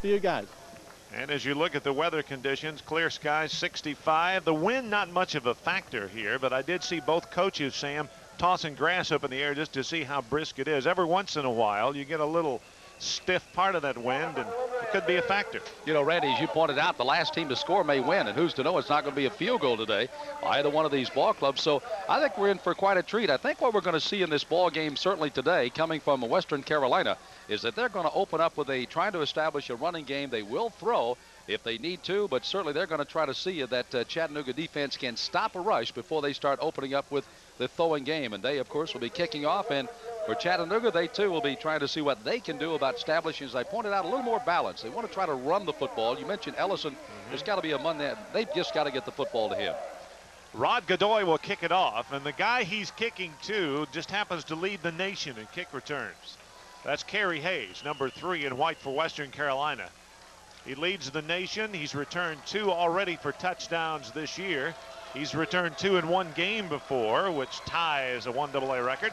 for you guys. And as you look at the weather conditions, clear skies, 65. The wind not much of a factor here, but I did see both coaches, Sam, tossing grass up in the air just to see how brisk it is. Every once in a while, you get a little stiff part of that wind, and it could be a factor. You know, Randy, as you pointed out, the last team to score may win, and who's to know it's not going to be a field goal today by either one of these ball clubs. So I think we're in for quite a treat. I think what we're going to see in this ball game, certainly today, coming from Western Carolina, is that they're going to open up with trying to establish a running game. They will throw if they need to, but certainly they're going to try to see that Chattanooga defense can stop a rush before they start opening up with the throwing game. And they, of course, will be kicking off. And for Chattanooga, they too will be trying to see what they can do about establishing, as I pointed out, a little more balance. They want to try to run the football. You mentioned Ellison. There's got to be a Monday. They've just got to get the football to him. Rod Godoy will kick it off, and the guy he's kicking to just happens to lead the nation in kick returns. That's Kerry Hayes, number 3 in white for Western Carolina. He leads the nation. He's returned 2 already for touchdowns this year. He's returned 2 in one game before, which ties a 1AA record.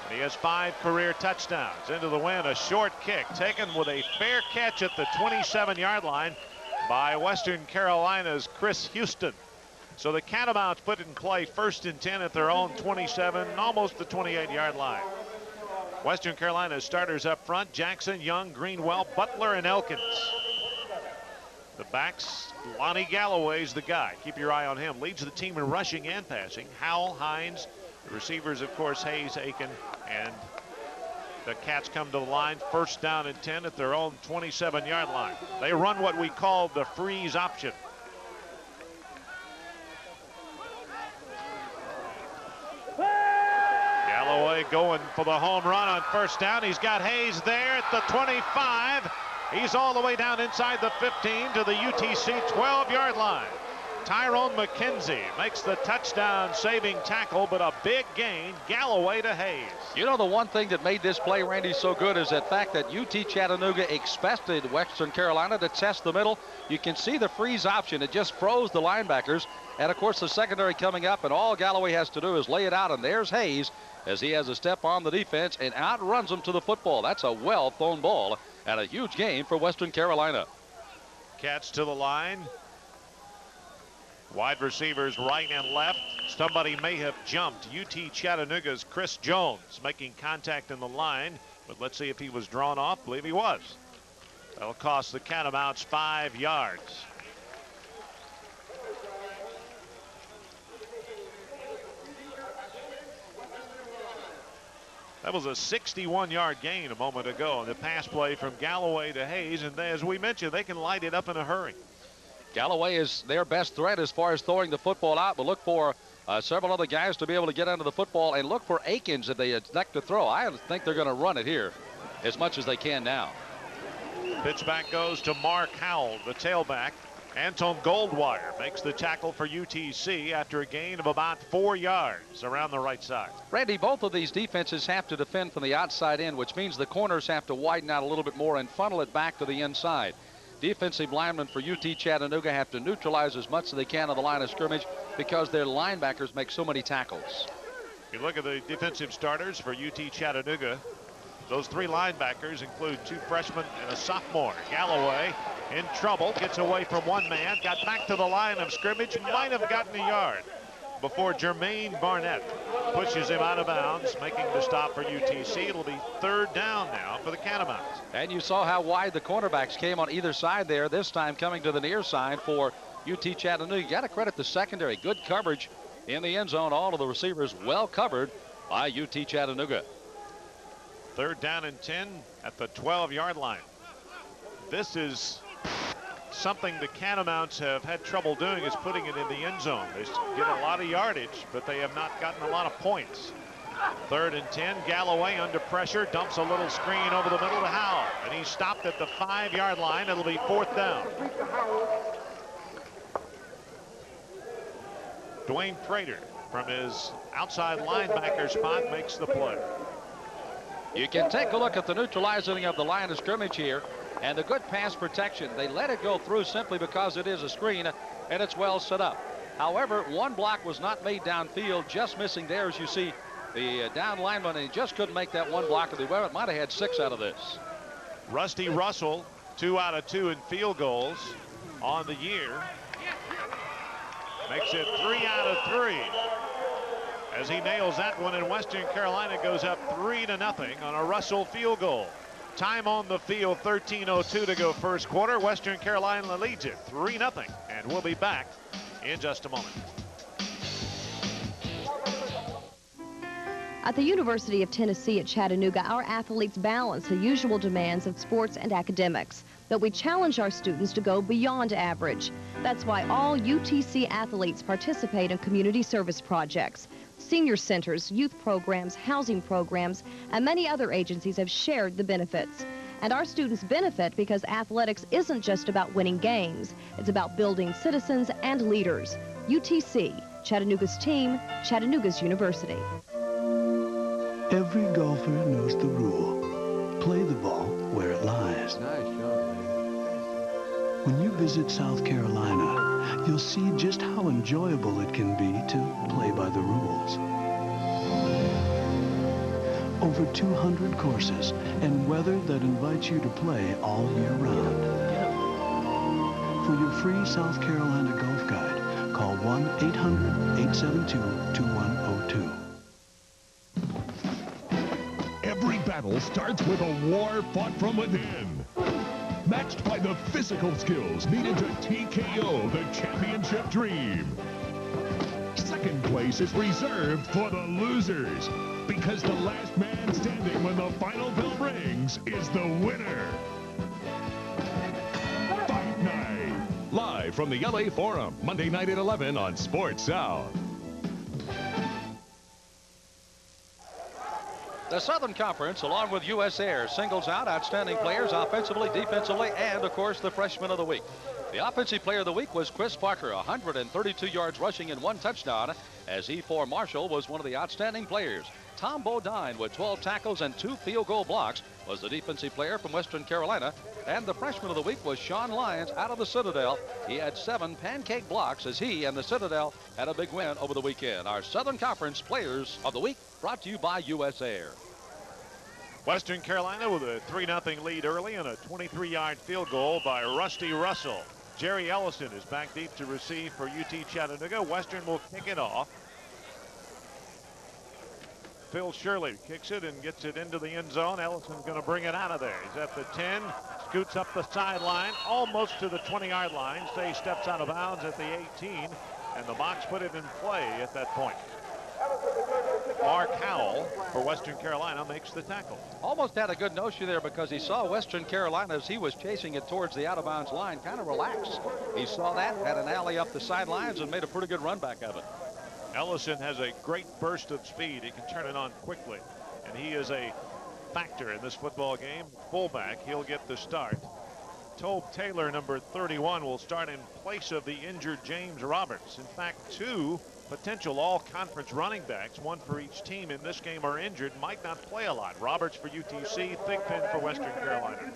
And he has 5 career touchdowns. Into the wind, a short kick taken with a fair catch at the 27-yard line by Western Carolina's Chris Houston. So the Catamounts put in play 1st and 10 at their own 27, almost the 28-yard line. Western Carolina's starters up front: Jackson, Young, Greenwell, Butler, and Elkins. The backs, Lonnie Galloway's the guy. Keep your eye on him. Leads the team in rushing and passing. Howell, Hines. The receivers, of course, Hayes, Aiken, and the Cats come to the line. 1st down and 10 at their own 27-yard line. They run what we call the freeze option. Galloway going for the home run on 1st down. He's got Hayes there at the 25. He's all the way down inside the 15 to the UTC 12-yard line. Tyrone McKenzie makes the touchdown-saving tackle, but a big gain. Galloway to Hayes. You know, the one thing that made this play, Randy, so good is the fact that UT Chattanooga expected Western Carolina to test the middle. You can see the freeze option. It just froze the linebackers. And, of course, the secondary coming up, and all Galloway has to do is lay it out, and there's Hayes as he has a step on the defense and outruns them to the football. That's a well-thrown ball and a huge game for Western Carolina. Cats to the line. Wide receivers right and left. Somebody may have jumped. UT Chattanooga's Chris Jones making contact in the line, but let's see if he was drawn off. I believe he was. That'll cost the Catamounts 5 yards. That was a 61-yard gain a moment ago on the pass play from Galloway to Hayes, and as we mentioned, they can light it up in a hurry. Galloway is their best threat as far as throwing the football out, but look for several other guys to be able to get under the football, and look for Aikens if they elect to throw. I think they're going to run it here as much as they can now. Pitch back goes to Mark Howell, the tailback. Anton Goldwire makes the tackle for UTC after a gain of about 4 yards around the right side. Randy, both of these defenses have to defend from the outside in, which means the corners have to widen out a little bit more and funnel it back to the inside. Defensive linemen for UT Chattanooga have to neutralize as much as they can on the line of scrimmage because their linebackers make so many tackles. You look at the defensive starters for UT Chattanooga. Those 3 linebackers include 2 freshmen and a sophomore. Galloway in trouble, gets away from one man, got back to the line of scrimmage, might have gotten a yard before Jermaine Barnett pushes him out of bounds, making the stop for UTC. It'll be 3rd down now for the Catamounts. And you saw how wide the cornerbacks came on either side there, this time coming to the near side for UT Chattanooga. You got to credit the secondary. Good coverage in the end zone. All of the receivers well covered by UT Chattanooga. 3rd down and 10 at the 12-yard line. This is something the Catamounts have had trouble doing, is putting it in the end zone. They get a lot of yardage, but they have not gotten a lot of points. 3rd and 10. Galloway under pressure, dumps a little screen over the middle to Howell, and he's stopped at the 5-yard line. It'll be 4th down. Dwayne Prater from his outside linebacker spot makes the play. You can take a look at the neutralizing of the line of scrimmage here and the good pass protection. They let it go through simply because it is a screen and it's well set up. However, one block was not made downfield, just missing there as you see the down lineman, and he just couldn't make that one block. They might have had 6 out of this. Rusty Russell 2 out of 2 in field goals on the year. Makes it 3 out of 3. As he nails that one, and Western Carolina goes up 3-0 on a Russell field goal. Time on the field, 13:02 to go first quarter. Western Carolina leads it 3-0, and we'll be back in just a moment. At the University of Tennessee at Chattanooga, our athletes balance the usual demands of sports and academics, but we challenge our students to go beyond average. That's why all UTC athletes participate in community service projects. Senior centers, youth programs, housing programs, and many other agencies have shared the benefits. And our students benefit because athletics isn't just about winning games. It's about building citizens and leaders. UTC, Chattanooga's team, Chattanooga's university. Every golfer knows the rule. Play the ball where it lies. Nice shot, man. When you visit South Carolina, you'll see just how enjoyable it can be to play by the rules. Over 200 courses and weather that invites you to play all year round. For your free South Carolina golf guide, call 1-800-872-2102. Every battle starts with a war fought from within. Matched by the physical skills needed to TKO the championship dream. Second place is reserved for the losers, because the last man standing when the final bell rings is the winner. Fight Night, live from the LA Forum, Monday night at 11 on Sports South. The Southern Conference, along with U.S. Air, singles out outstanding players offensively, defensively, and, of course, the Freshman of the Week. The Offensive Player of the Week was Chris Parker, 132 yards rushing and 1 touchdown, as he for Marshall was one of the outstanding players. Tom Bodine, with 12 tackles and 2 field goal blocks, was the defensive player from Western Carolina. And the Freshman of the Week was Sean Lyons out of the Citadel. He had 7 pancake blocks as he and the Citadel had a big win over the weekend. Our Southern Conference Players of the Week brought to you by U.S. Air. Western Carolina with a 3-0 lead early and a 23-yard field goal by Rusty Russell. Jerry Ellison is back deep to receive for UT Chattanooga. Western will kick it off. Phil Shirley kicks it and gets it into the end zone. Ellison's going to bring it out of there. He's at the 10, scoots up the sideline, almost to the 20-yard line. Say steps out of bounds at the 18, and the box put it in play at that point. Mark Howell for Western Carolina makes the tackle. Almost had a good notion there because he saw Western Carolina as he was chasing it towards the out-of-bounds line kind of relax. He saw that, had an alley up the sidelines, and made a pretty good run back of it. Ellison has a great burst of speed. He can turn it on quickly, and he is a factor in this football game. Fullback, he'll get the start. Tobe Taylor, number 31, will start in place of the injured James Roberts. In fact, 2 potential all-conference running backs, 1 for each team in this game, are injured, might not play a lot. Roberts for UTC, Thigpen for Western Carolina.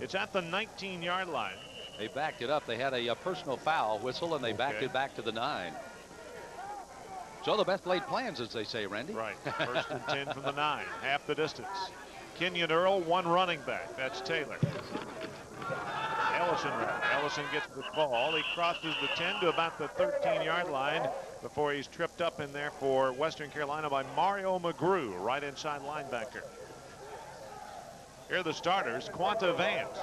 It's at the 19-yard line. They backed it up. They had a personal foul whistle, and they backed it back to the 9. So the best laid plans, as they say, Randy. Right. 1st and 10 from the 9, half the distance. Kenyon Earl, 1 running back. That's Taylor. Ellison gets the ball. He crosses the 10 to about the 13-yard line before he's tripped up in there for Western Carolina by Mario McGrew, right inside linebacker. Here are the starters. Quanta Vance,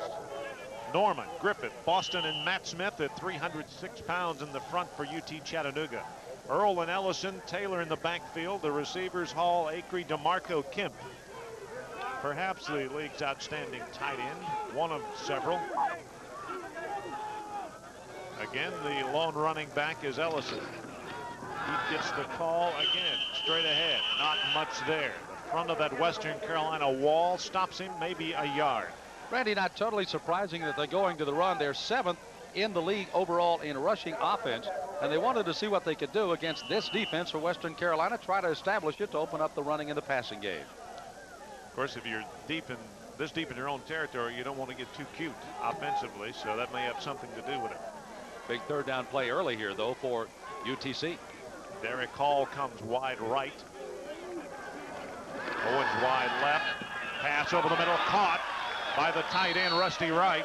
Norman, Griffith, Boston, and Matt Smith at 306 pounds in the front for UT Chattanooga. Earl and Ellison, Taylor in the backfield. The receivers, Hall, Acree, DeMarco, Kemp. Perhaps the league's outstanding tight end, one of several. Again, the lone running back is Ellison. He gets the call again, straight ahead. Not much there. The front of that Western Carolina wall stops him maybe a yard. Randy, not totally surprising that they're going to the run. They're 7th in the league overall in rushing offense, and they wanted to see what they could do against this defense for Western Carolina, try to establish it to open up the running in the passing game. Of course, if you're this deep in your own territory, you don't want to get too cute offensively, so that may have something to do with it. Big 3rd down play early here, though, for UTC. Derek Hall comes wide right. Owens wide left. Pass over the middle, caught. by the tight end, Rusty Wright.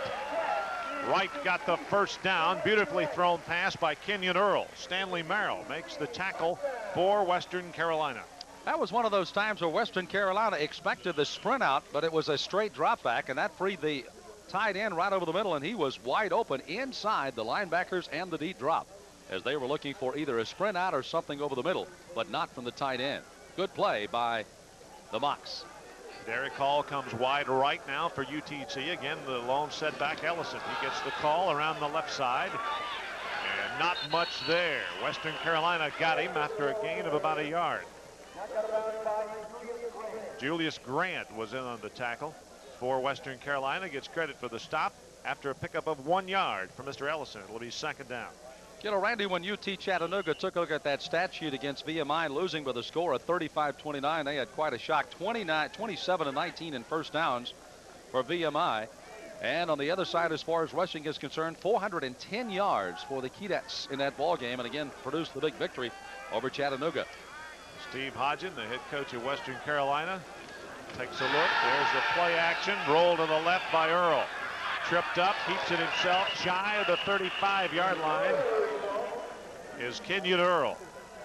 Wright got the first down. Beautifully thrown pass by Kenyon Earl. Stanley Merrill makes the tackle for Western Carolina. That was one of those times where Western Carolina expected the sprint out, but it was a straight drop back, and that freed the tight end right over the middle, and he was wide open inside the linebackers and the deep drop as they were looking for either a sprint out or something over the middle, but not from the tight end. Good play by the Mocs. Derek Hall comes wide right now for UTC. Again, the lone setback, Ellison. He gets the call around the left side. And not much there. Western Carolina got him after a gain of about a yard. Julius Grant was in on the tackle for Western Carolina. Gets credit for the stop after a pickup of 1 yard from Mr. Ellison. It'll be second down. You know, Randy, when UT Chattanooga took a look at that stat sheet against VMI, losing by the score of 35-29, they had quite a shock. 27-19 in first downs for VMI. And on the other side, as far as rushing is concerned, 410 yards for the Keydets in that ball game, and again produced the big victory over Chattanooga. Steve Hodgen, the head coach of Western Carolina, takes a look. There's the play action. Roll to the left by Earl. Tripped up, keeps it himself shy of the 35-yard line is Kenyon Earl.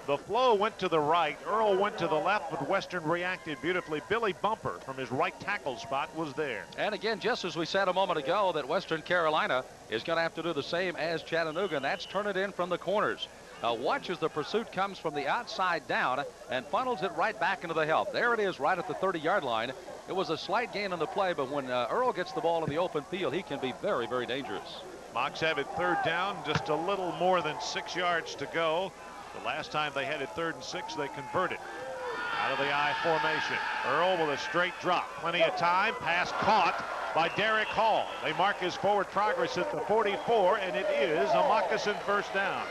The flow went to the right. Earl went to the left, but Western reacted beautifully. Billy Bumper from his right tackle spot was there. And again, just as we said a moment ago, that Western Carolina is going to have to do the same as Chattanooga, and that's turn it in from the corners. Now watch as the pursuit comes from the outside down and funnels it right back into the help. There it is right at the 30-yard line. It was a slight gain on the play, but when Earl gets the ball in the open field, he can be very, very dangerous. Mocs have it third down, just a little more than 6 yards to go. The last time they had it 3rd and 6, they converted. Out of the I formation. Earl with a straight drop. Plenty of time. Pass caught by Derek Hall. They mark his forward progress at the 44, and it is a moccasin first down.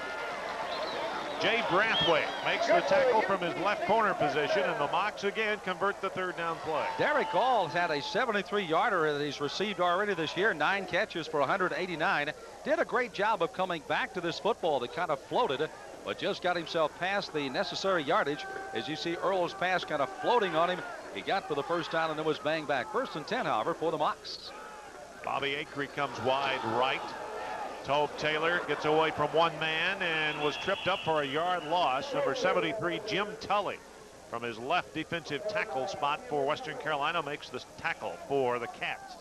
Jay Brathwaite makes the tackle from his left corner position, and the Mocs again convert the third down play. Derek Hall has had a 73-yarder that he's received already this year, 9 catches for 189. Did a great job of coming back to this football that kind of floated, but just got himself past the necessary yardage. As you see Earl's pass kind of floating on him, he got for the first down and then was banged back. 1st and 10, however, for the Mocs. Bobby Acree comes wide right. Tobe Taylor gets away from one man and was tripped up for a yard loss. Number 73, Jim Tully, from his left defensive tackle spot for Western Carolina, makes the tackle for the Cats.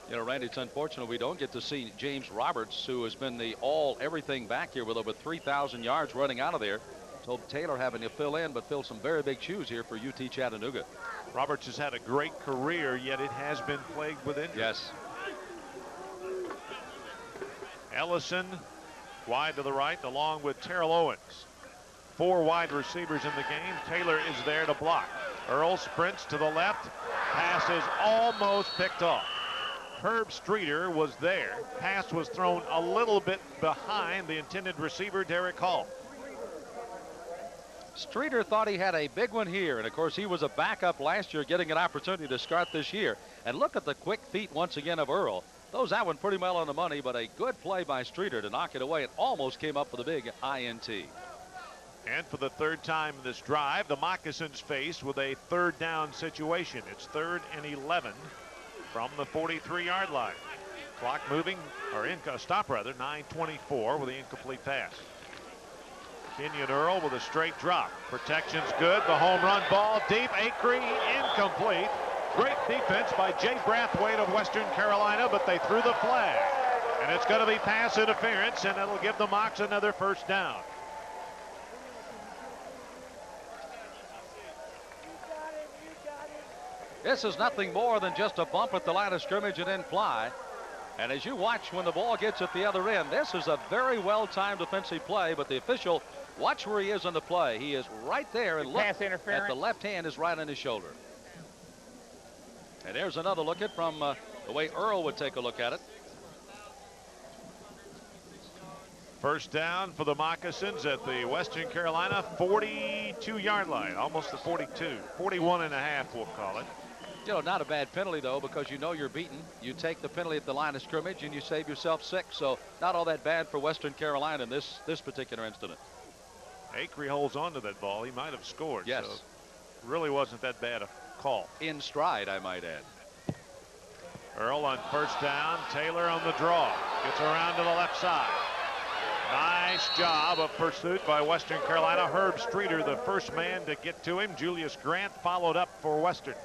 You know, Randy, it's unfortunate we don't get to see James Roberts, who has been the everything back here with over 3,000 yards running out of there. Tobe Taylor having to fill in, but fill some very big shoes here for UT Chattanooga. Roberts has had a great career, yet it has been plagued with injuries. Yes. Ellison wide to the right along with Terrell Owens. 4 wide receivers in the game. Taylor is there to block. Earl sprints to the left. Pass is almost picked off. Herb Streeter was there. Pass was thrown a little bit behind the intended receiver, Derek Hall. Streeter thought he had a big one here, and of course he was a backup last year, getting an opportunity to start this year. And look at the quick feet once again of Earl. Throws that one pretty well on the money, but a good play by Streeter to knock it away. It almost came up with a big INT. And for the 3rd time in this drive, the Moccasins faced with a 3rd down situation. It's 3rd and 11 from the 43-yard line. Clock moving, or stop rather, 9:24 with the incomplete pass. Kenyon Earl with a straight drop. Protection's good. The home run ball deep. Acree incomplete. Great defense by Jay Brathwaite of Western Carolina, but they threw the flag. And it's going to be pass interference, and it'll give the Mocs another first down. This is nothing more than just a bump at the line of scrimmage and then fly. And as you watch when the ball gets at the other end, this is a very well-timed defensive play, but the official, watch where he is on the play. He is right there, and look at the left hand is right on his shoulder. And there's another look at from the way Earl would take a look at it. First down for the Moccasins at the Western Carolina 42-yard line, almost the 42, 41 and a half, we'll call it. You know, not a bad penalty, though, because you know you're beaten. You take the penalty at the line of scrimmage, and you save yourself 6. So not all that bad for Western Carolina in this particular incident. Acree holds on to that ball. He might have scored. Yes. So really wasn't that bad a call. In stride, I might add. Earl on first down. Taylor on the draw. Gets around to the left side. Nice job of pursuit by Western Carolina. Herb Streeter, the first man to get to him. Julius Grant followed up for Western.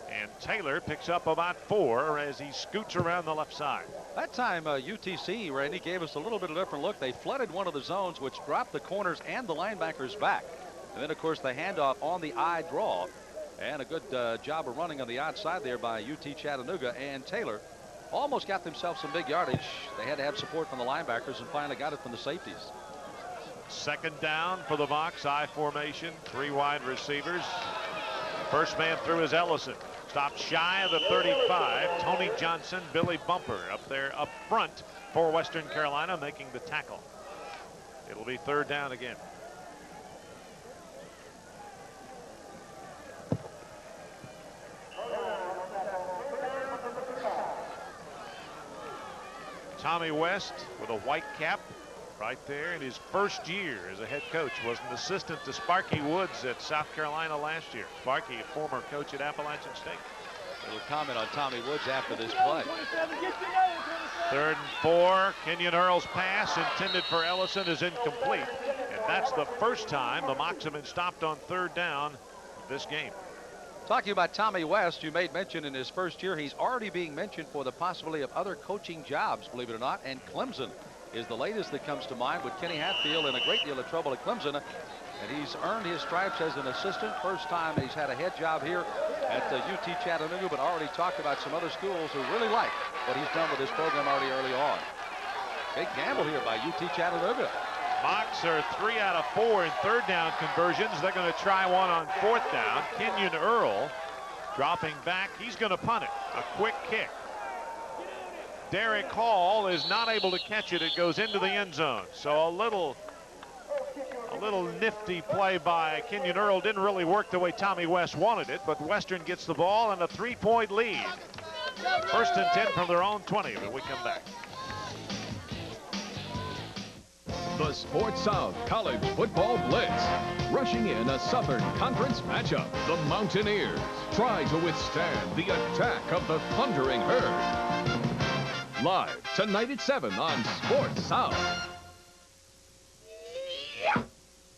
And Taylor picks up about 4 as he scoots around the left side. That time UTC, Randy, gave us a little bit of a different look. They flooded one of the zones, which dropped the corners and the linebackers back. And then, of course, the handoff on the I draw. And a good job of running on the outside there by UT Chattanooga. And Taylor almost got themselves some big yardage. They had to have support from the linebackers and finally got it from the safeties. Second down for the Mocs. I formation. 3 wide receivers. First man through is Ellison. Stopped shy of the 35. Tony Johnson, Billy Bumper up there up front for Western Carolina making the tackle. It'll be third down again. Tommy West with a white cap right there in his first year as a head coach. Was an assistant to Sparky Woods at South Carolina last year. Sparky, a former coach at Appalachian State. A little comment on Tommy Woods after this play. 3rd and 4. Kenyon Earl's pass intended for Ellison is incomplete. And that's the first time the Mocs have been stopped on 3rd down this game. Talking about Tommy West, you made mention in his first year, he's already being mentioned for the possibility of other coaching jobs, believe it or not. And Clemson is the latest that comes to mind, with Kenny Hatfield in a great deal of trouble at Clemson. And he's earned his stripes as an assistant. First time he's had a head job here at UT Chattanooga, but already talked about some other schools who really like what he's done with this program already early on. Big gamble here by UT Chattanooga. Mocs are 3 out of 4 in 3rd down conversions. They're going to try one on 4th down. Kenyon Earl dropping back. He's going to punt it. A quick kick. Derek Hall is not able to catch it. It goes into the end zone. So a little nifty play by Kenyon Earl. Didn't really work the way Tommy West wanted it, but Western gets the ball and a 3-point lead. 1st and 10 from their own 20 when we come back. The Sports South College Football Blitz. Rushing in a Southern Conference matchup, the Mountaineers try to withstand the attack of the Thundering Herd. Live tonight at 7 on Sports South.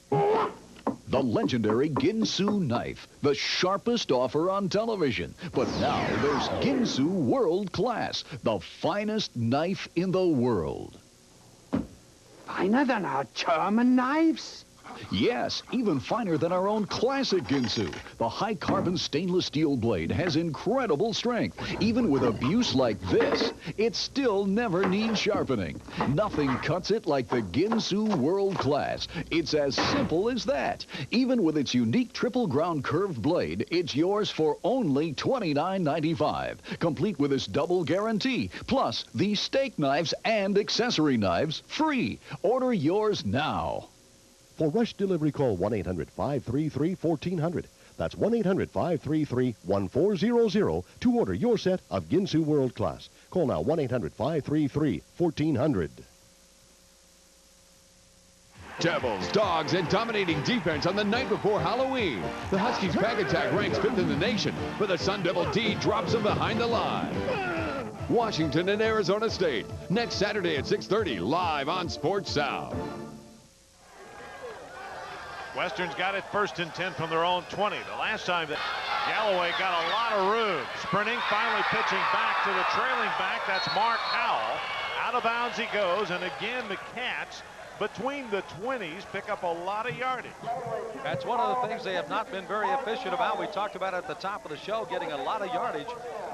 The legendary Ginsu knife, the sharpest offer on television. But now there's Ginsu World Class, the finest knife in the world. Finer than our German knives? Yes, even finer than our own classic Ginsu. The high-carbon stainless steel blade has incredible strength. Even with abuse like this, it still never needs sharpening. Nothing cuts it like the Ginsu World Class. It's as simple as that. Even with its unique triple ground curved blade, it's yours for only $29.95. Complete with this double guarantee. Plus, these steak knives and accessory knives free. Order yours now. For rush delivery, call 1-800-533-1400. That's 1-800-533-1400 to order your set of Ginsu World Class. Call now 1-800-533-1400. Devils, Dogs, and dominating defense on the night before Halloween. The Huskies' back attack ranks 5th in the nation, but the Sun Devil D drops them behind the line. Washington and Arizona State, next Saturday at 6:30, live on Sports South. Western's got it 1st and 10 from their own 20. The last time that Galloway got a lot of room. Sprinting, finally pitching back to the trailing back. That's Mark Howell. Out of bounds he goes, and again the Cats between the 20s pick up a lot of yardage. That's one of the things they have not been very efficient about. We talked about it at the top of the show, getting a lot of yardage.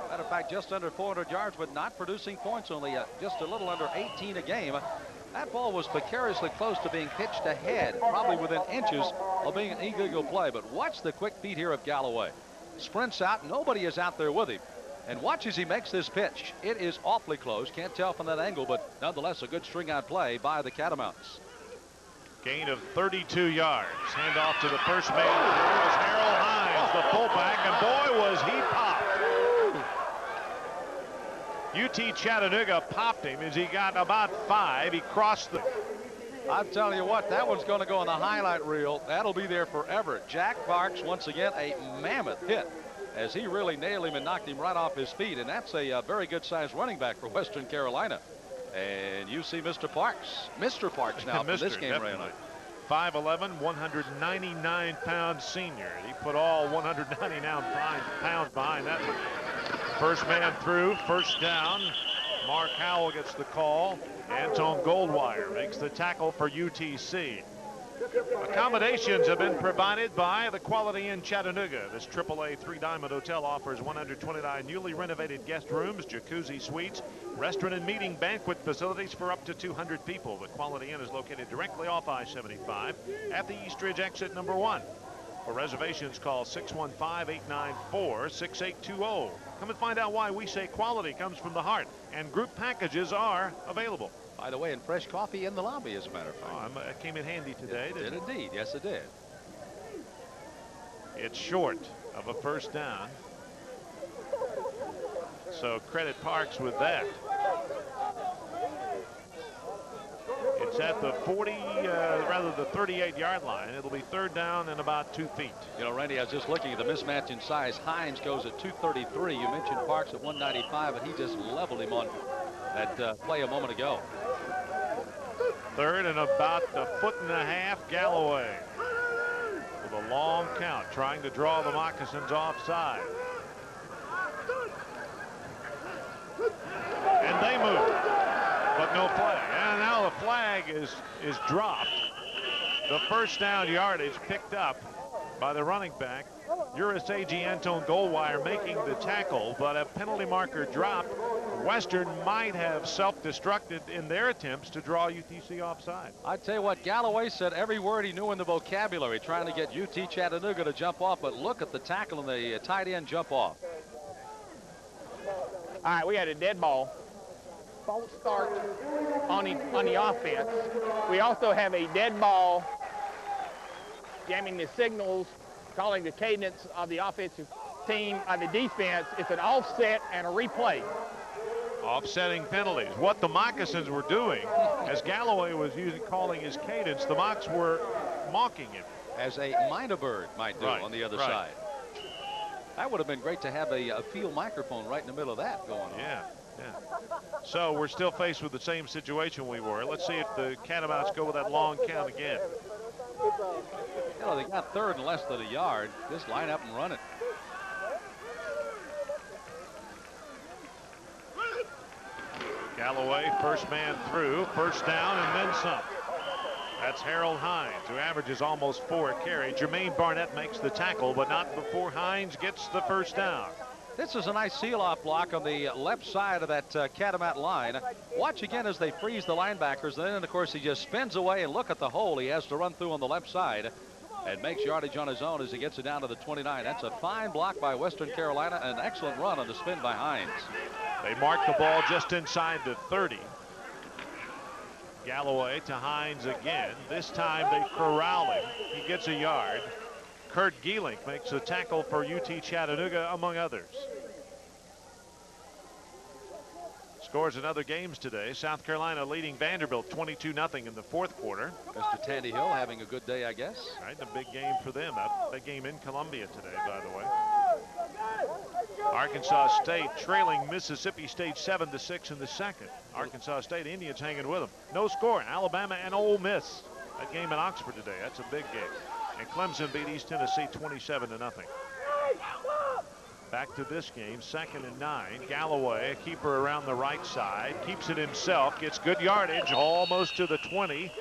Matter of fact, just under 400 yards, but not producing points, only just a little under 18 a game. That ball was precariously close to being pitched ahead, probably within inches of being an illegal play. But watch the quick feet here of Galloway. Sprints out, nobody is out there with him. And watch as he makes this pitch. It is awfully close. Can't tell from that angle, but nonetheless a good string out play by the Catamounts. Gain of 32 yards. Hand off to the first man. There was Harold Hines, the fullback, and boy was he popped. UT Chattanooga popped him as he got about 5. He crossed the... I'm telling you what, that one's going to go on the highlight reel. That'll be there forever. Jack Parks, once again, a mammoth hit as he really nailed him and knocked him right off his feet. And that's a very good sized running back for Western Carolina. And you see Mr. Parks now for this game right now. 5'11", 199-pound senior. He put all 199 pounds behind that one. First man through, first down. Mark Howell gets the call. Anton Goldwire makes the tackle for UTC. Accommodations have been provided by the Quality Inn Chattanooga. This AAA 3-diamond hotel offers 129 newly renovated guest rooms, jacuzzi suites, restaurant and meeting banquet facilities for up to 200 people. The Quality Inn is located directly off I-75 at the East Ridge exit number 1. For reservations, call 615-894-6820. Come and find out why we say quality comes from the heart, and group packages are available. By the way, and fresh coffee in the lobby, as a matter of fact. It came in handy today. It did indeed. Yes, it did. It's short of a first down. So credit Parks with that. It's at the 38-yard line. It'll be third down and about 2 feet. You know, Randy, I was just looking at the mismatch in size. Hines goes at 233. You mentioned Parks at 195, and he just leveled him on that play a moment ago. Third and about a foot and a half. Galloway with a long count, trying to draw the Moccasins offside. And they move, but no play. And now the flag is dropped. The first down yardage picked up by the running back. USAG Anton Goldwire making the tackle, but a penalty marker dropped. Western might have self-destructed in their attempts to draw UTC offside. I tell you what, Galloway said every word he knew in the vocabulary, trying to get UT Chattanooga to jump off, but look at the tackle and the tight end jump off. All right, we had a dead ball. False start on the offense. We also have a dead ball jamming the signals, calling the cadence of the offensive team, of the defense. It's an offset and a replay. Offsetting penalties. What the Moccasins were doing, as Galloway was calling his cadence, the Mocs were mocking him. As a minor bird might do on the other side. That would have been great to have a field microphone right in the middle of that going on. Yeah. So we're still faced with the same situation we were. Let's see if the Catamounts go with that long count again. You know, they got third and less than a yard. Just line up and run it. Galloway, first man through, first down and then some. That's Harold Hines, who averages almost 4 a carry. Jermaine Barnett makes the tackle, but not before Hines gets the first down. This is a nice seal-off block on the left side of that Catamount line. Watch again as they freeze the linebackers. And then, of course, he just spins away, and look at the hole he has to run through on the left side. And makes yardage on his own as he gets it down to the 29. That's a fine block by Western Carolina, and an excellent run on the spin by Hines. They mark the ball just inside the 30. Galloway to Hines again. This time they corral him. He gets a yard. Kurt Gielink makes a tackle for UT Chattanooga, among others. Scores in other games today. South Carolina leading Vanderbilt 22-0 in the fourth quarter. Mr. Tandy Hill having a good day, I guess. Right, a big game for them. A game in Columbia today, by the way. Arkansas State trailing Mississippi State 7-6 in the second. Arkansas State Indians hanging with them. No score. Alabama and Ole Miss. That game in Oxford today. That's a big game. And Clemson beat East Tennessee 27-0. Back to this game, 2nd and 9. Galloway, a keeper around the right side, keeps it himself, gets good yardage, almost to the 20.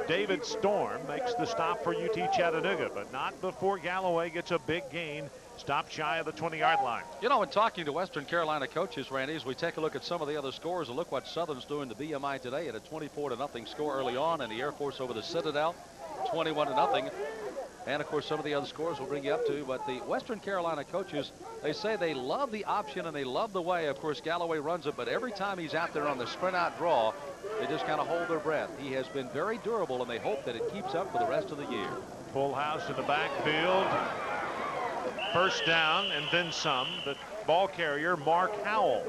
David Storm makes the stop for UT Chattanooga, but not before Galloway gets a big gain. Stop shy of the 20-yard line. You know, in talking to Western Carolina coaches, Randy, as we take a look at some of the other scores, and look what Southern's doing to BMI today at a 24-0 score early on, and the Air Force over the Citadel, 21-0. And, of course, some of the other scores we'll bring you up to. But the Western Carolina coaches, they say they love the option and they love the way, of course, Galloway runs it. But every time he's out there on the sprint-out draw, they just kind of hold their breath. He has been very durable, and they hope that it keeps up for the rest of the year. Full house in the backfield. First down and then some. The ball carrier, Mark Howell.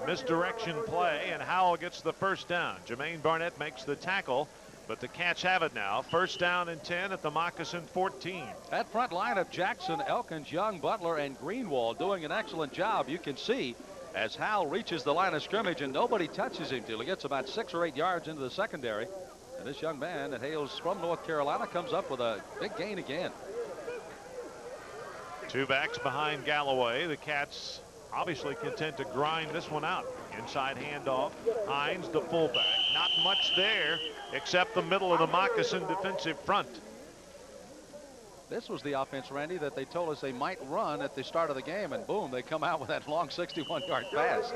Misdirection play, and Howell gets the first down. Jermaine Barnett makes the tackle. But the Cats have it now. First down and 10 at the Moccasin 14. That front line of Jackson, Elkins, Young, Butler, and Greenwald doing an excellent job. You can see as Howell reaches the line of scrimmage and nobody touches him till he gets about 6 or 8 yards into the secondary. And this young man that hails from North Carolina comes up with a big gain again. 2 backs behind Galloway. The Cats obviously content to grind this one out. Inside handoff. Hines, the fullback. Not much there except the middle of the Moccasin defensive front. This was the offense, Randy, that they told us they might run at the start of the game, and boom, they come out with that long 61-yard pass.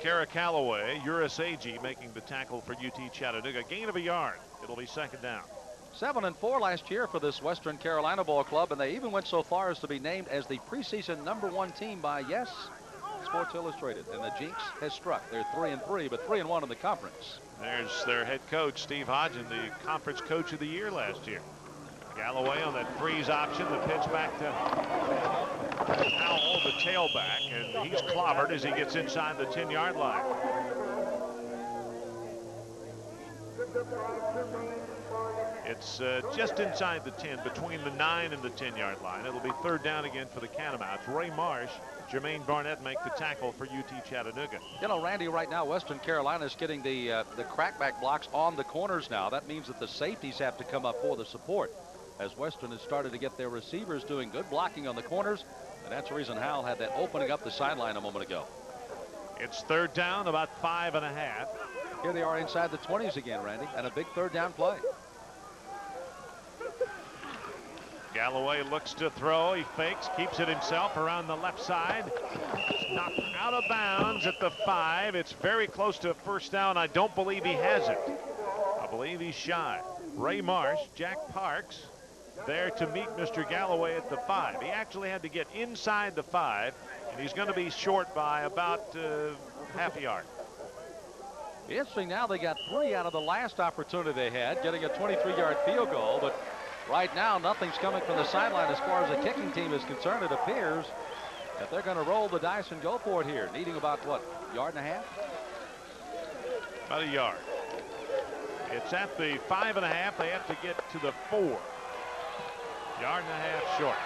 Kara Calloway, Urasagi making the tackle for UT Chattanooga. Gain of a yard. It'll be second down. 7-4 last year for this Western Carolina ball club, and they even went so far as to be named as the preseason #1 team by Sports Illustrated. And the jinx has struck. They're 3-3, but 3-1 in the conference. There's their head coach, Steve Hodgen, the conference coach of the year last year. Galloway on that freeze option. The pitch back to Howell, the tailback, and he's clobbered as he gets inside the 10-yard line. It's just inside the 10, between the 9 and the 10-yard line. It'll be third down again for the Catamounts. Ray Marsh, Jermaine Barnett make the tackle for UT Chattanooga. You know, Randy, right now Western Carolina is getting the crackback blocks on the corners now. That means that the safeties have to come up for the support, as Western has started to get their receivers doing good blocking on the corners, and that's the reason Howell had that opening up the sideline a moment ago. It's third down, about 5.5. Here they are inside the 20s again, Randy, and a big third down play. Galloway looks to throw. He fakes, keeps it himself around the left side. It's knocked out of bounds at the 5. It's very close to a first down. I don't believe he has it. I believe he's shy. Ray Marsh, Jack Parks there to meet Mr. Galloway at the 5. He actually had to get inside the 5, and he's going to be short by about half a yard. Interesting, now they got 3 out of the last opportunity they had, getting a 23-yard field goal, but right now nothing's coming from the sideline as far as the kicking team is concerned. It appears that they're going to roll the dice and go for it here, needing about, what, yard and a half? About a yard. It's at the 5.5. They have to get to the 4. Yard and a half short.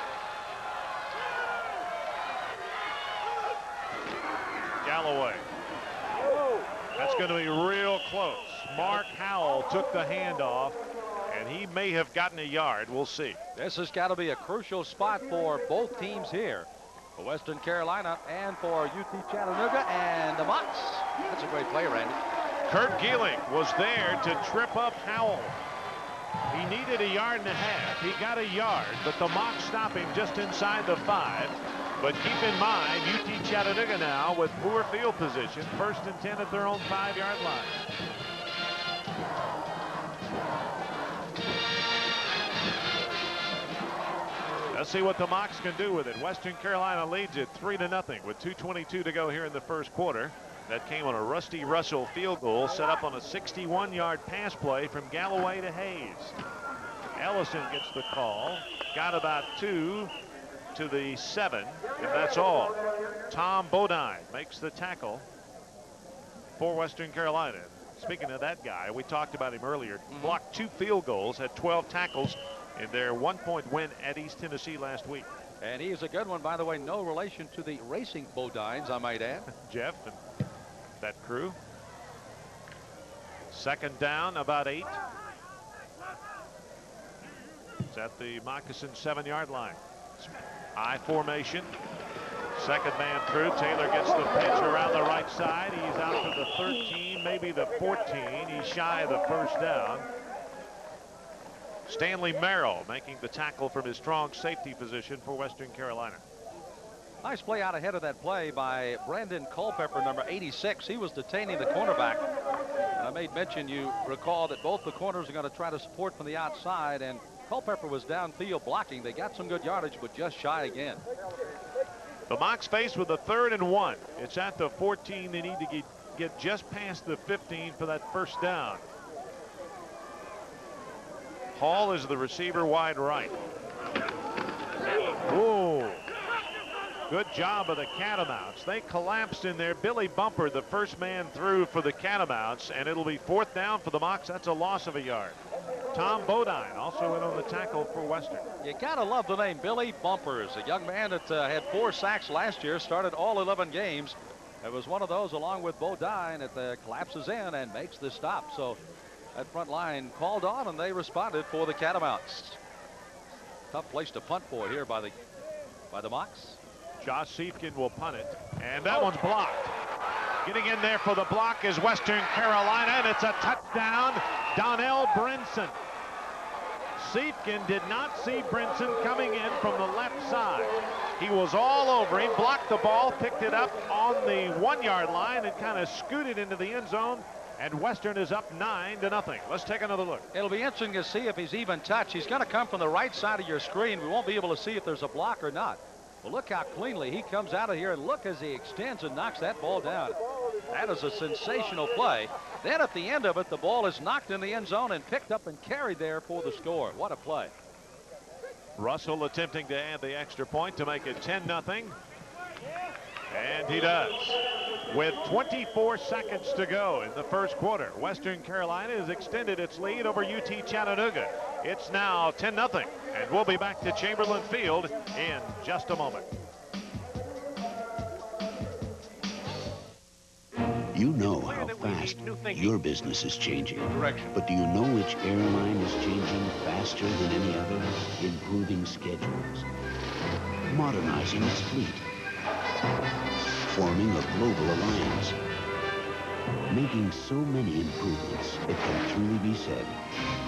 Galloway. That's going to be real close. Mark Howell took the handoff, and he may have gotten a yard. We'll see. This has got to be a crucial spot for both teams here, for Western Carolina and for UT Chattanooga and the Mocs. That's a great play, Randy. Kurt Geeling was there to trip up Howell. He needed a yard and a half. He got a yard, but the Mocs stop him just inside the 5. But keep in mind, UT Chattanooga now with poor field position, 1st and 10 at their own 5-yard line. Let's see what the Mocs can do with it. Western Carolina leads it 3-0 with 2:22 to go here in the first quarter. That came on a Rusty Russell field goal set up on a 61-yard pass play from Galloway to Hayes. Ellison gets the call. Got about 2 to the 7, and that's all. Tom Bodine makes the tackle for Western Carolina. Speaking of that guy, we talked about him earlier. Blocked 2 field goals, had 12 tackles in their 1-point win at East Tennessee last week. And he is a good one, by the way. No relation to the racing Bodines, I might add. Jeff and that crew. Second down, about 8. It's at the Moccasin 7-yard line. I formation. Second man through. Taylor gets the pitch around the right side. He's out to the 13, maybe the 14. He's shy of the first down. Stanley Merrill making the tackle from his strong safety position for Western Carolina. Nice play out ahead of that play by Brandon Culpepper, number 86. He was detaining the cornerback. And I made mention, you recall, that both the corners are going to try to support from the outside, and Culpepper was downfield blocking. They got some good yardage, but just shy again. The Mocs faced with a 3rd and 1. It's at the 14. They need to get just past the 15 for that first down. Hall is the receiver wide right. Whoa. Good job of the Catamounts. They collapsed in there. Billy Bumper, the first man through for the Catamounts, and it'll be 4th down for the Mocs. That's a loss of a yard. Tom Bodine also in on the tackle for Western. You gotta love the name Billy Bumpers, a young man that had 4 sacks last year, started all 11 games. It was one of those, along with Bodine, that collapses in and makes the stop. So that front line called on, and they responded for the Catamounts. Tough place to punt for here by the Mocs. Josh Siefkin will punt it, and that one's blocked. Getting in there for the block is Western Carolina, and it's a touchdown. Donnell Brinson. Siefkin did not see Brinson coming in from the left side. He was all over him, blocked the ball, picked it up on the 1-yard line, and kind of scooted into the end zone. And Western is up 9-0. Let's take another look. It'll be interesting to see if he's even touched. He's going to come from the right side of your screen. We won't be able to see if there's a block or not. Well, look how cleanly he comes out of here, and look as he extends and knocks that ball down. That is a sensational play. Then at the end of it, the ball is knocked in the end zone and picked up and carried there for the score. What a play. Russell attempting to add the extra point to make it 10-0. And he does. With 24 seconds to go in the first quarter, Western Carolina has extended its lead over UT Chattanooga. It's now 10-0, and we'll be back to Chamberlain Field in just a moment. You know how fast your business is changing. But do you know which airline is changing faster than any other? Improving schedules, modernizing its fleet, forming a global alliance, making so many improvements it can truly be said,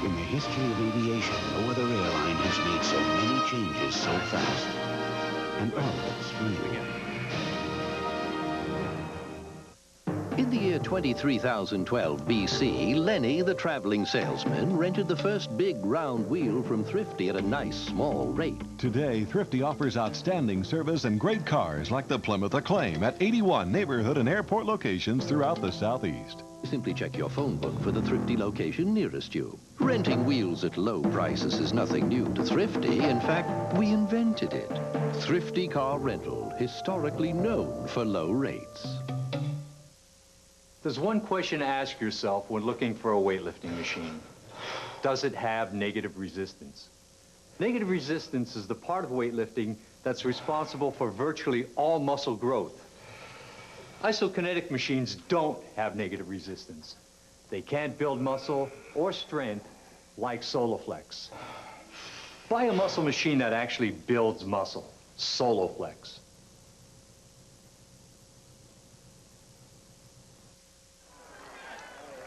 in the history of aviation, no other airline has made so many changes so fast, and all of it's free. In the year 23,012 BC, Lenny, the traveling salesman, rented the first big round wheel from Thrifty at a nice small rate. Today, Thrifty offers outstanding service and great cars like the Plymouth Acclaim at 81 neighborhood and airport locations throughout the Southeast. Simply check your phone book for the Thrifty location nearest you. Renting wheels at low prices is nothing new to Thrifty. In fact, we invented it. Thrifty Car Rental, historically known for low rates. There's one question to ask yourself when looking for a weightlifting machine. Does it have negative resistance? Negative resistance is the part of weightlifting that's responsible for virtually all muscle growth. Isokinetic machines don't have negative resistance. They can't build muscle or strength like Soloflex. Buy a muscle machine that actually builds muscle, Soloflex.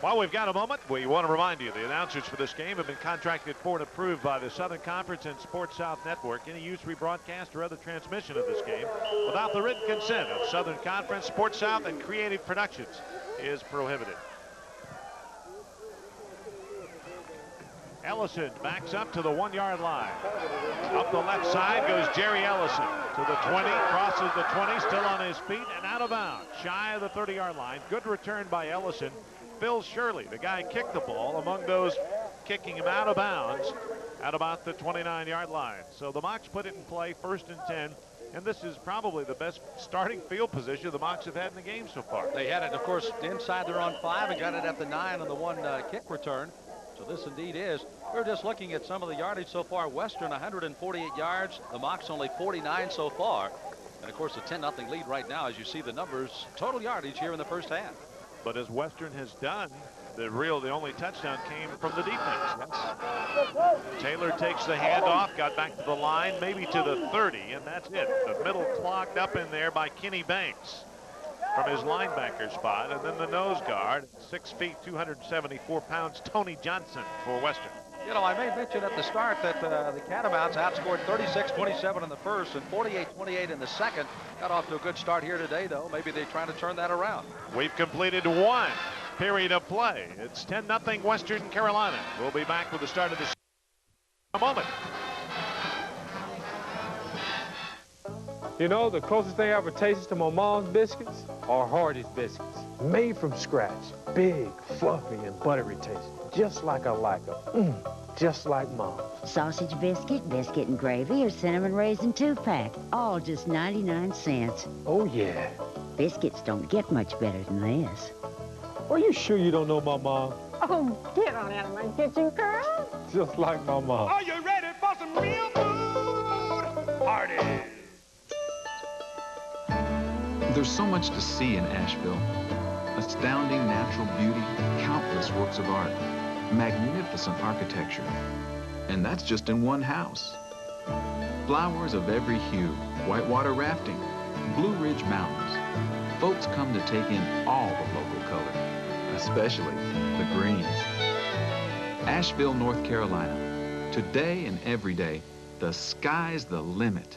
While we've got a moment, we want to remind you the announcers for this game have been contracted for and approved by the Southern Conference and Sports South Network. Any use, rebroadcast, or other transmission of this game without the written consent of Southern Conference, Sports South, and Creative Productions is prohibited. Ellison backs up to the 1-yard line. Up the left side goes Jerry Ellison to the 20, crosses the 20, still on his feet, and out of bounds, shy of the 30-yard line. Good return by Ellison. Bill Shirley, the guy kicked the ball, among those kicking him out of bounds at about the 29-yard line. So the Mocs put it in play, 1st and 10, and this is probably the best starting field position the Mocs have had in the game so far. They had it, of course, inside their own 5 and got it at the 9 on the one kick return. So this indeed is. We're just looking at some of the yardage so far. Western 148 yards, the Mocs only 49 so far. And of course, a 10-0 lead right now, as you see the numbers, total yardage here in the first half. But as Western has done, the only touchdown came from the defense. Taylor takes the handoff, got back to the line, maybe to the 30, and that's it. The middle clogged up in there by Kenny Banks from his linebacker spot, and then the nose guard, 6 feet, 274 pounds, Tony Johnson for Western. You know, I may mention at the start that the Catamounts outscored 36-27 in the first and 48-28 in the second. Got off to a good start here today, though. Maybe they're trying to turn that around. We've completed 1 period of play. It's 10-0 Western Carolina. We'll be back with the start of the in a moment. You know, the closest thing I ever tasted to my mom's biscuits are Hardee's biscuits. Made from scratch. Big, fluffy, and buttery taste. Just like I like them. just like Mom. Sausage biscuit, biscuit and gravy, or cinnamon raisin 2-pack. All just 99 cents. Oh, yeah. Biscuits don't get much better than this. Are you sure you don't know my mom? Oh, get on out of my kitchen, girl. Just like my mom. Are you ready for some real food? Party! There's so much to see in Asheville. Astounding natural beauty, countless works of art, magnificent architecture. And that's just in one house. Flowers of every hue, whitewater rafting, Blue Ridge Mountains. Folks come to take in all the local color, especially the greens. Asheville, North Carolina. Today and every day, the sky's the limit.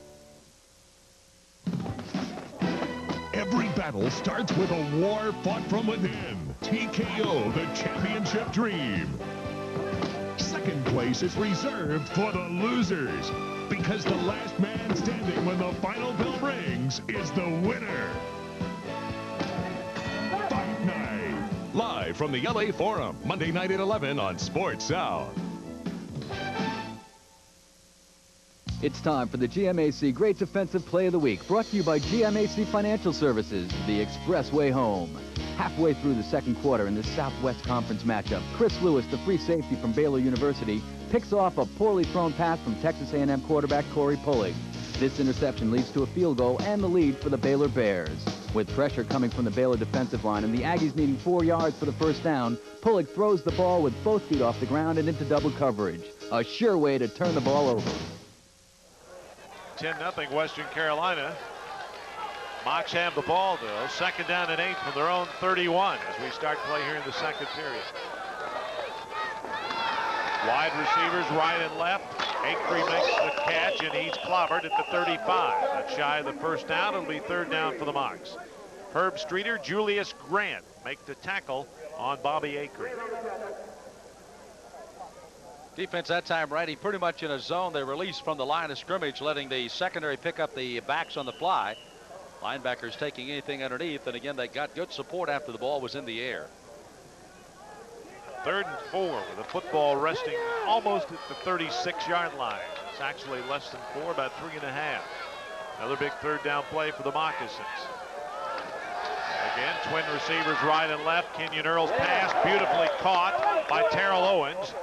Every battle starts with a war fought from within. TKO, the championship dream. Second place is reserved for the losers, because the last man standing when the final bell rings is the winner. Fight Night. Live from the LA Forum, Monday night at 11 on Sports South. It's time for the GMAC Great Defensive Play of the Week, brought to you by GMAC Financial Services, the expressway home. Halfway through the second quarter in the Southwest Conference matchup, Chris Lewis, the free safety from Baylor University, picks off a poorly thrown pass from Texas A&M quarterback Corey Pullig. This interception leads to a field goal and the lead for the Baylor Bears. With pressure coming from the Baylor defensive line and the Aggies needing 4 yards for the first down, Pullig throws the ball with both feet off the ground and into double coverage. A sure way to turn the ball over. 10-0 Western Carolina. Mocs have the ball, though. Second down and 8 from their own 31 as we start play here in the second period. Wide receivers right and left. Acree makes the catch, and he's clobbered at the 35. That's shy of the first down. It'll be third down for the Mocs. Herb Streeter, Julius Grant make the tackle on Bobby Acree. Defense that time, Randy, pretty much in a zone. They released from the line of scrimmage, letting the secondary pick up the backs on the fly. Linebackers taking anything underneath, and again, they got good support after the ball was in the air. 3rd and 4 with the football resting almost at the 36-yard line. It's actually less than 4, about 3.5. Another big third down play for the Moccasins. Again, twin receivers right and left. Kenyon Earl's pass beautifully caught by Terrell Owens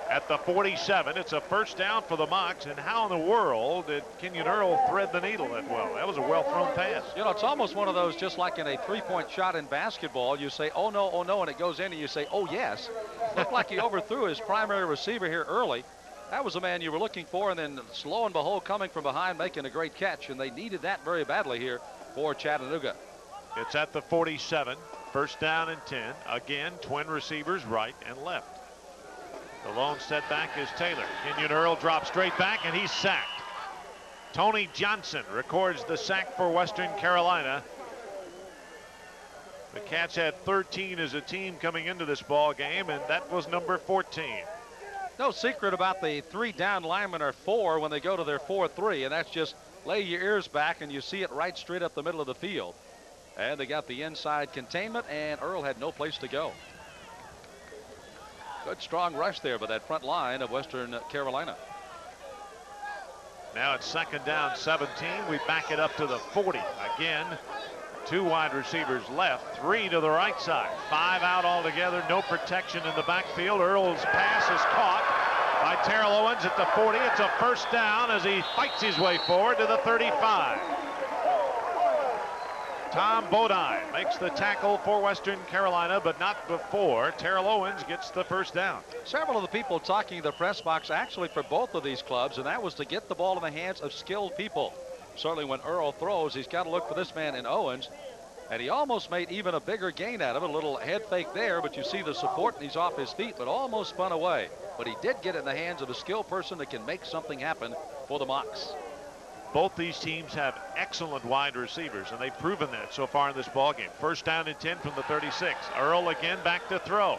at the 47. It's a first down for the Mocs, and how in the world did Kenyon Earl thread the needle that well? That was a well-thrown pass. You know, it's almost one of those, just like in a three-point shot in basketball, you say, oh no, and it goes in, and you say, oh yes. Looked like he overthrew his primary receiver here early. That was the man you were looking for, and then slow and behold, coming from behind, making a great catch, and they needed that very badly here for Chattanooga. It's at the 47, first down and 10. Again, twin receivers right and left. The lone setback is Taylor. Kenyon Earl drops straight back, and he's sacked. Tony Johnson records the sack for Western Carolina. The Cats had 13 as a team coming into this ball game, and that was number 14. No secret about the 3 down linemen are 4 when they go to their 4-3, and that's just lay your ears back and you see it right straight up the middle of the field. And they got the inside containment, and Earl had no place to go. Good strong rush there by that front line of Western Carolina. Now it's second down 17. We back it up to the 40. Again, 2 wide receivers left, 3 to the right side. 5 out altogether, no protection in the backfield. Earl's pass is caught by Terrell Owens at the 40. It's a first down as he fights his way forward to the 35. Tom Bodine makes the tackle for Western Carolina, but not before Terrell Owens gets the first down. Several of the people talking in the press box actually for both of these clubs, and that was to get the ball in the hands of skilled people. Certainly when Earl throws, he's got to look for this man in Owens, and he almost made even a bigger gain out of it. A little head fake there, but you see the support, and he's off his feet, but almost spun away. But he did get it in the hands of a skilled person that can make something happen for the Mocs. Both these teams have excellent wide receivers, and they've proven that so far in this ballgame. First down and 10 from the 36. Earl again back to throw.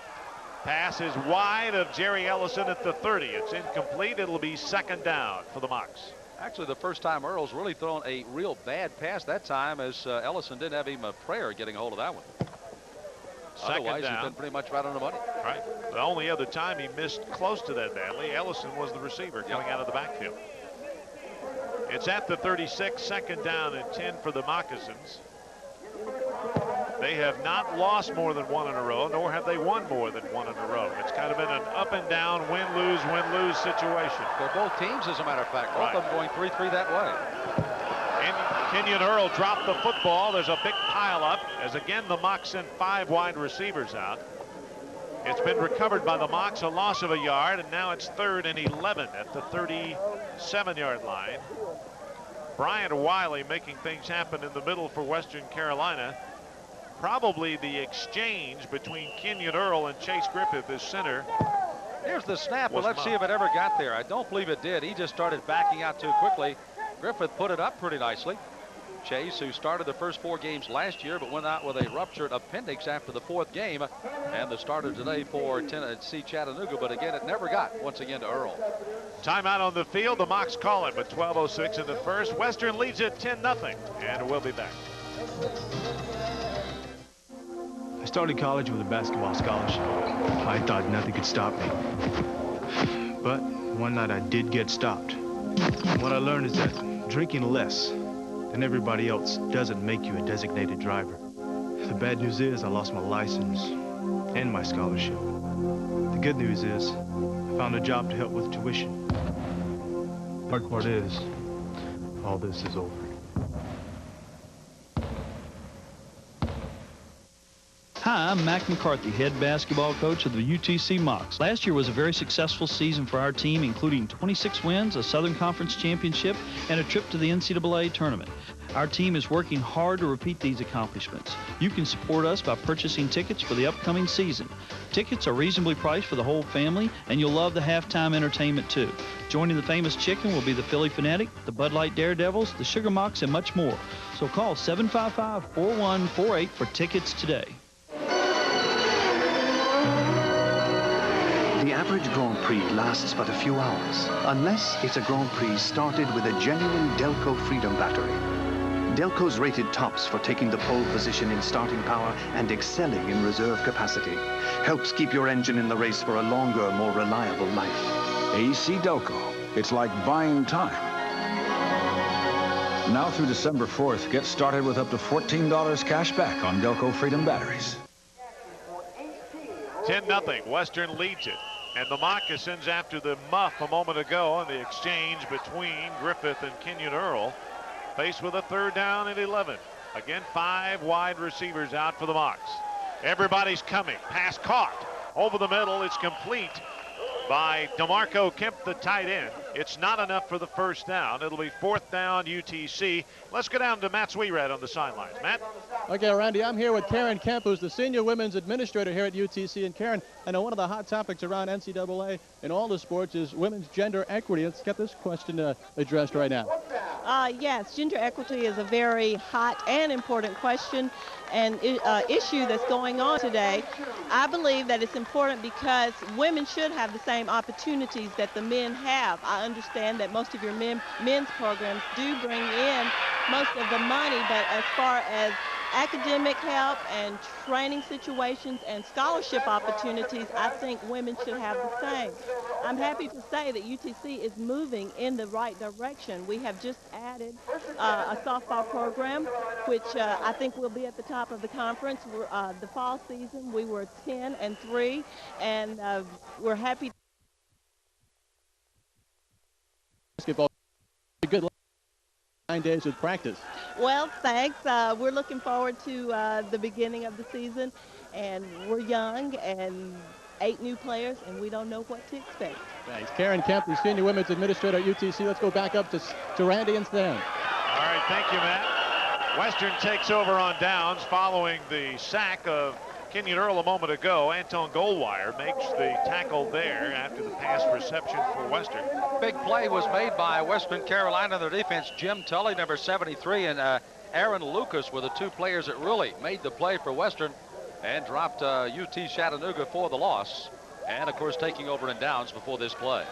Pass is wide of Jerry Ellison at the 30. It's incomplete. It'll be second down for the Mocs. Actually, the first time Earl's really thrown a real bad pass that time, as Ellison didn't have even a prayer getting a hold of that one. Second Otherwise, down. he's been pretty much right on the money. Right. The only other time he missed close to that badly, Ellison was the receiver coming out of the backfield. It's at the 36, second down and 10 for the Moccasins. They have not lost more than one in a row, nor have they won more than one in a row. It's kind of been an up and down, win-lose situation. For both teams, as a matter of fact, both of them going 3-3 that way. And Kenyon Earl dropped the football. There's a big pile up as again the Mocs sent 5 wide receivers out. It's been recovered by the Mocs, a loss of a yard, and now it's 3rd and 11 at the 37-yard line. Bryant Wiley making things happen in the middle for Western Carolina. Probably the exchange between Kenyon Earl and Chase Griffith as center. Here's the snap, but let's see if it ever got there. I don't believe it did. He just started backing out too quickly. Griffith put it up pretty nicely. Chase, who started the first 4 games last year but went out with a ruptured appendix after the 4th game, and the starter today for Tennessee Chattanooga, but again it never got once again to Earl. Timeout on the field. The Mocs call it with 12:06 in the first. Western leads it 10-0, and we'll be back. I started college with a basketball scholarship. I thought nothing could stop me. But one night I did get stopped. What I learned is that drinking less than everybody else doesn't make you a designated driver. The bad news is I lost my license and my scholarship. The good news is I found a job to help with tuition. The hard part is all this is over. Hi, I'm Mac McCarthy, head basketball coach of the UTC Mocs. Last year was a very successful season for our team, including 26 wins, a Southern Conference championship, and a trip to the NCAA tournament. Our team is working hard to repeat these accomplishments. You can support us by purchasing tickets for the upcoming season. Tickets are reasonably priced for the whole family, and you'll love the halftime entertainment too. Joining the famous Chicken will be the Philly Fanatic, the Bud Light Daredevils, the Sugar Mocs, and much more. So call 755-4148 for tickets today. The average Grand Prix lasts but a few hours, unless it's a Grand Prix started with a genuine Delco Freedom Battery. Delco's rated tops for taking the pole position in starting power and excelling in reserve capacity. Helps keep your engine in the race for a longer, more reliable life. AC Delco. It's like buying time. Now through December 4th, get started with up to $14 cash back on Delco Freedom batteries. 10-0, Western leads it. And the Moccasins, after the muff a moment ago and the exchange between Griffith and Kenyon Earl, faced with a 3rd down and 11. Again, 5 wide receivers out for the Mocs. Everybody's coming. Pass caught. Over the middle, it's complete by DeMarco Kemp, the tight end. It's not enough for the 1st down. It'll be 4th down UTC. Let's go down to Matt Sweerat on the sidelines. Matt? Okay, Randy, I'm here with Karen Kemp, who's the senior women's administrator here at UTC. And Karen, I know one of the hot topics around NCAA in all the sports is women's gender equity. Let's get this question addressed right now. Yes, gender equity is a very hot and important question and issue that's going on today. I believe that it's important because women should have the same opportunities that the men have. I understand that most of your men's programs do bring in most of the money, but as far as academic help and training situations and scholarship opportunities, I think women should have the same. I'm happy to say that UTC is moving in the right direction. We have just added a softball program, which I think will be at the top of the conference. The fall season, we were 10-3, and we're happy. Basketball. Good luck. 9 days of practice. Well, thanks. We're looking forward to the beginning of the season, and we're young and 8 new players, and we don't know what to expect. Thanks. Karen Kemp, the senior women's administrator at UTC. Let's go back up to Randy and Stan. All right, thank you, Matt. Western takes over on downs following the sack of Kenyon Earl a moment ago. Anton Goldwire makes the tackle there after the pass reception for Western. Big play was made by Western Carolina. Their defense, Jim Tully, number 73, and Aaron Lucas were the 2 players that really made the play for Western and dropped UT Chattanooga for the loss. And, of course, taking over in downs before this play.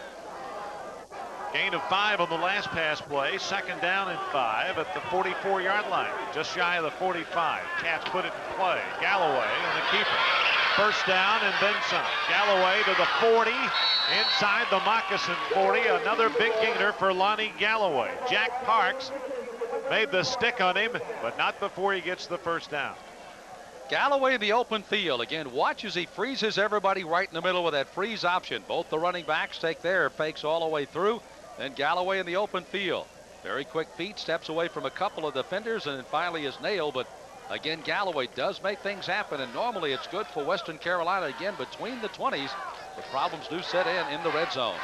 Gain of 5 on the last pass play. 2nd down and 5 at the 44-yard line. Just shy of the 45. Cats put it in play. Galloway and the keeper. first down and then some. Galloway to the 40, inside the moccasin 40. Another big gainer for Lonnie Galloway. Jack Parks made the stick on him, but not before he gets the first down. Galloway in the open field. Again, watch as he freezes everybody right in the middle with that freeze option. Both the running backs take their fakes all the way through. Then Galloway in the open field. Very quick feet, steps away from a couple of defenders, and then finally is nailed. But again, Galloway does make things happen, and normally it's good for Western Carolina. Again, between the 20s, the problems do set in the red zone.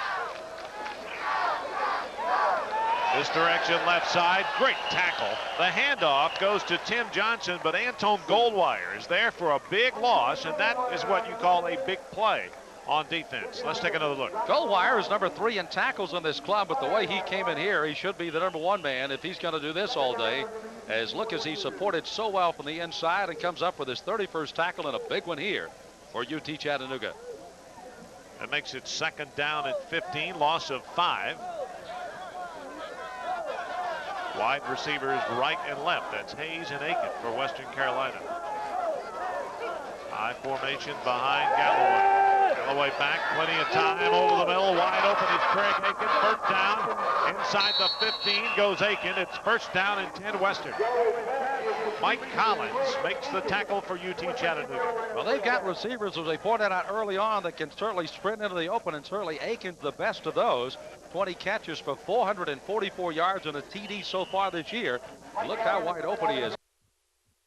This direction, left side, great tackle. The handoff goes to Tim Johnson, but Antone Goldwire is there for a big loss, and that is what you call a big play on defense. Let's take another look. Goldwire is number 3 in tackles in this club, but the way he came in here, he should be the number 1 man if he's going to do this all day. As look as he supported so well from the inside and comes up with his 31st tackle and a big one here for UT Chattanooga. That makes it second down at 15, loss of 5. Wide receivers right and left. That's Hayes and Aiken for Western Carolina. High formation behind Galloway. Galloway back, plenty of time over the middle. Wide open is Craig Aiken. First down. Inside the 15 goes Aiken. It's first down and 10 Western. Mike Collins makes the tackle for UT Chattanooga. Well, they've got receivers, as they pointed out early on, that can certainly sprint into the open, and certainly Aiken's the best of those. 20 catches for 444 yards and a TD so far this year. Look how wide open he is.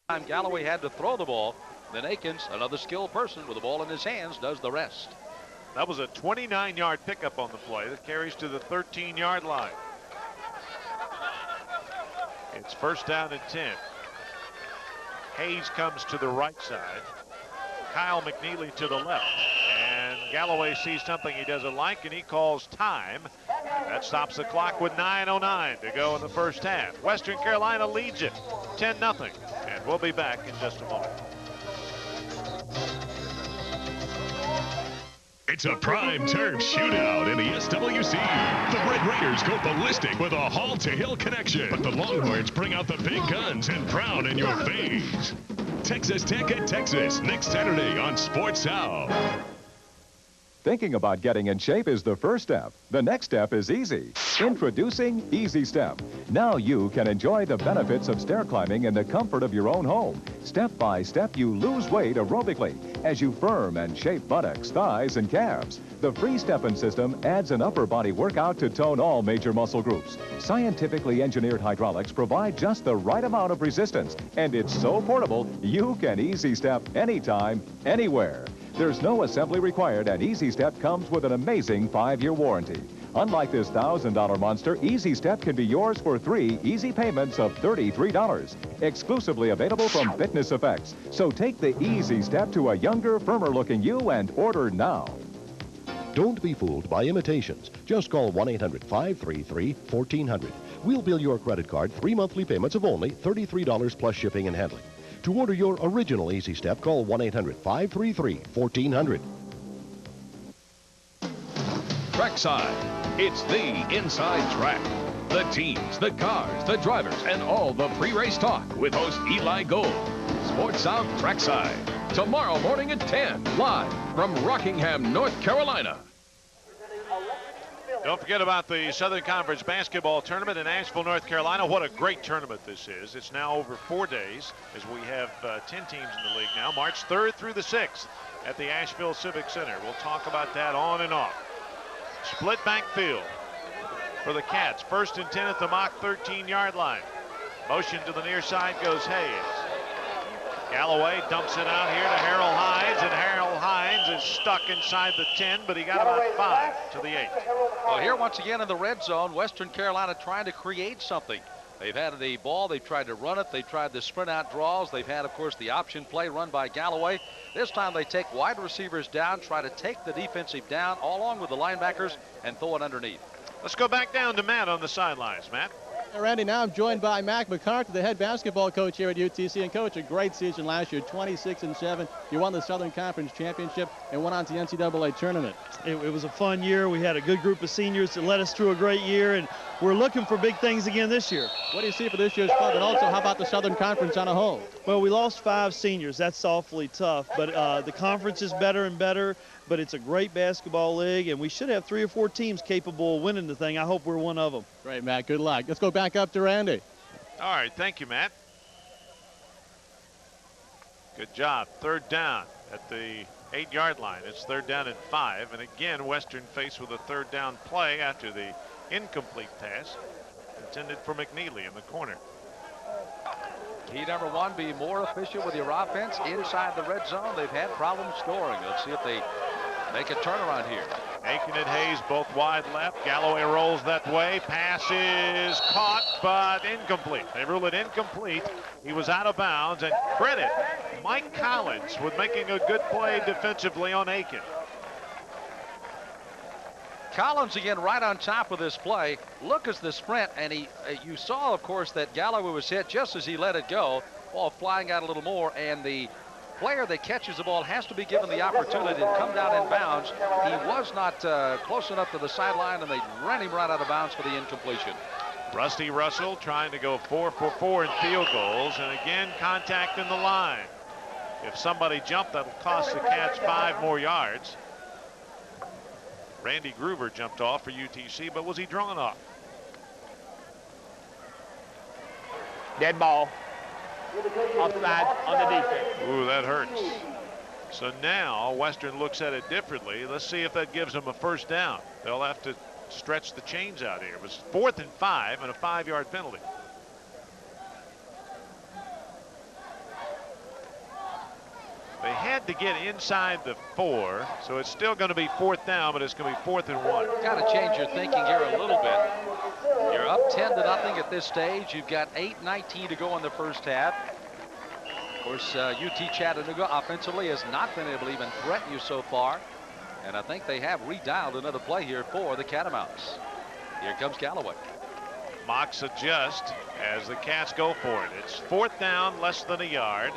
Time Galloway had to throw the ball. Then Aikens, another skilled person with the ball in his hands, does the rest. That was a 29-yard pickup on the play that carries to the 13-yard line. It's first down and 10. Hayes comes to the right side. Kyle McNeely to the left. And Galloway sees something he doesn't like, and he calls time. That stops the clock with 9:09 to go in the first half. Western Carolina leads it 10-0. And we'll be back in just a moment. It's a prime turf shootout in the SWC. The Red Raiders go ballistic with a Hall to Hill connection, but the Longhorns bring out the big guns and frown in your face. Texas Tech at Texas next Saturday on Sports South. Thinking about getting in shape is the first step. The next step is easy. Introducing Easy Step. Now you can enjoy the benefits of stair climbing in the comfort of your own home. Step by step, you lose weight aerobically as you firm and shape buttocks, thighs, and calves. The free step-in system adds an upper body workout to tone all major muscle groups. Scientifically engineered hydraulics provide just the right amount of resistance, and it's so portable, you can Easy Step anytime, anywhere. There's no assembly required, and Easy Step comes with an amazing 5-year warranty. Unlike this $1,000 monster, Easy Step can be yours for 3 easy payments of $33. Exclusively available from Fitness Effects. So take the Easy Step to a younger, firmer-looking you and order now. Don't be fooled by imitations. Just call 1-800-533-1400. We'll bill your credit card 3 monthly payments of only $33 plus shipping and handling. To order your original Easy Step, call 1-800-533-1400. Trackside. It's the inside track. The teams, the cars, the drivers, and all the pre-race talk with host Eli Gold. Sports South Trackside. Tomorrow morning at 10, live from Rockingham, North Carolina. Don't forget about the Southern Conference basketball tournament in Asheville, North Carolina. What a great tournament this is. It's now over 4 days as we have 10 teams in the league now. March 3rd through the 6th at the Asheville Civic Center. We'll talk about that on and off. Split backfield for the Cats. First and 10 at the mock 13-yard line. Motion to the near side goes Hayes. Galloway dumps it out here to Harold Hines, and Harold Hines is stuck inside the 10, but he got about 5 to the 8. Well, here once again in the red zone, Western Carolina trying to create something. They've had the ball, they've tried to run it, they've tried the sprint out draws, they've had, of course, the option play run by Galloway. This time they take wide receivers down, try to take the defensive down, all along with the linebackers, and throw it underneath. Let's go back down to Matt on the sidelines. Matt? Hey, Randy, now I'm joined by Mac McCarthy, the head basketball coach here at UTC. And, Coach, a great season last year, 26-7. You won the Southern Conference Championship and went on to the NCAA tournament. It was a fun year. We had a good group of seniors that led us through a great year, and we're looking for big things again this year. What do you see for this year's club? And also, how about the Southern Conference on a whole? Well, we lost 5 seniors. That's awfully tough, but the conference is better and better, but it's a great basketball league, and we should have 3 or 4 teams capable of winning the thing. I hope we're one of them. Great, Matt. Good luck. Let's go back up to Randy. All right, thank you, Matt. Good job. 3rd down at the 8-yard line. It's 3rd down and 5. And again, Western faced with a 3rd down play after the incomplete pass intended for McNeely in the corner. Key number 1, be more efficient with your offense inside the red zone. They've had problems scoring. Let's see if they make a turnaround here. Aiken and Hayes both wide left. Galloway rolls that way. Pass is caught, but incomplete. They rule it incomplete. He was out of bounds, and credit Mike Collins with making a good play defensively on Aiken. Collins again right on top of this play. Look at the sprint, and you saw, of course, that Galloway was hit just as he let it go. Ball flying out a little more, and the player that catches the ball has to be given the opportunity to come down in bounds. He was not close enough to the sideline, and they ran him right out of bounds for the incompletion. Rusty Russell trying to go 4 for 4 in field goals, and again contact in the line. If somebody jumped, that'll cost the Cats 5 more yards. Randy Gruber jumped off for UTC, but was he drawn off? Dead ball. Offside on the defense. Ooh, that hurts. So now Western looks at it differently. Let's see if that gives them a 1st down. They'll have to stretch the chains out here. It was 4th and 5 and a 5-yard penalty. They had to get inside the 4, so it's still going to be 4th down, but it's going to be 4th and 1. Got to change your thinking here a little bit. You're up 10-0 at this stage. You've got 8:19 to go in the first half. Of course, UT Chattanooga offensively has not been able to even threaten you so far. And I think they have redialed another play here for the Catamounts. Here comes Galloway. Mox adjust as the Cats go for it. It's 4th down, less than a yard.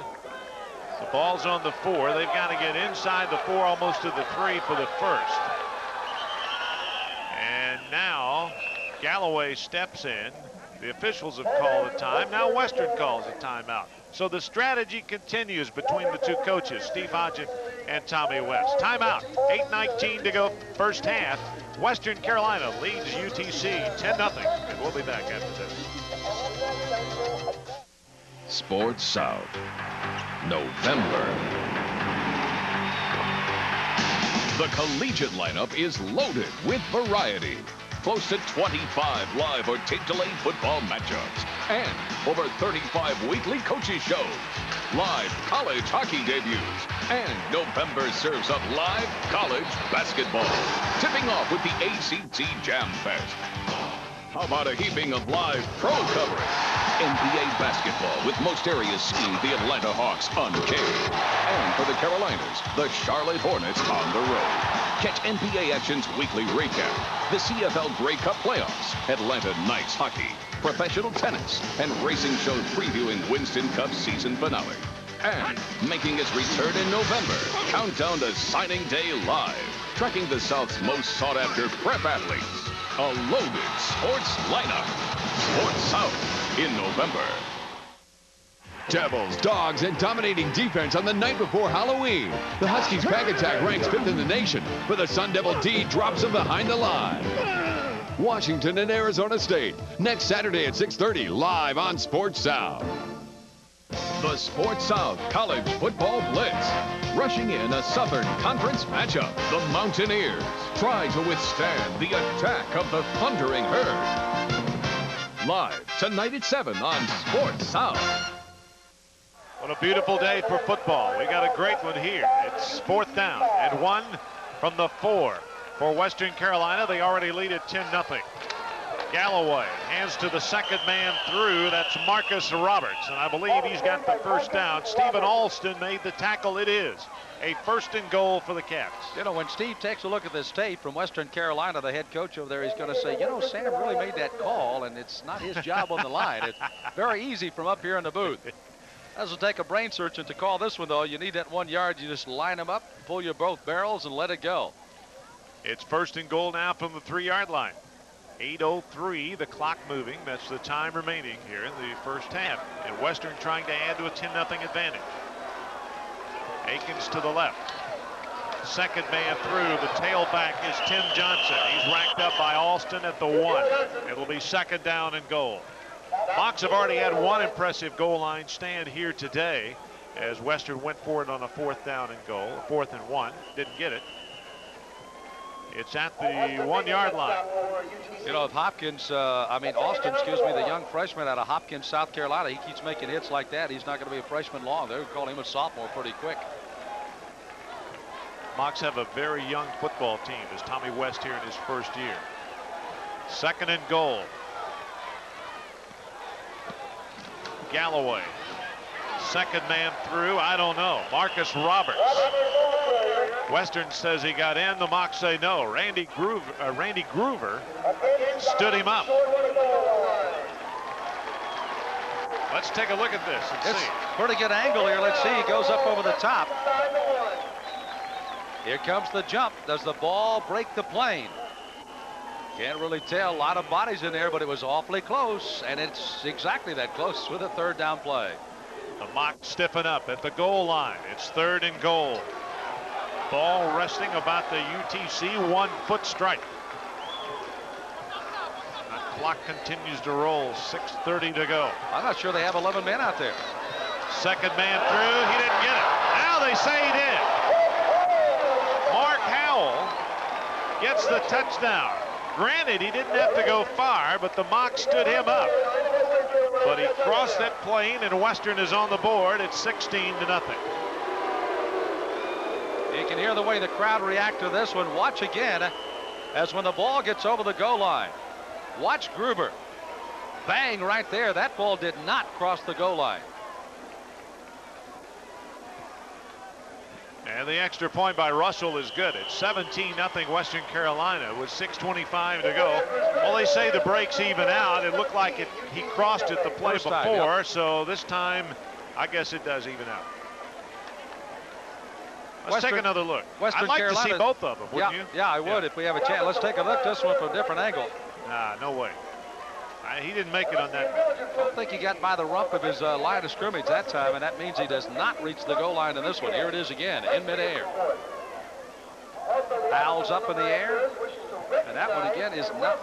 The ball's on the 4. They've got to get inside the 4, almost to the 3 for the 1st. And now Galloway steps in. The officials have called a time. Now Western calls a timeout. So the strategy continues between the 2 coaches, Steve Hodgett and Tommy West. Timeout. 8:19 to go first half. Western Carolina leads UTC 10-0. And we'll be back after this. Sports South, November. The collegiate lineup is loaded with variety. Close to 25 live or tape-delay football matchups. And over 35 weekly coaches shows. Live college hockey debuts. And November serves up live college basketball. Tipping off with the ACT Jam Fest. How about a heaping of live pro coverage? NBA basketball with most areas seeing the Atlanta Hawks uncaged. And for the Carolinas, the Charlotte Hornets on the road. Catch NBA Action's weekly recap, the CFL Grey Cup playoffs, Atlanta Knights hockey, professional tennis, and racing shows previewing Winston Cup season finale. And making its return in November, Countdown to Signing Day Live, tracking the South's most sought-after prep athletes. A loaded sports lineup. Sports South in November. Devils, Dogs, and dominating defense on the night before Halloween. The Huskies' pack attack ranks 5th in the nation, but the Sun Devil D drops them behind the line. Washington and Arizona State, next Saturday at 6:30, live on Sports South. The Sports South College Football Blitz. Rushing in a Southern Conference matchup. The Mountaineers try to withstand the attack of the Thundering Herd. Live tonight at 7 on Sports South. What a beautiful day for football. We got a great one here. It's 4th down and 1 from the 4 for Western Carolina. They already lead at 10-0. Galloway hands to the second man through. That's Marcus Roberts, and I believe he's got the 1st down. Stephen Alston made the tackle. It is. A first and goal for the Cats. You know, when Steve takes a look at this tape from Western Carolina, the head coach over there, he's going to say, you know, Sam really made that call, and it's not his job on the line. It's very easy from up here in the booth. This will take a brain surgeon to call this one, though. You need that 1 yard. You just line them up, pull your both barrels, and let it go. It's first and goal now from the 3-yard line. 8:03, the clock moving. That's the time remaining here in the first half. And Western trying to add to a 10-0 advantage. Akins to the left. Second man through. The tailback is Tim Johnson. He's racked up by Alston at the 1. It'll be second down and goal. Mocs have already had one impressive goal line stand here today as Western went for it on a 4th down and goal. 4th and 1. Didn't get it. It's at the 1 yard line. You know, if Hopkins, Austin, the young freshman out of Hopkins, South Carolina, he keeps making hits like that, he's not going to be a freshman long. They're going to call him a sophomore pretty quick. Mocs have a very young football team as Tommy West here in his first year. Second and goal. Galloway. Second man through, I don't know. Marcus Roberts. Western says he got in. The Mocs say no. Randy Groover stood him up. Let's take a look at this and see. Pretty good angle here. Let's see. He goes up over the top. Here comes the jump. Does the ball break the plane? Can't really tell. A lot of bodies in there, but it was awfully close, and it's exactly that close with a 3rd down play. The Mocs stiffen up at the goal line. It's 3rd and goal. Ball resting about the UTC 1-foot strike. The clock continues to roll. 6:30 to go. I'm not sure they have 11 men out there. Second man through. He didn't get it. Now they say he did. Mark Howell gets the touchdown. Granted, he didn't have to go far, but the Mocs stood him up. But he crossed that plane, and Western is on the board. It's 16-0. You can hear the way the crowd react to this one. Watch again as when the ball gets over the goal line. Watch Gruber. Bang right there. That ball did not cross the goal line. And the extra point by Russell is good. It's 17-0 Western Carolina with 6:25 to go. Well, they say the breaks even out. It looked like he crossed it the play First before, time, yep. So this time, I guess it does even out. Let's take another look. Western I'd like Carolina, to see both of them, wouldn't you? Yeah, I would if we have a chance. Let's take a look. This one from a different angle. Nah, no way. He didn't make it on that. I don't think he got by the rump of his line of scrimmage that time, and that means he does not reach the goal line in this one. Here it is again, in midair. Fouls up in the air, and that one again is not.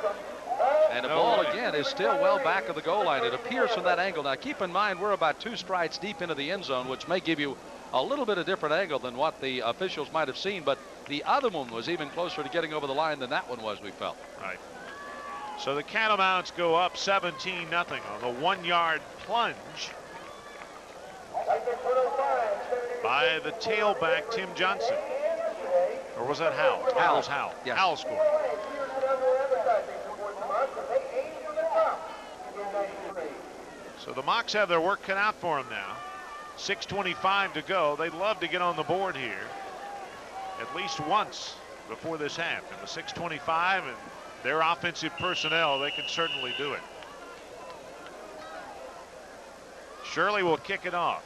And the ball again is still well back of the goal line. It appears from that angle. Now keep in mind we're about 2 strides deep into the end zone, which may give you a little bit of different angle than what the officials might have seen, but the other one was even closer to getting over the line than that one was, we felt. Right. So the Catamounts go up 17-0 on the 1 yard plunge by the tailback, Tim Johnson. Or was that Howell? Howell. Yes. Howell scored. So the Mocs have their work cut out for them now. 6:25 to go. They'd love to get on the board here at least once before this half. And with 6:25 and their offensive personnel, they can certainly do it. Shirley will kick it off.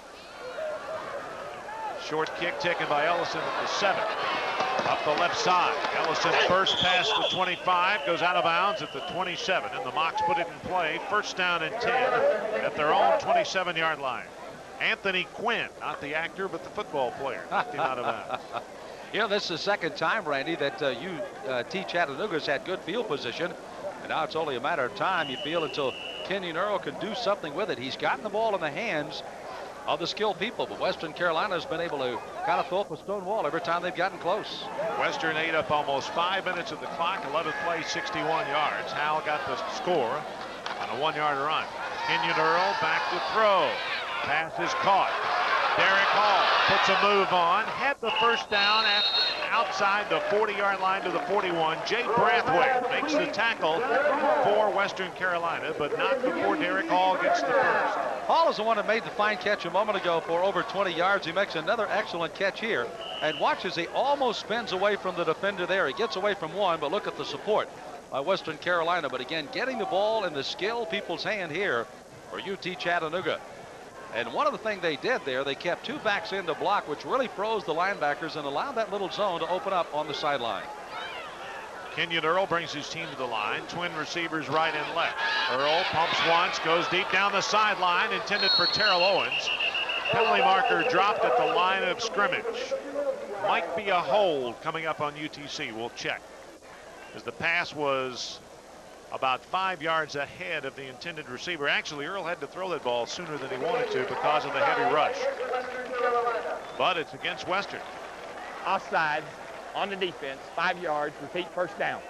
Short kick taken by Ellison at the 7. Up the left side. Ellison first past the 25, goes out of bounds at the 27, and the Mocs put it in play. First down and 10 at their own 27-yard line. Anthony Quinn, not the actor, but the football player, knocked him out of bounds. You know, this is the second time, Randy, that UT Chattanooga's had good field position. And now it's only a matter of time, you feel, until Kenyon Earl can do something with it. He's gotten the ball in the hands of the skilled people, but Western Carolina has been able to kind of throw up a stone wall every time they've gotten close. Western ate up almost 5 minutes of the clock, 11 plays, 61 yards. Howell got the score on a 1-yard run. Kenyon Earl back to throw. Pass is caught. Derek Hall puts a move on, had the first down at outside the 40-yard line to the 41. Jay Brathwaite makes the tackle for Western Carolina, but not before Derek Hall gets the first. Hall is the one that made the fine catch a moment ago for over 20 yards. He makes another excellent catch here. And watch as he almost spins away from the defender there. He gets away from one, but look at the support by Western Carolina. But again, getting the ball in the skilled people's hand here for UT Chattanooga. And one of the things they did there, they kept two backs in to block, which really froze the linebackers and allowed that little zone to open up on the sideline. Kenyon Earl brings his team to the line. Twin receivers right and left. Earl pumps once, goes deep down the sideline, intended for Terrell Owens. Penalty marker dropped at the line of scrimmage. Might be a hold coming up on UTC. We'll check. As the pass was about 5 yards ahead of the intended receiver. Actually, Earl had to throw that ball sooner than he wanted to because of the heavy rush. But it's against Western. Offsides on the defense, 5 yards, repeat first down.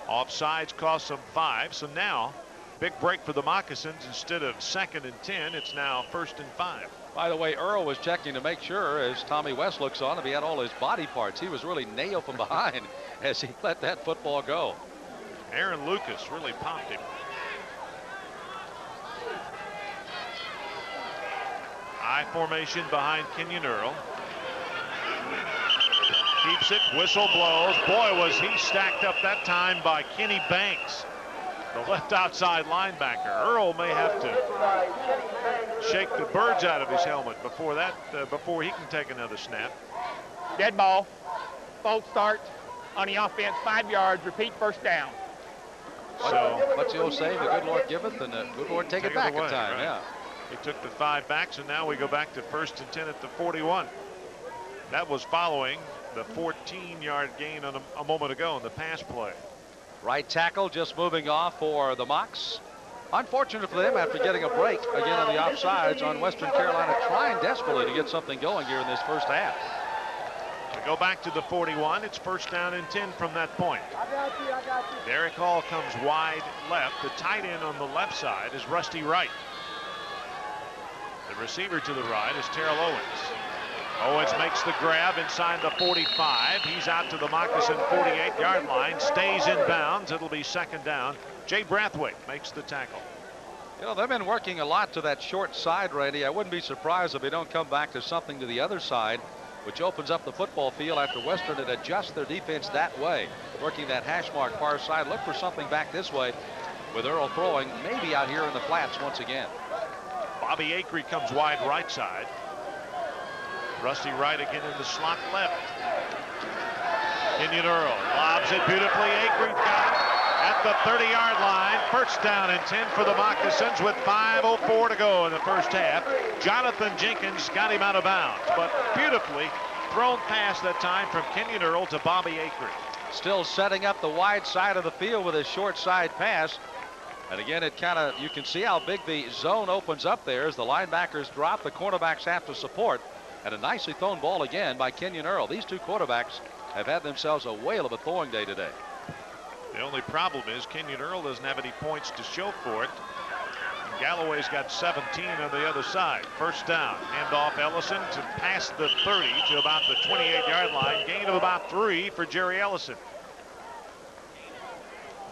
Offsides cost them 5, so now big break for the Moccasins. Instead of 2nd and 10, it's now 1st and 5. By the way, Earl was checking to make sure, as Tommy West looks on, if he had all his body parts. He was really nailed from behind as he let that football go. Aaron Lucas really popped him. I formation behind Kenyon Earl. Keeps it, whistle blows. Boy, was he stacked up that time by Kenny Banks, the left outside linebacker. Earl may have to shake the birds out of his helmet before he can take another snap. Dead ball, false start on the offense, 5 yards, repeat first down. So what's the old saying? The good Lord giveth and the good Lord take it back away, in time. Right? Yeah. He took the 5 back, so now we go back to 1st and 10 at the 41. That was following the 14-yard gain on a moment ago in the pass play. Right tackle just moving off for the Mocs. Unfortunate for them after getting a break again on the offsides on Western Carolina, trying desperately to get something going here in this first half. We go back to the 41. It's 1st down and 10 from that point. I got you. Derek Hall comes wide left. The tight end on the left side is Rusty Wright. The receiver to the right is Terrell Owens. Owens makes the grab inside the 45. He's out to the Moccasin 48-yard line. Stays in bounds. It'll be 2nd down. Jay Brathwaite makes the tackle. You know, they've been working a lot to that short side, Randy. I wouldn't be surprised if they don't come back to something to the other side, which opens up the football field after Western had adjust their defense that way. Working that hash mark far side. Look for something back this way with Earl throwing, maybe out here in the flats once again. Bobby Acree comes wide right side. Rusty Wright again in the slot left. Kenyon Earl lobs it beautifully. Acree got it at the 30-yard line. 1st down and 10 for the Moccasins with 5:04 to go in the first half. Jonathan Jenkins got him out of bounds, but beautifully thrown pass that time from Kenyon Earl to Bobby Acree. Still setting up the wide side of the field with his short side pass. And again, it kind of, you can see how big the zone opens up there as the linebackers drop. The cornerbacks have to support. And a nicely thrown ball again by Kenyon Earl. These two quarterbacks have had themselves a whale of a throwing day today. The only problem is Kenyon Earl doesn't have any points to show for it. And Galloway's got 17 on the other side. 1st down. Hand off Ellison to past the 30 to about the 28-yard line. Gain of about 3 for Jerry Ellison.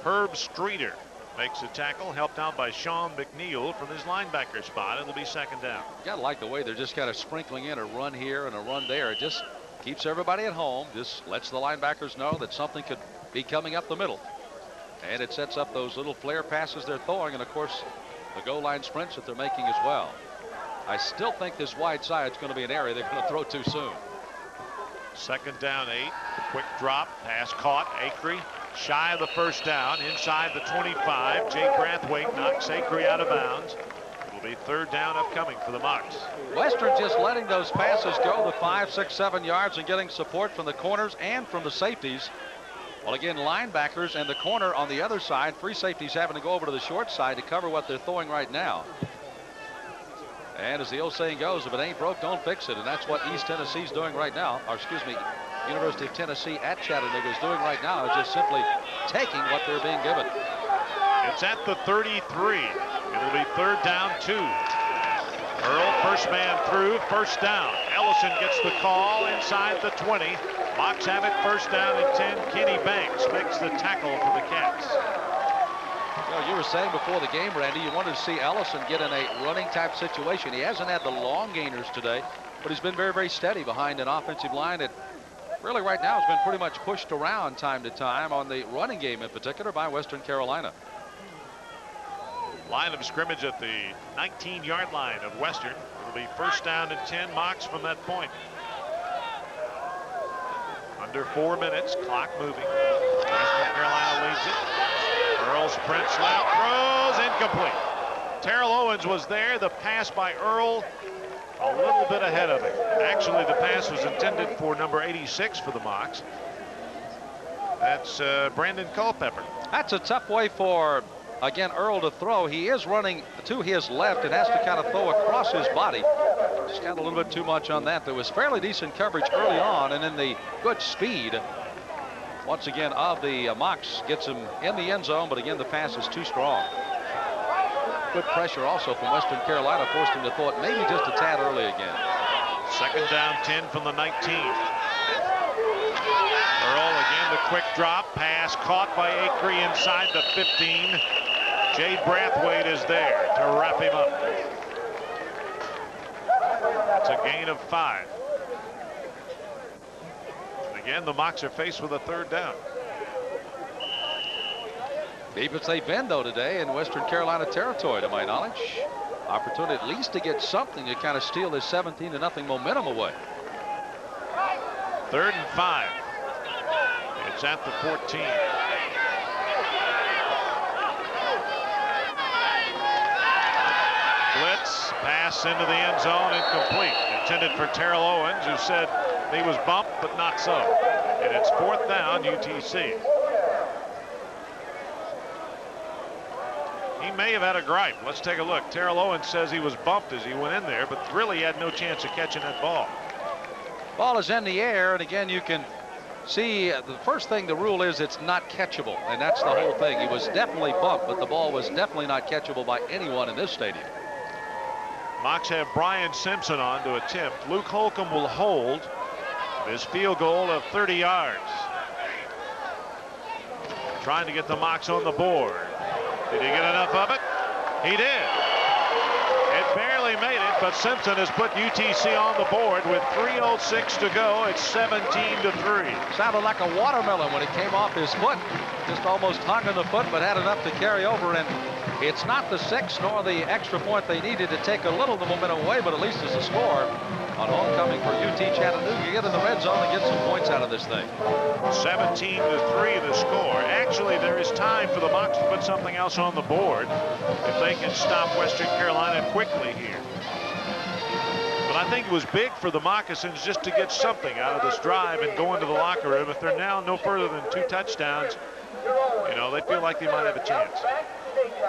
Herb Streeter makes a tackle, helped out by Sean McNeil from his linebacker spot. It'll be 2nd down. You gotta like the way they're just kind of sprinkling in a run here and a run there. It just keeps everybody at home. Just lets the linebackers know that something could be coming up the middle. And it sets up those little flare passes they're throwing, and of course the goal line sprints that they're making as well. I still think this wide side is going to be an area they're going to throw too soon. 2nd down 8. Quick drop. Pass caught. Acree shy of the 1st down. Inside the 25. Jay Brathwaite knocks Acree out of bounds. It'll be 3rd down upcoming for the Mocs. Western just letting those passes go the 5, 6, 7 yards and getting support from the corners and from the safeties. Well, again, linebackers and the corner on the other side. Free safeties having to go over to the short side to cover what they're throwing right now. And as the old saying goes, if it ain't broke, don't fix it. And that's what East Tennessee's doing right now. Or excuse me, University of Tennessee at Chattanooga is doing right now, is just simply taking what they're being given. It's at the 33. It'll be 3rd down 2. Earl, first man through, 1st down. Ellison gets the call inside the 20. Mocs have it 1st down and 10. Kenny Banks makes the tackle for the Cats. You know, you were saying before the game, Randy, you wanted to see Ellison get in a running type situation. He hasn't had the long gainers today, but he's been very, very steady behind an offensive line that really right now has been pretty much pushed around time to time on the running game in particular by Western Carolina. Line of scrimmage at the 19-yard line of Western. It'll be first down and 10. Mocs from that point. Under 4 minutes, clock moving. Western Carolina leads it. Earl sprints left, throws incomplete. Terrell Owens was there. The pass by Earl a little bit ahead of him. Actually, the pass was intended for number 86 for the Mocs. That's Brandon Culpepper. That's a tough way for, again, Earl to throw. He is running to his left and has to kind of throw across his body. Just got a little bit too much on that. There was fairly decent coverage early on, and then the good speed, once again, of the Mocs gets him in the end zone, but again, the pass is too strong. Good pressure also from Western Carolina forced him to throw it maybe just a tad early again. Second down 10 from the 19. Earl again, the quick drop pass caught by Acree inside the 15. Jade Brathwaite is there to wrap him up. It's a gain of 5. And again, the Mocs are faced with a third down. Defense they bend though today in Western Carolina territory, to my knowledge. Opportunity at least to get something to kind of steal this 17-0 momentum away. 3rd and 5. It's at the 14. Blitz, pass into the end zone, incomplete. Intended for Terrell Owens, who said he was bumped, but not so. And it's 4th down, UTC. He may have had a gripe. Let's take a look. Terrell Owens says he was bumped as he went in there, but really had no chance of catching that ball. Ball is in the air, and again, you can see the first thing the rule is it's not catchable, and that's the whole thing. He was definitely bumped, but the ball was definitely not catchable by anyone in this stadium. Mocs have Brian Simpson on to attempt. Luke Holcomb will hold his field goal of 30 yards. Trying to get the Mocs on the board. Did he get enough of it? He did. It barely made it, but Simpson has put UTC on the board with 3:06 to go. It's 17-3. Sounded like a watermelon when it came off his foot. Just almost hung in the foot, but had enough to carry over. And it's not the 6 nor the extra point they needed to take a little of the momentum away, but at least it's a score on homecoming for UT Chattanooga. Get in the red zone and get some points out of this thing. 17-3 the score. Actually, there is time for the Mocs to put something else on the board if they can stop Western Carolina quickly here. But I think it was big for the Moccasins just to get something out of this drive and go into the locker room. If they're now no further than 2 touchdowns, you know, they feel like they might have a chance.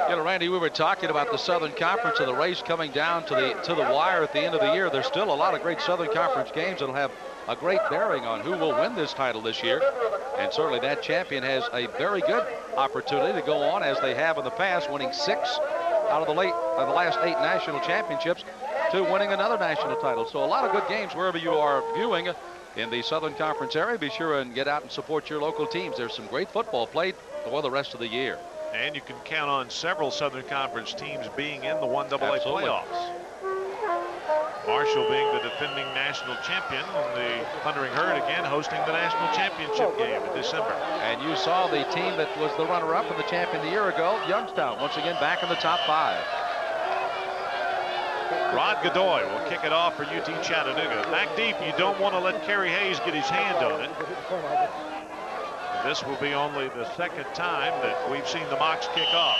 You know, Randy, we were talking about the Southern Conference and the race coming down to the wire at the end of the year. There's still a lot of great Southern Conference games that'll have a great bearing on who will win this title this year. And certainly that champion has a very good opportunity to go on as they have in the past, winning 6 out of the last 8 national championships to winning another national title. So a lot of good games wherever you are viewing in the Southern Conference area. Be sure and get out and support your local teams. There's some great football played for the rest of the year. And you can count on several Southern Conference teams being in the 1AA playoffs. Marshall being the defending national champion, and the Thundering Herd again hosting the national championship game in December. And you saw the team that was the runner-up and the champion the year ago, Youngstown, once again back in the top 5. Rod Godoy will kick it off for UT Chattanooga. Back deep, you don't want to let Kerry Hayes get his hand on it. This will be only the 2nd time that we've seen the Mocs kick off.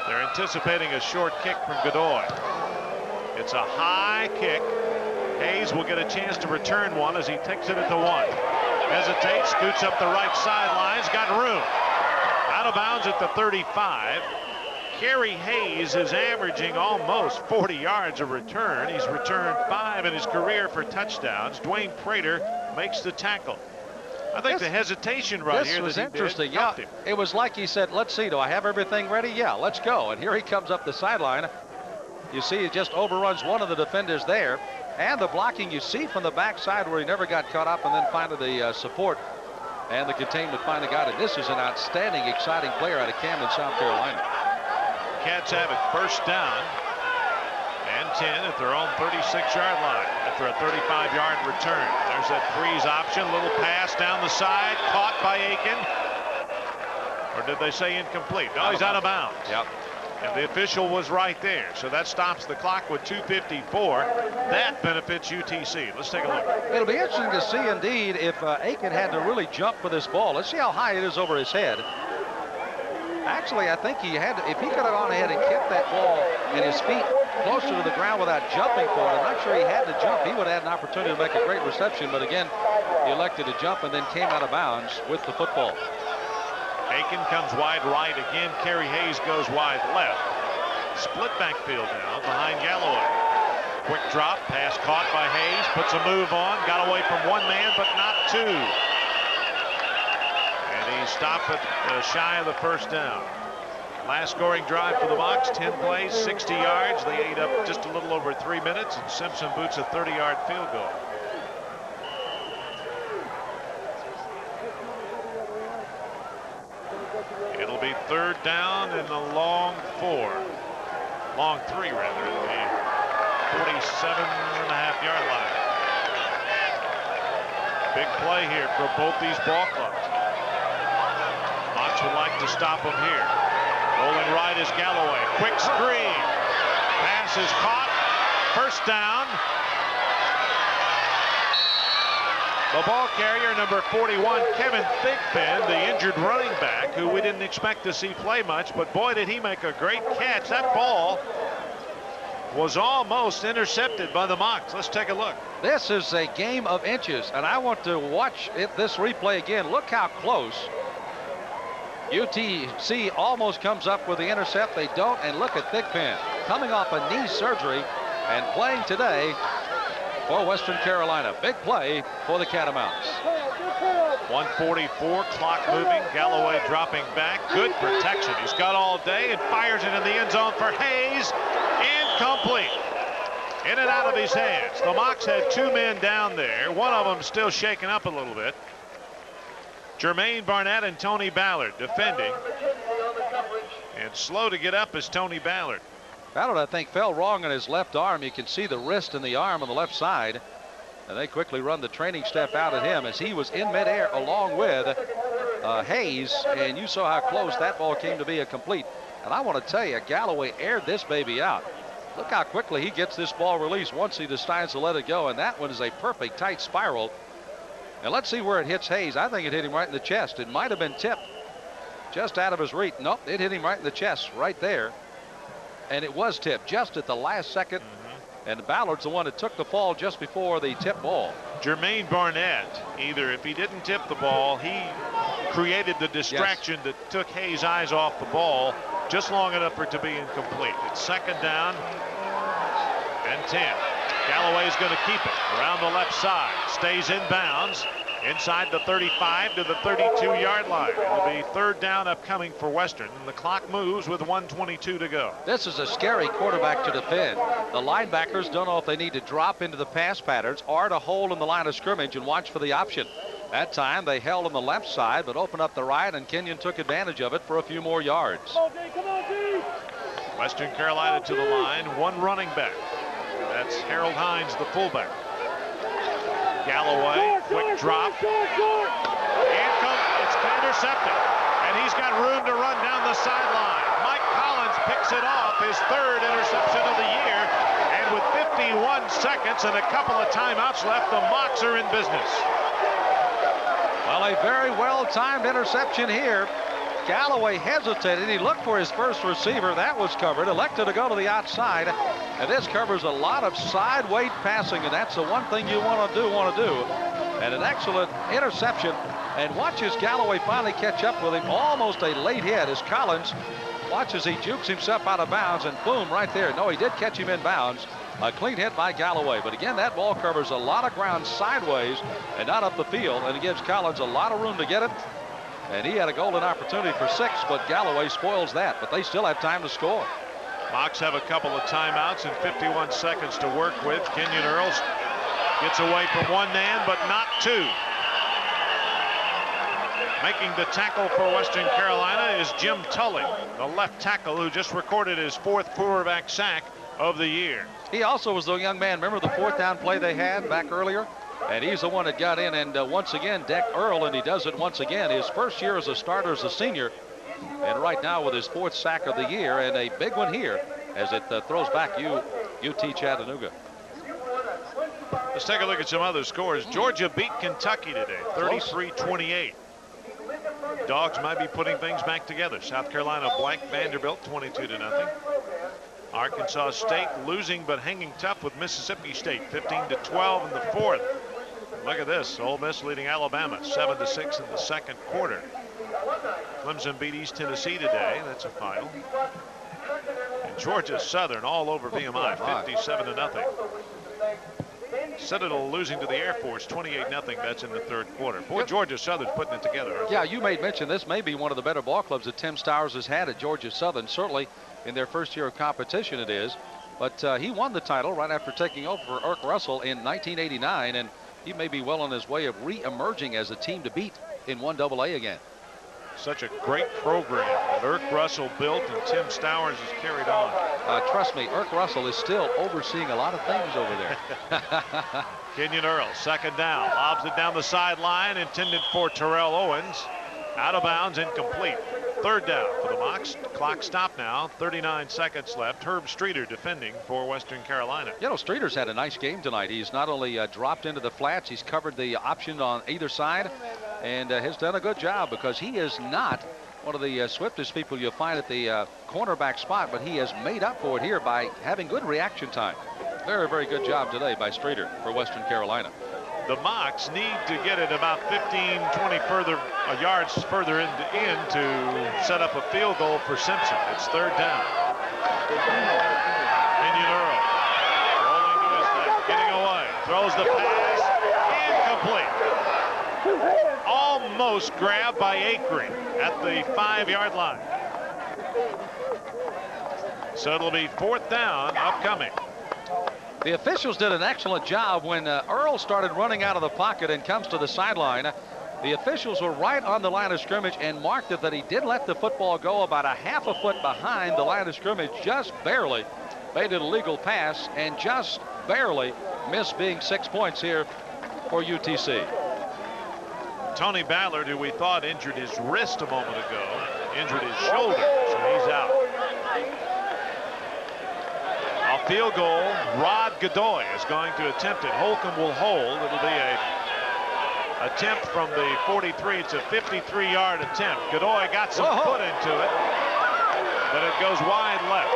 They're anticipating a short kick from Godoy. It's a high kick. Hayes will get a chance to return one as he takes it at the 1. Hesitates, scoots up the right sidelines, got room. Out of bounds at the 35. Kerry Hayes is averaging almost 40 yards of return. He's returned 5 in his career for touchdowns. Dwayne Prater makes the tackle. I think the hesitation right here. This was interesting. Yeah, it was like he said, let's see, do I have everything ready? Yeah, let's go. And here he comes up the sideline. You see he just overruns one of the defenders there. And the blocking you see from the backside where he never got caught up and then finally the support And the containment finally got it. This is an outstanding, exciting player out of Camden, South Carolina. Cats have it first down and 10 at their own 36-yard line after a 35-yard return. There's that freeze option. Little pass down the side. Caught by Aiken. Or did they say incomplete? No, he's out of bounds. Yep. And the official was right there. So that stops the clock with 2:54. That benefits UTC. Let's take a look. It'll be interesting to see, indeed, if Aiken had to really jump for this ball. Let's see how high it is over his head. Actually, I think he had to, if he could have gone ahead and kicked that ball and his feet closer to the ground without jumping for it, I'm not sure he had to jump. He would have had an opportunity to make a great reception, but again, he elected to jump and then came out of bounds with the football. Aiken comes wide right again. Kerry Hayes goes wide left. Split backfield now behind Galloway. Quick drop, pass caught by Hayes, puts a move on, got away from one man, but not two. And he stopped at shy of the first down. Last scoring drive for the Mocs, 10 plays, 60 yards. They ate up just a little over 3 minutes, and Simpson boots a 30-yard field goal. It'll be third down and a long three rather, at the 47.5-yard line. Big play here for both these ball clubs. Mocs would like to stop him here. Rolling right is Galloway. Quick screen. Pass is caught. First down. The ball carrier, number 41, Kevin Thigpen, the injured running back, who we didn't expect to see play much, but boy, did he make a great catch. That ball was almost intercepted by the Mocs. Let's take a look. This is a game of inches, and I want to watch this replay again. Look how close. UTC almost comes up with the intercept. They don't, and look at Thigpen coming off a knee surgery and playing today for Western Carolina. Big play for the Catamounts. 1:44, clock moving. Galloway dropping back. Good protection. He's got all day and fires it in the end zone for Hayes. Incomplete. In and out of his hands. The Mocs had two men down there. One of them still shaking up a little bit. Jermaine Barnett and Tony Ballard defending. And slow to get up is Tony Ballard. Ballard, I think, fell wrong on his left arm. You can see the wrist and the arm on the left side. And they quickly run the training step out at him as he was in midair along with Hayes. And you saw how close that ball came to be a complete. And I want to tell you, Galloway aired this baby out. Look how quickly he gets this ball released once he decides to let it go. And that one is a perfect tight spiral. And let's see where it hits Hayes. I think it hit him right in the chest. It might have been tipped just out of his reach. Nope, it hit him right in the chest right there. And it was tipped just at the last second. And Ballard's the one that took the fall just before the tip ball. Jermaine Barnett, either if he didn't tip the ball, he created the distraction that took Hayes' eyes off the ball just long enough for it to be incomplete. It's second down and 10. Galloway's going to keep it around the left side. Stays in bounds inside the 35 to the 32-yard line. It'll be third down upcoming for Western. And the clock moves with 1:22 to go. This is a scary quarterback to defend. The linebackers don't know if they need to drop into the pass patterns or to hold in the line of scrimmage and watch for the option. That time they held on the left side but opened up the right, and Kenyon took advantage of it for a few more yards. Western Carolina to the line. One running back. That's Harold Hines, the fullback. Galloway, quick drop. It's intercepted. And he's got room to run down the sideline. Mike Collins picks it off, his third interception of the year. And with 51 seconds and a couple of timeouts left, the Mocs are in business. Well, a very well-timed interception here. Galloway hesitated. He looked for his first receiver. That was covered. Elected to go to the outside. And this covers a lot of side weight passing, and that's the one thing you want to do. And an excellent interception. And watch as Galloway finally catch up with him. Almost a late hit as Collins watches he jukes himself out of bounds, and boom, right there. No, he did catch him in bounds. A clean hit by Galloway. But again, that ball covers a lot of ground sideways and not up the field, and it gives Collins a lot of room to get it. And he had a golden opportunity for 6, but Galloway spoils that. But they still have time to score. Mocs have a couple of timeouts and 51 seconds to work with. Kenyon Earls gets away from one man, but not two. Making the tackle for Western Carolina is Jim Tully, the left tackle who just recorded his 4th quarterback sack of the year. He also was the young man. Remember the 4th down play they had back earlier? And he's the one that got in and once again decked Earl, and he does it once again. His first year as a starter as a senior. And right now with his 4th sack of the year, and a big one here as it throws back UT Chattanooga. Let's take a look at some other scores. Georgia beat Kentucky today, 33-28. Dogs might be putting things back together. South Carolina blanked Vanderbilt 22-0. Arkansas State losing but hanging tough with Mississippi State 15-12 in the 4th. Look at this. Ole Miss leading Alabama 7-6 in the 2nd quarter. Clemson beat East Tennessee today. That's a final. And Georgia Southern all over VMI 57-0. Citadel losing to the Air Force 28-0. That's in the 3rd quarter. Boy, Georgia Southern's putting it together. Yeah, you made mention this may be one of the better ball clubs that Tim Stowers has had at Georgia Southern. Certainly in their first year of competition it is. But he won the title right after taking over for Irk Russell in 1989, and he may be well on his way of re-emerging as a team to beat in 1AA again. Such a great program that Irk Russell built and Tim Stowers has carried on. Trust me, Irk Russell is still overseeing a lot of things over there. Kenyon Earl, 2nd down, lobs it down the sideline, intended for Terrell Owens. Out of bounds, incomplete. 3rd down for the Mocs. Clock stopped now, 39 seconds left. Herb Streeter defending for Western Carolina. You know, Streeter's had a nice game tonight. He's not only dropped into the flats, he's covered the option on either side, and has done a good job because he is not one of the swiftest people you'll find at the cornerback spot, but he has made up for it here by having good reaction time. Very, very good job today by Streeter for Western Carolina. The Mocs need to get it about 15, 20 yards further in to set up a field goal for Simpson. It's 3rd down. Kenyon Earl rolling to his left, getting away, throws the pass, incomplete. Almost grabbed by Acree at the 5-yard line. So it'll be 4th down upcoming. The officials did an excellent job when Earl started running out of the pocket and comes to the sideline. The officials were right on the line of scrimmage and marked it that he did let the football go about a half a foot behind the line of scrimmage, just barely made it a legal pass and just barely missed being 6 points here for UTC. Tony Ballard, who we thought injured his wrist a moment ago, injured his shoulder, so he's out. A field goal, Rod Godoy is going to attempt it. Holcomb will hold. It'll be a attempt from the 43. It's a 53-yard attempt. Godoy got some foot into it, but it goes wide left.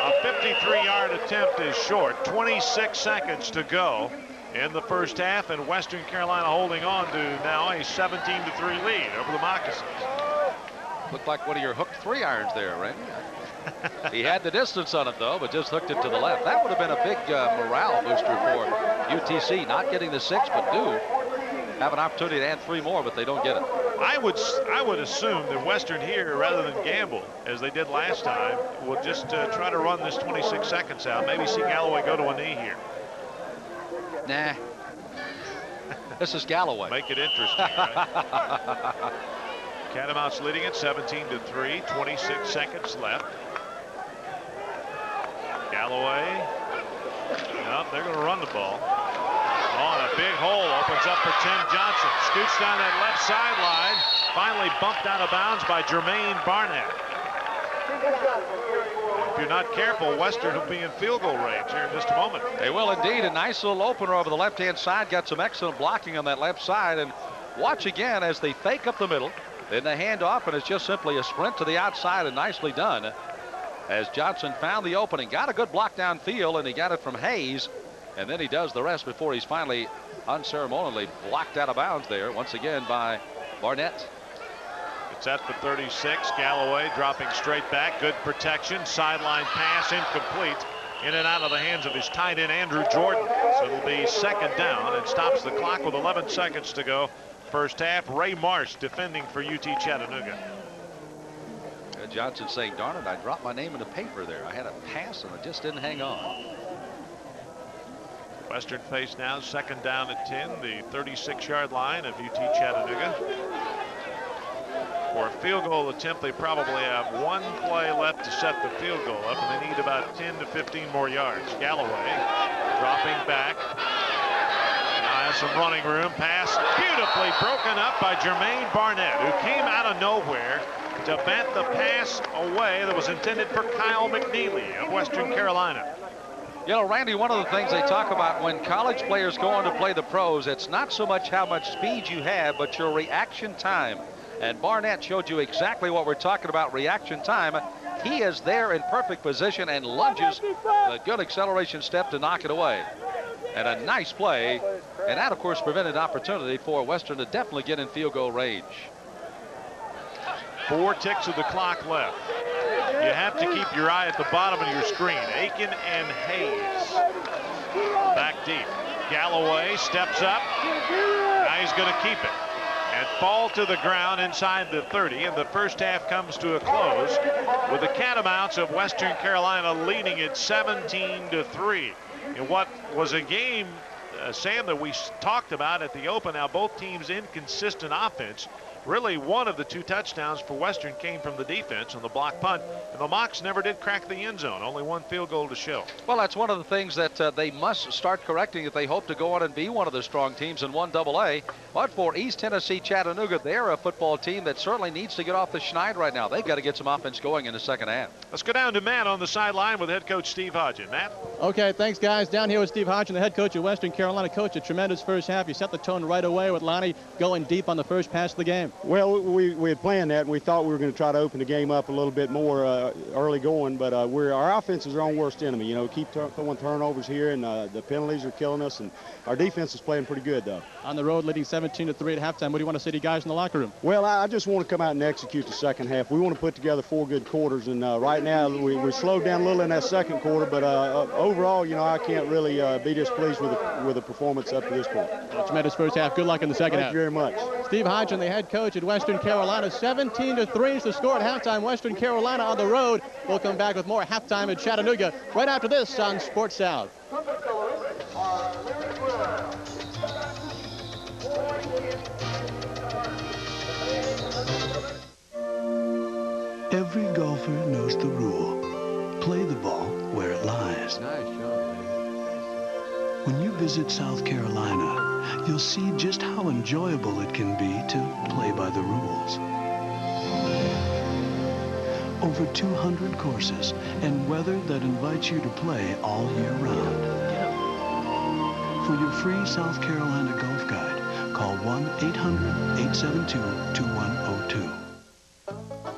A 53-yard attempt is short. 26 seconds to go in the first half, and Western Carolina holding on to now a 17-3 lead over the Moccasins. Looked like one of your hooked 3-irons there, Randy. He had the distance on it, though, but just hooked it to the left. That would have been a big morale booster for UTC. Not getting the 6, but do have an opportunity to add 3 more, but they don't get it. I would assume that Western here, rather than gamble, as they did last time, will just try to run this 26 seconds out. Maybe see Galloway go to a knee here. Nah. This is Galloway. Make it interesting, right? Catamounts leading it 17-3, 26 seconds left. Galloway. No, they're going to run the ball. Oh, and a big hole opens up for Tim Johnson. Scoots down that left sideline. Finally bumped out of bounds by Jermaine Barnett. If you're not careful, Western will be in field goal range here in just a moment. They will indeed. A nice little opener over the left-hand side. Got some excellent blocking on that left side. And watch again as they fake up the middle. Then they hand off, and it's just simply a sprint to the outside, and nicely done. As Johnson found the opening, got a good block downfield, and he got it from Hayes. And then he does the rest before he's finally unceremonially blocked out of bounds there once again by Barnett. It's at the 36. Galloway dropping straight back. Good protection. Sideline pass incomplete. In and out of the hands of his tight end, Andrew Jordan. So it'll be 2nd down and stops the clock with 11 seconds to go. First half. Ray Marsh defending for UT Chattanooga. Johnson saying, darn it, I dropped my name in the paper there. I had a pass and I just didn't hang on. Western face now 2nd down and 10, the 36-yard line of UT Chattanooga. For a field goal attempt, they probably have 1 play left to set the field goal up, and they need about 10 to 15 more yards. Galloway dropping back. Now has some running room. Pass beautifully broken up by Jermaine Barnett, who came out of nowhere to bat the pass away that was intended for Kyle McNeely of Western Carolina. You know, Randy, one of the things they talk about when college players go on to play the pros, it's not so much how much speed you have, but your reaction time. And Barnett showed you exactly what we're talking about, reaction time. He is there in perfect position and lunges a good acceleration step to knock it away. And a nice play. And that, of course, prevented opportunity for Western to definitely get in field goal range. 4 ticks of the clock left. You have to keep your eye at the bottom of your screen. Aiken and Hayes back deep. Galloway steps up. Now he's going to keep it and fall to the ground inside the 30. And the first half comes to a close with the Catamounts of Western Carolina leading it 17-3 in what was a game, Sam, that we talked about at the open. Now both teams inconsistent offense. Really, one of the 2 touchdowns for Western came from the defense on the block punt, and the Mocs never did crack the end zone. Only 1 field goal to show. Well, that's one of the things that they must start correcting if they hope to go on and be one of the strong teams in 1AA. But for East Tennessee Chattanooga, they're a football team that certainly needs to get off the schneid right now. They've got to get some offense going in the second half. Let's go down to Matt on the sideline with head coach Steve Hodgen. Matt? Okay, thanks, guys. Down here with Steve Hodgen, the head coach of Western Carolina. Coach, a tremendous first half. You set the tone right away with Lonnie going deep on the first pass of the game. Well, we had planned that, and we thought we were going to try to open the game up a little bit more early going, but our offense is our own worst enemy. You know, keep throwing turnovers here, and the penalties are killing us, and our defense is playing pretty good, though. On the road, leading 17-3 at halftime. What do you want to say to you guys in the locker room? Well, I just want to come out and execute the second half. We want to put together 4 good quarters, and right now we slowed down a little in that second quarter, but overall, you know, I can't really be displeased with the performance up to this point. Well, tremendous first half. Good luck in the second half. Thank you very much. Steve Hodgen, the head coach at Western Carolina. 17-3 is the score at halftime. Western Carolina on the road. We'll come back with more halftime at Chattanooga right after this on Sports South. Every golfer knows the rule. Play the ball where it lies. Nice job, man. When you visit South Carolina, you'll see just how enjoyable it can be to play by the rules. Over 200 courses and weather that invites you to play all year round. For your free South Carolina golf guide, call 1-800-872-2102.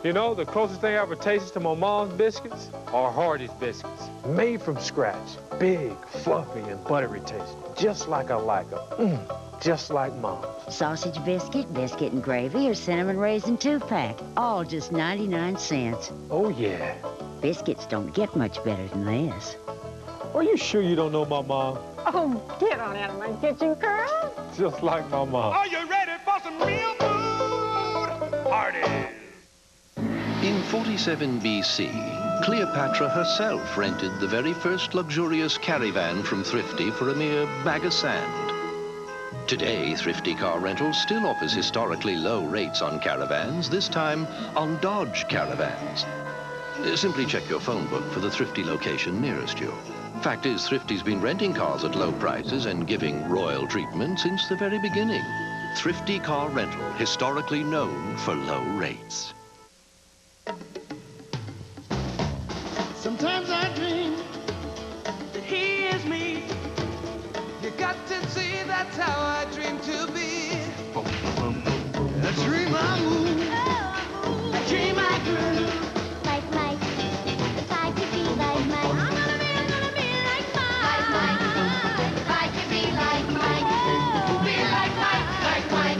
You know, the closest thing I ever tasted to my mom's biscuits are Hardee's biscuits. Made from scratch. Big, fluffy, and buttery taste. Just like I like them. Just like Mom's. Sausage biscuit, biscuit and gravy, or cinnamon raisin 2-pack. All just 99 cents. Oh, yeah. Biscuits don't get much better than this. Are you sure you don't know my mom? Oh, get on out of my kitchen, girl. Just like my mom. Are you ready for some real food? Hardee's. In 47 BC, Cleopatra herself rented the very first luxurious caravan from Thrifty for a mere bag of sand. Today, Thrifty Car Rentals still offers historically low rates on caravans, this time on Dodge caravans. Simply check your phone book for the Thrifty location nearest you. Fact is, Thrifty's been renting cars at low prices and giving royal treatment since the very beginning. Thrifty Car Rental, historically known for low rates. Sometimes I dream that he is me. You got to see that's how I dream to be. A dream I move, a dream I groove. Like Mike, if I could be like Mike. I'm gonna be like Mike. Like Mike, if I could be like Mike. Be like Mike, like Mike.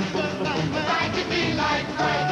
If I could be like Mike.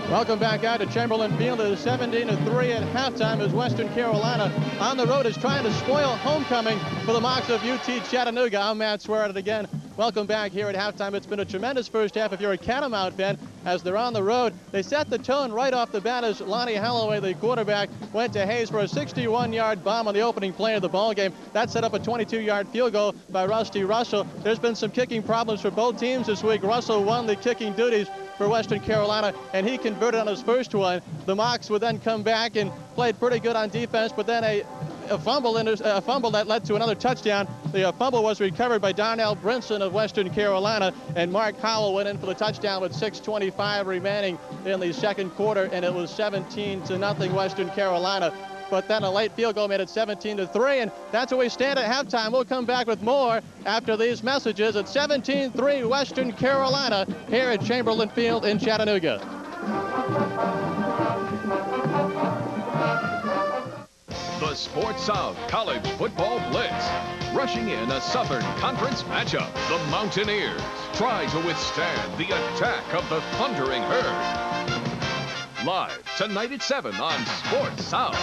Welcome back out to Chamberlain Field. It is 17-3 at halftime as Western Carolina on the road is trying to spoil homecoming for the Mocs of UT Chattanooga. I'm Matt Swear at it again Welcome back here at halftime. It's been a tremendous first half if you're a Catamount fan, as they're on the road. They set the tone right off the bat as Lonnie Holloway, the quarterback, went to Hayes for a 61-yard bomb on the opening play of the ball game. That set up a 22-yard field goal by Rusty Russell. There's been some kicking problems for both teams this week. Russell won the kicking duties for Western Carolina, and he converted on his first one. The Mocs would then come back and played pretty good on defense, but then a fumble that led to another touchdown. The fumble was recovered by Darnell Brinson of Western Carolina, and Mark Howell went in for the touchdown with 6:25 remaining in the second quarter, and it was 17-0 Western Carolina. But then a late field goal made it 17-3, and that's where we stand at halftime. We'll come back with more after these messages at 17-3 Western Carolina here at Chamberlain Field in Chattanooga. The Sports South College Football Blitz. Rushing in a Southern Conference matchup, the Mountaineers try to withstand the attack of the Thundering Herd. Live tonight at 7 on Sports South.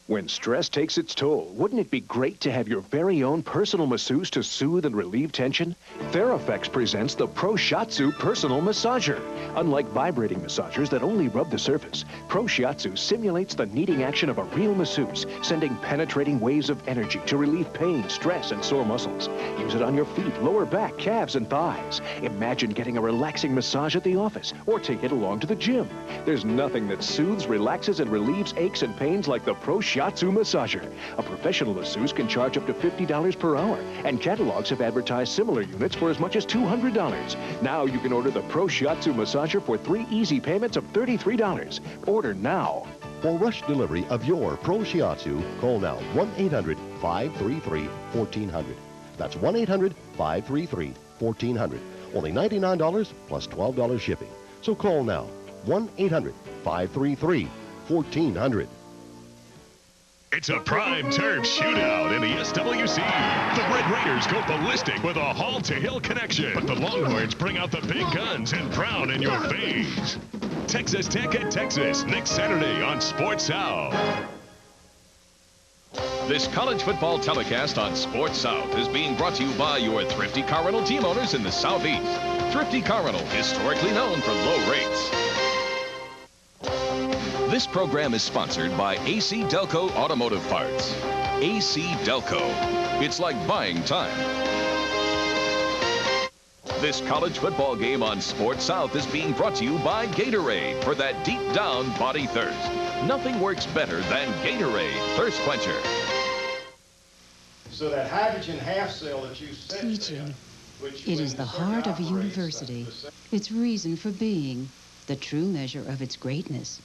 When stress takes its toll, wouldn't it be great to have your very own personal masseuse to soothe and relieve tension? TheraFX presents the Pro Shiatsu Personal Massager. Unlike vibrating massagers that only rub the surface, Pro Shiatsu simulates the kneading action of a real masseuse, sending penetrating waves of energy to relieve pain, stress, and sore muscles. Use it on your feet, lower back, calves, and thighs. Imagine getting a relaxing massage at the office, or take it along to the gym. There's nothing that soothes, relaxes, and relieves aches and pains like the Pro Shiatsu Massager. A professional masseuse can charge up to $50 per hour, and catalogs have advertised similar units for as much as $200. Now you can order the Pro Shiatsu Massager for 3 easy payments of $33. Order now. For rush delivery of your Pro Shiatsu, call now 1-800-533-1400. That's 1-800-533-1400. Only $99 plus $12 shipping. So call now. 1-800-533-1400. It's a prime turf shootout in the SWC. The Red Raiders go ballistic with a Hall to Hill connection, but the Longhorns bring out the big guns and Brown in your face. Texas Tech at Texas next Saturday on Sports South. This college football telecast on Sports South is being brought to you by your Thrifty Car Rental team owners in the Southeast. Thrifty Car Rental, historically known for low rates. This program is sponsored by AC Delco Automotive Parts. AC Delco. It's like buying time. This college football game on Sports South is being brought to you by Gatorade for that deep down body thirst. Nothing works better than Gatorade Thirst Quencher. So that hydrogen half cell that you said, teaching, it is the heart of a university, its reason for being, the true measure of its greatness.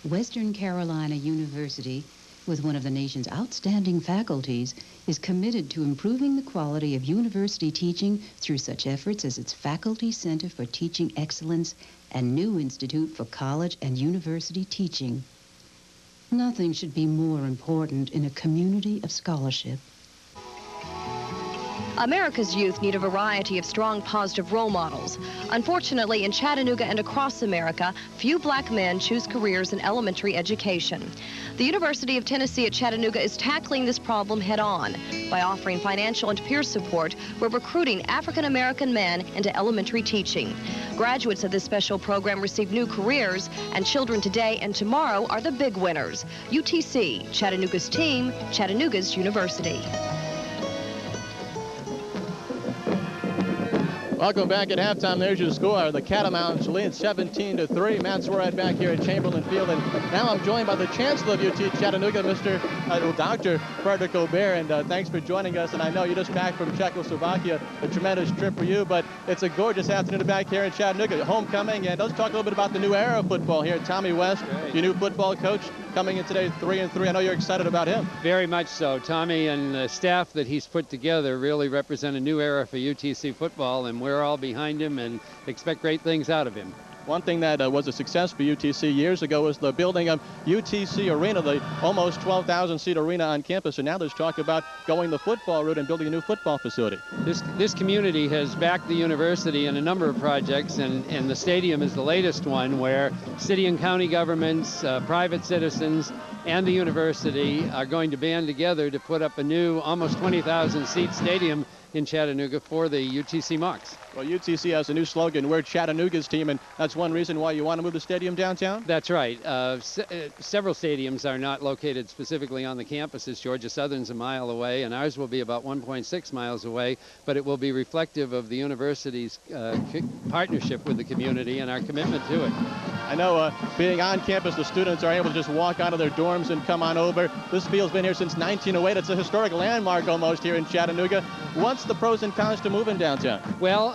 Western Carolina University, with one of the nation's outstanding faculties, is committed to improving the quality of university teaching through such efforts as its Faculty Center for Teaching Excellence and new Institute for College and University Teaching. Nothing should be more important in a community of scholarship. America's youth need a variety of strong, positive role models. Unfortunately, in Chattanooga and across America, few black men choose careers in elementary education. The University of Tennessee at Chattanooga is tackling this problem head-on by offering financial and peer support. We're recruiting African-American men into elementary teaching. Graduates of this special program receive new careers, and children today and tomorrow are the big winners. UTC, Chattanooga's team, Chattanooga's university. Welcome back at halftime. There's your score. The Catamounts lead 17-3. Matt Swerat back here at Chamberlain Field. And now I'm joined by the Chancellor of UT Chattanooga, Dr. Frederick Aubert. And thanks for joining us. And I know you're just back from Czechoslovakia, a tremendous trip for you. But it's a gorgeous afternoon back here in Chattanooga. Homecoming. And let's talk a little bit about the new era of football here. Tommy West, your new football coach, coming in today 3-3. I know you're excited about him. Very much so. Tommy and the staff that he's put together really represent a new era for UTC football, and we're all behind him and expect great things out of him. One thing that was a success for UTC years ago was the building of UTC Arena, the almost 12,000-seat arena on campus, and now there's talk about going the football route and building a new football facility. This community has backed the university in a number of projects, and the stadium is the latest one where city and county governments, private citizens and the university are going to band together to put up a new almost 20,000 seat stadium in Chattanooga for the UTC Mocs. Well, UTC has a new slogan, "We're Chattanooga's team," and that's one reason why you want to move the stadium downtown? That's right. Several stadiums are not located specifically on the campuses. Georgia Southern's a mile away, and ours will be about 1.6 miles away, but it will be reflective of the university's partnership with the community and our commitment to it. I know being on campus, the students are able to just walk out of their dorms and come on over. This field's been here since 1908. It's a historic landmark almost here in Chattanooga. What's the pros and cons to moving downtown? Well,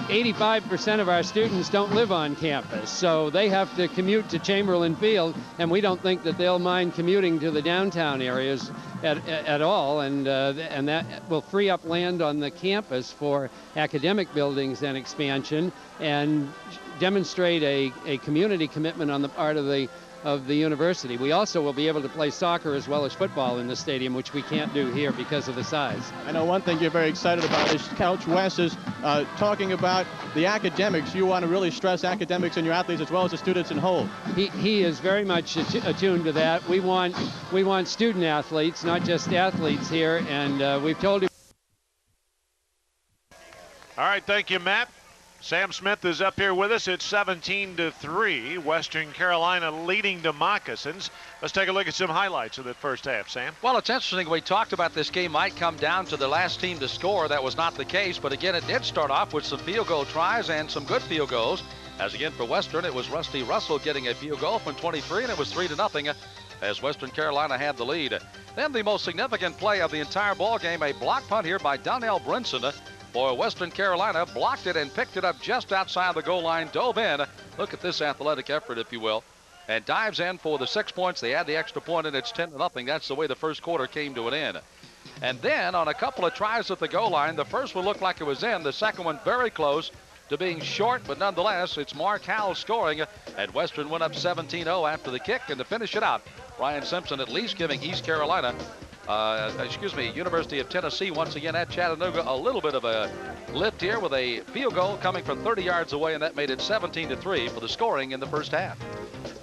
85% of our students don't live on campus, so they have to commute to Chamberlain Field, and we don't think that they'll mind commuting to the downtown areas at all, and that will free up land on the campus for academic buildings and expansion, and demonstrate a community commitment on the part of the university. We also will be able to play soccer as well as football in the stadium, which we can't do here because of the size. I know one thing you're very excited about is Coach West is talking about the academics. You want to really stress academics in your athletes as well as the students in whole. He is very much attuned to that. We want student athletes, not just athletes here, and we've told him. All right, thank you, Matt. Sam Smith is up here with us. It's 17-3. Western Carolina leading the Moccasins. Let's take a look at some highlights of the first half, Sam. Well, it's interesting. We talked about this game might come down to the last team to score. That was not the case, but again, it did start off with some field goal tries and some good field goals. As again for Western, it was Rusty Russell getting a field goal from 23, and it was 3-0 as Western Carolina had the lead. Then the most significant play of the entire ball game, a block punt here by Donnell Brinson. For Western Carolina, blocked it and picked it up just outside the goal line, dove in. Look at this athletic effort, if you will, and dives in for the 6 points. They add the extra point, and it's 10-0. That's the way the first quarter came to an end. And then on a couple of tries at the goal line, the first one looked like it was in, the second one very close to being short, but nonetheless, it's Mark Howell scoring, and Western went up 17-0 after the kick. And to finish it out, Ryan Simpson at least giving University of Tennessee once again at Chattanooga a little bit of a lift here with a field goal coming from 30 yards away, and that made it 17-3 for the scoring in the first half.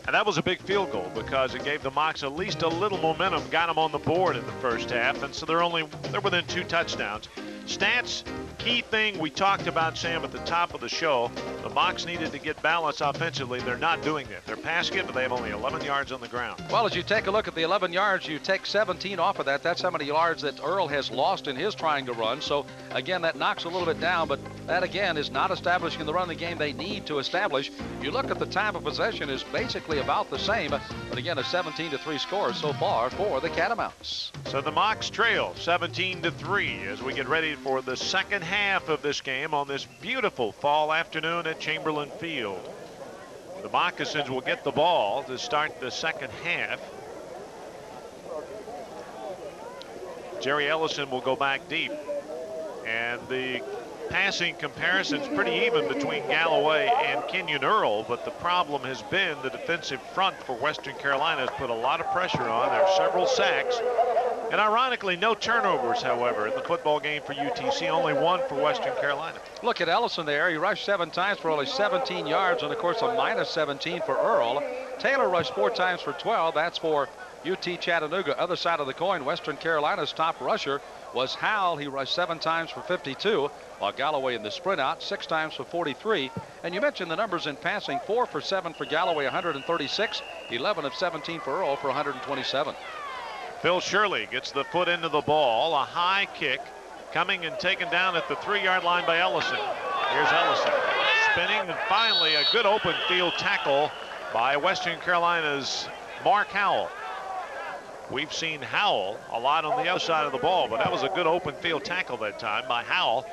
And that was a big field goal because it gave the Mocs at least a little momentum, got them on the board in the first half, and so they're within 2 touchdowns. Stats, key thing we talked about, Sam, at the top of the show. The Mocs needed to get balance offensively. They're not doing that. They're passing it, but they have only 11 yards on the ground. Well, as you take a look at the 11 yards, you take 17 off of that. That's how many yards that Earl has lost in his trying to run. So, again, that knocks a little bit down, but that, again, is not establishing the running game they need to establish. You look at the time of possession is basically about the same, but, again, a 17-3 score so far for the Catamounts. So the Mocs trail 17-3 as we get ready for the second half of this game on this beautiful fall afternoon at Chamberlain Field. The Moccasins will get the ball to start the second half. Jerry Ellison will go back deep, and the passing comparison's pretty even between Galloway and Kenyon Earl, but the problem has been the defensive front for Western Carolina has put a lot of pressure on. There are several sacks, and ironically, no turnovers, however, in the football game for UTC, only 1 for Western Carolina. Look at Ellison there. He rushed 7 times for only 17 yards, and of course a minus 17 for Earl. Taylor rushed 4 times for 12. That's for UT Chattanooga. Other side of the coin, Western Carolina's top rusher was Howell. He rushed 7 times for 52, while Galloway in the sprint out 6 times for 43. And you mentioned the numbers in passing: 4 for 7 for Galloway, 136, 11 of 17 for Earl for 127. Phil Shirley gets the foot into the ball. A high kick coming and taken down at the 3-yard line by Ellison. Here's Ellison spinning, and finally a good open field tackle by Western Carolina's Mark Howell. We've seen Howell a lot on the other side of the ball, but that was a good open field tackle that time by Howell.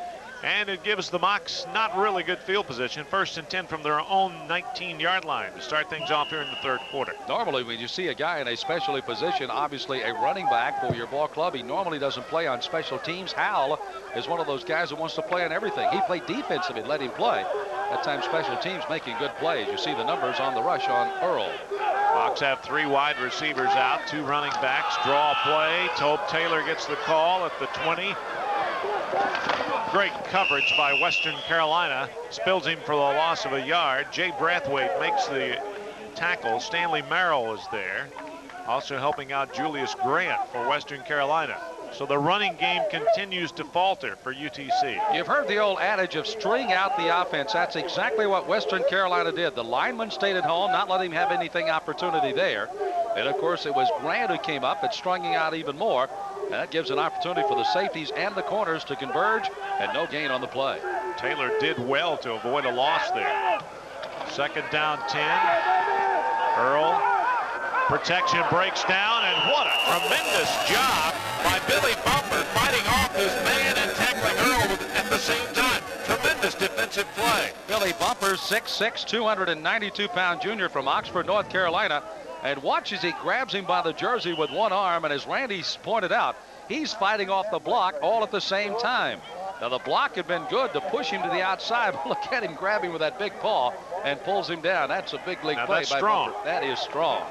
And it gives the Mocs not really good field position. 1st and 10 from their own 19-yard line to start things off here in the third quarter. Normally, when you see a guy in a specialty position, obviously a running back for your ball club, he normally doesn't play on special teams. Howell is one of those guys that wants to play on everything. He played defensively, let him play. That time special teams making good plays. You see the numbers on the rush on Earl. Mocs have 3 wide receivers out, 2 running backs. Draw play. Tobe Taylor gets the call at the 20. Great coverage by Western Carolina. Spills him for the loss of a yard. Jay Brathwaite makes the tackles. Stanley Merrill is there. Also helping out Julius Grant for Western Carolina. So the running game continues to falter for UTC. You've heard the old adage of string out the offense. That's exactly what Western Carolina did. The linemen stayed at home, not letting him have anything opportunity there. And of course it was Grant who came up and strung out even more. And that gives an opportunity for the safeties and the corners to converge, and no gain on the play. Taylor did well to avoid a loss there. Second down 10. Earl. Protection breaks down, and what a tremendous job by Billy Bumper fighting off his man and tackling Earl at the same time. Tremendous defensive play. Billy Bumper, 6'6", 292-pound junior from Oxford, North Carolina. And watch as he grabs him by the jersey with one arm, and as Randy's pointed out, he's fighting off the block all at the same time. Now the block had been good to push him to the outside, but look at him grabbing with that big paw and pulls him down. That's a big league play by Bumper. That is strong.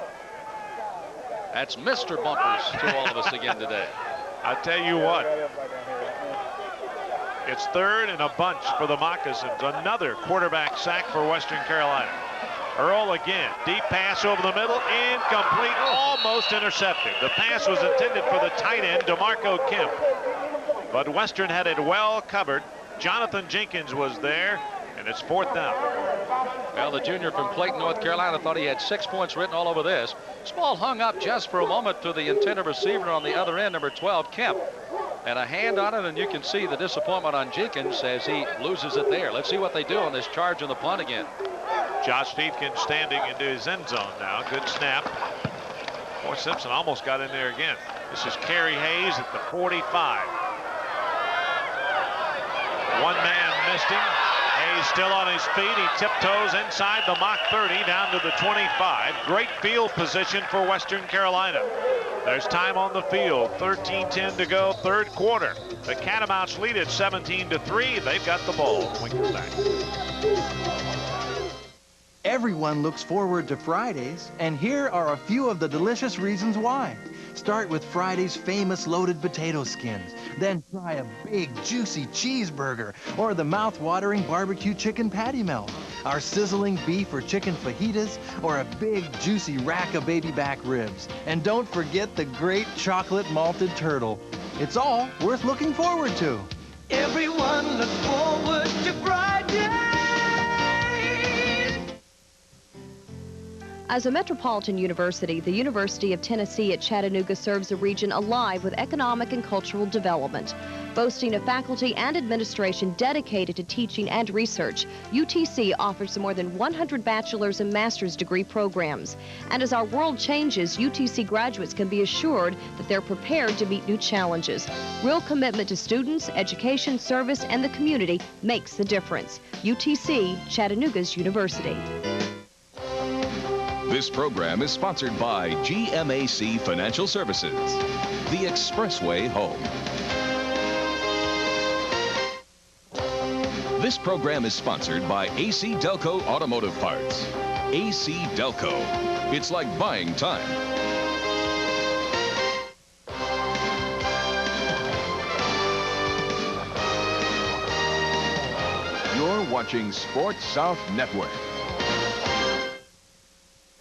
That's Mr. Bumpers to all of us again today. I tell you what, it's third and a bunch for the Moccasins. Another quarterback sack for Western Carolina. Earl again, deep pass over the middle, incomplete, almost intercepted. The pass was intended for the tight end, DeMarco Kemp. But Western had it well covered. Jonathan Jenkins was there, and it's fourth down. Well, the junior from Clayton, North Carolina, thought he had 6 points written all over this. This ball hung up just for a moment to the intended receiver on the other end, number 12, Kemp. And a hand on it, and you can see the disappointment on Jenkins as he loses it there. Let's see what they do on this charge on the punt again. Josh Thiefkin standing into his end zone now. Good snap. Boy, Simpson almost got in there again. This is Kerry Hayes at the 45. One man missed him. Hayes still on his feet. He tiptoes inside the mock 30 down to the 25. Great field position for Western Carolina. There's time on the field. 13:10 to go, third quarter. The Catamounts lead at 17-3. They've got the ball when we come back. Everyone looks forward to Fridays, and here are a few of the delicious reasons why. Start with Friday's famous loaded potato skins. Then try a big, juicy cheeseburger or the mouth-watering barbecue chicken patty melt. Our sizzling beef or chicken fajitas or a big, juicy rack of baby back ribs. And don't forget the great chocolate malted turtle. It's all worth looking forward to. Everyone looks forward to Friday. As a metropolitan university, the University of Tennessee at Chattanooga serves a region alive with economic and cultural development. Boasting a faculty and administration dedicated to teaching and research, UTC offers more than 100 bachelor's and master's degree programs. And as our world changes, UTC graduates can be assured that they're prepared to meet new challenges. Real commitment to students, education, service, and the community makes the difference. UTC, Chattanooga's university. This program is sponsored by GMAC Financial Services, the expressway home. This program is sponsored by AC Delco Automotive Parts. AC Delco. It's like buying time. You're watching Sports South Network.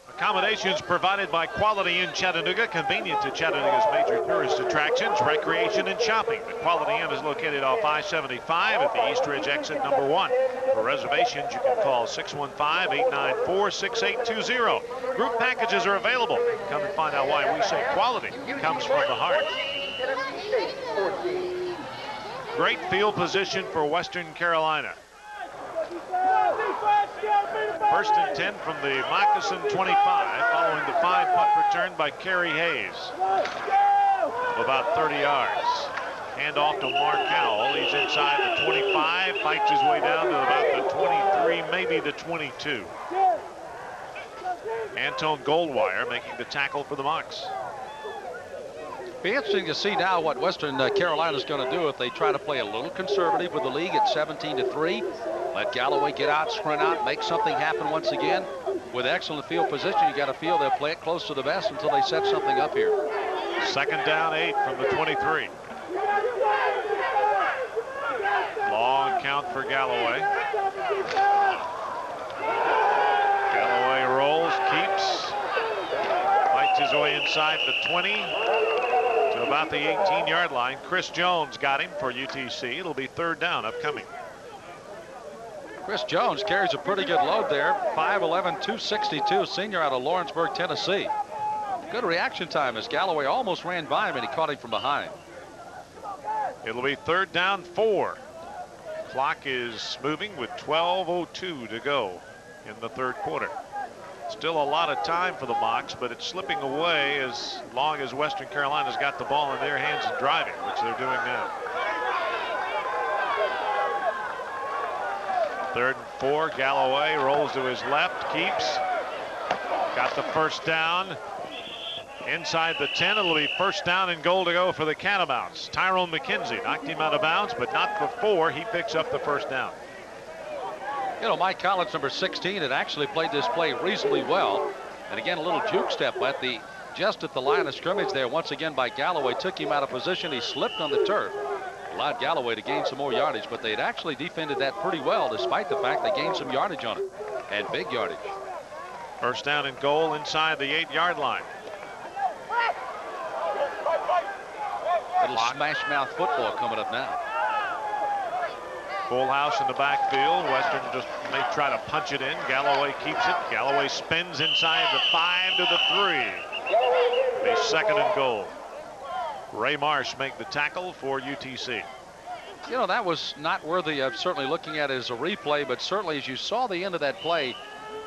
Accommodations provided by Quality Inn Chattanooga, convenient to Chattanooga's major tourist attractions, recreation, and shopping. The Quality Inn is located off I-75 at the East Ridge exit number 1. For reservations, you can call 615-894-6820. Group packages are available. Come and find out why we say quality comes from the heart. Great field position for Western Carolina. First and 10 from the Moccasin 25, following the 5-punt return by Kerry Hayes. About 30 yards. Hand off to Mark Howell. He's inside the 25, fights his way down to about the 23, maybe the 22. Antone Goldwire making the tackle for the Mocs. Be interesting to see now what Western Carolina is going to do if they try to play a little conservative with the league at 17-3. Let Galloway get out, sprint out, make something happen once again. With excellent field position, you got to feel they'll play it close to the vest until they set something up here. Second down 8 from the 23. Long count for Galloway. Galloway rolls, Keeps. Fights his way inside the 20 to about the 18-yard line. Chris Jones got him for UTC. It'll be third down upcoming. Chris Jones carries a pretty good load there. 5'11", 262, senior out of Lawrenceburg, Tennessee. Good reaction time as Galloway almost ran by him and he caught him from behind. It'll be third down 4. Clock is moving with 12:02 to go in the third quarter. Still a lot of time for the Mocs, but it's slipping away as long as Western Carolina's got the ball in their hands and driving, which they're doing now. 3rd and 4. Galloway rolls to his left, keeps. Got the first down. Inside the 10, it'll be first down and goal to go for the Catamounts. Tyrone McKenzie knocked him out of bounds, but not before he picks up the first down. You know, Mike Collins, number 16, had actually played this play reasonably well. And again, a little juke step just at the line of scrimmage there once again by Galloway. Took him out of position. He slipped on the turf. Allowed Galloway to gain some more yardage, but they had actually defended that pretty well despite the fact they gained some yardage on it. And big yardage. First down and goal inside the 8-yard line. Little smash mouth football coming up now. Full house in the backfield. Western just may try to punch it in. Galloway keeps it. Galloway spins inside the 5 to the 3. A second and goal. Ray Marsh make the tackle for UTC. You know, that was not worthy of certainly looking at it as a replay, but certainly as you saw the end of that play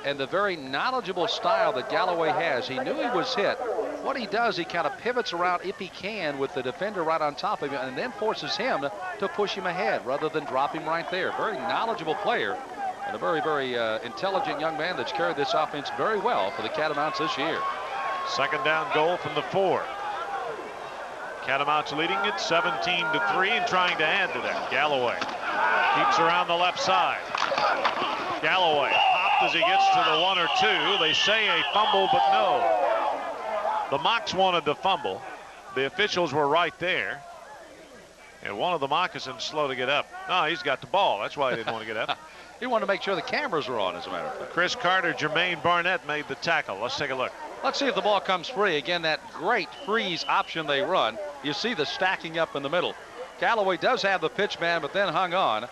and the very knowledgeable style that Galloway has, he knew he was hit. What he does, he kind of pivots around if he can with the defender right on top of him and then forces him to push him ahead rather than drop him right there. Very knowledgeable player and a very, very intelligent young man that's carried this offense very well for the Catamounts this year. Second down goal from the 4. Catamounts leading it 17 to 3 and trying to add to that. Galloway keeps around the left side. Galloway hopped as he gets to the 1 or 2. They say a fumble, but no. The Mocs wanted to fumble. The officials were right there. And one of the moccasins slow to get up. No, he's got the ball. That's why he didn't want to get up. He wanted to make sure the cameras were on, as a matter of fact. Chris Carter, Jermaine Barnett made the tackle. Let's take a look. Let's see if the ball comes free. Again, that great freeze option they run. You see the stacking up in the middle. Galloway does have the pitch man, but then hung on.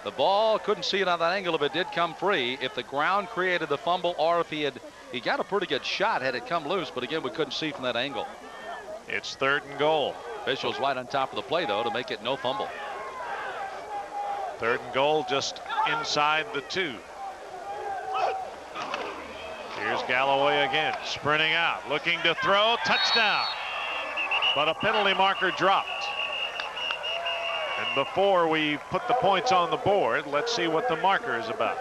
The ball, couldn't see it on that angle if it did come free. If the ground created the fumble or if he got a pretty good shot had it come loose, but again, we couldn't see from that angle. It's 3rd and goal. Officials right on top of the play, though, to make it no fumble. 3rd and goal just inside the 2. Here's Galloway again, sprinting out, looking to throw, touchdown. But a penalty marker dropped. And before we put the points on the board, let's see what the marker is about.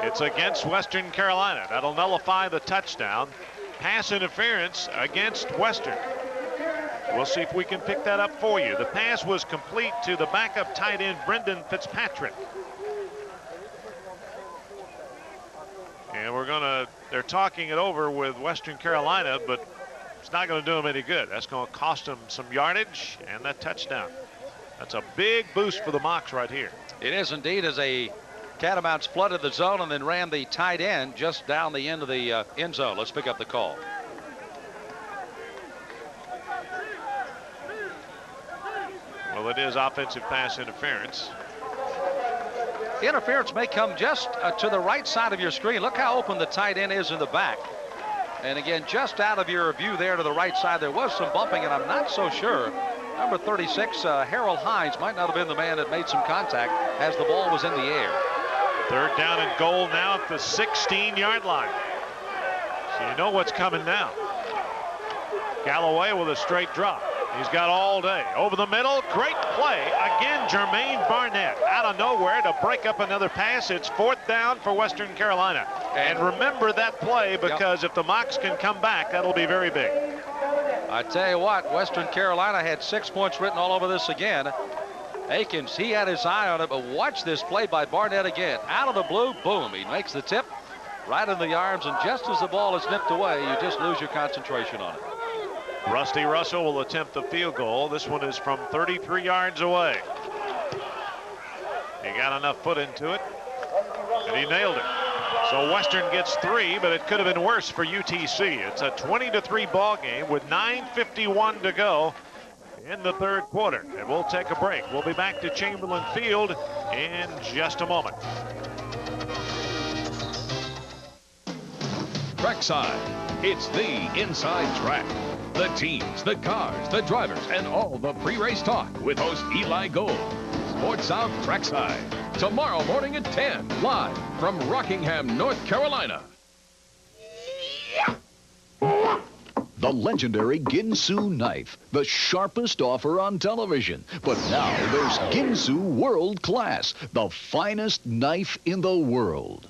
It's against Western Carolina. That'll nullify the touchdown. Pass interference against Western. We'll see if we can pick that up for you. The pass was complete to the backup tight end, Brendan Fitzpatrick. And they're talking it over with Western Carolina, but it's not going to do them any good. That's going to cost them some yardage and that touchdown. That's a big boost for the Mocs right here. It is indeed, as a Catamounts flooded the zone and then ran the tight end just down the end of the end zone. Let's pick up the call. Well, it is offensive pass interference. Interference may come just to the right side of your screen. Look how open the tight end is in the back. And again, just out of your view there to the right side, there was some bumping, and I'm not so sure. Number 36, Harold Hines, might not have been the man that made some contact as the ball was in the air. 3rd down and goal now at the 16-yard line. So you know what's coming now. Galloway with a straight drop. He's got all day. Over the middle, great play. Again, Jermaine Barnett out of nowhere to break up another pass. It's 4th down for Western Carolina. And remember that play, because if the Mocs can come back, that'll be very big. I tell you what, Western Carolina had 6 points written all over this again. Akins, he had his eye on it, but watch this play by Barnett again. Out of the blue, boom, he makes the tip right in the arms, and just as the ball is nipped away, you just lose your concentration on it. Rusty Russell will attempt the field goal. This one is from 33 yards away. He got enough foot into it. And he nailed it. So Western gets 3, but it could have been worse for UTC. It's a 20-3 ball game with 9:51 to go in the third quarter. And we'll take a break. We'll be back to Chamberlain Field in just a moment. Trackside. It's the inside track. The teams, the cars, the drivers, and all the pre-race talk with host Eli Gold. Sports South Trackside. Tomorrow morning at 10, live from Rockingham, North Carolina. The legendary Ginsu knife, the sharpest offer on television. But now there's Ginsu World Class, the finest knife in the world.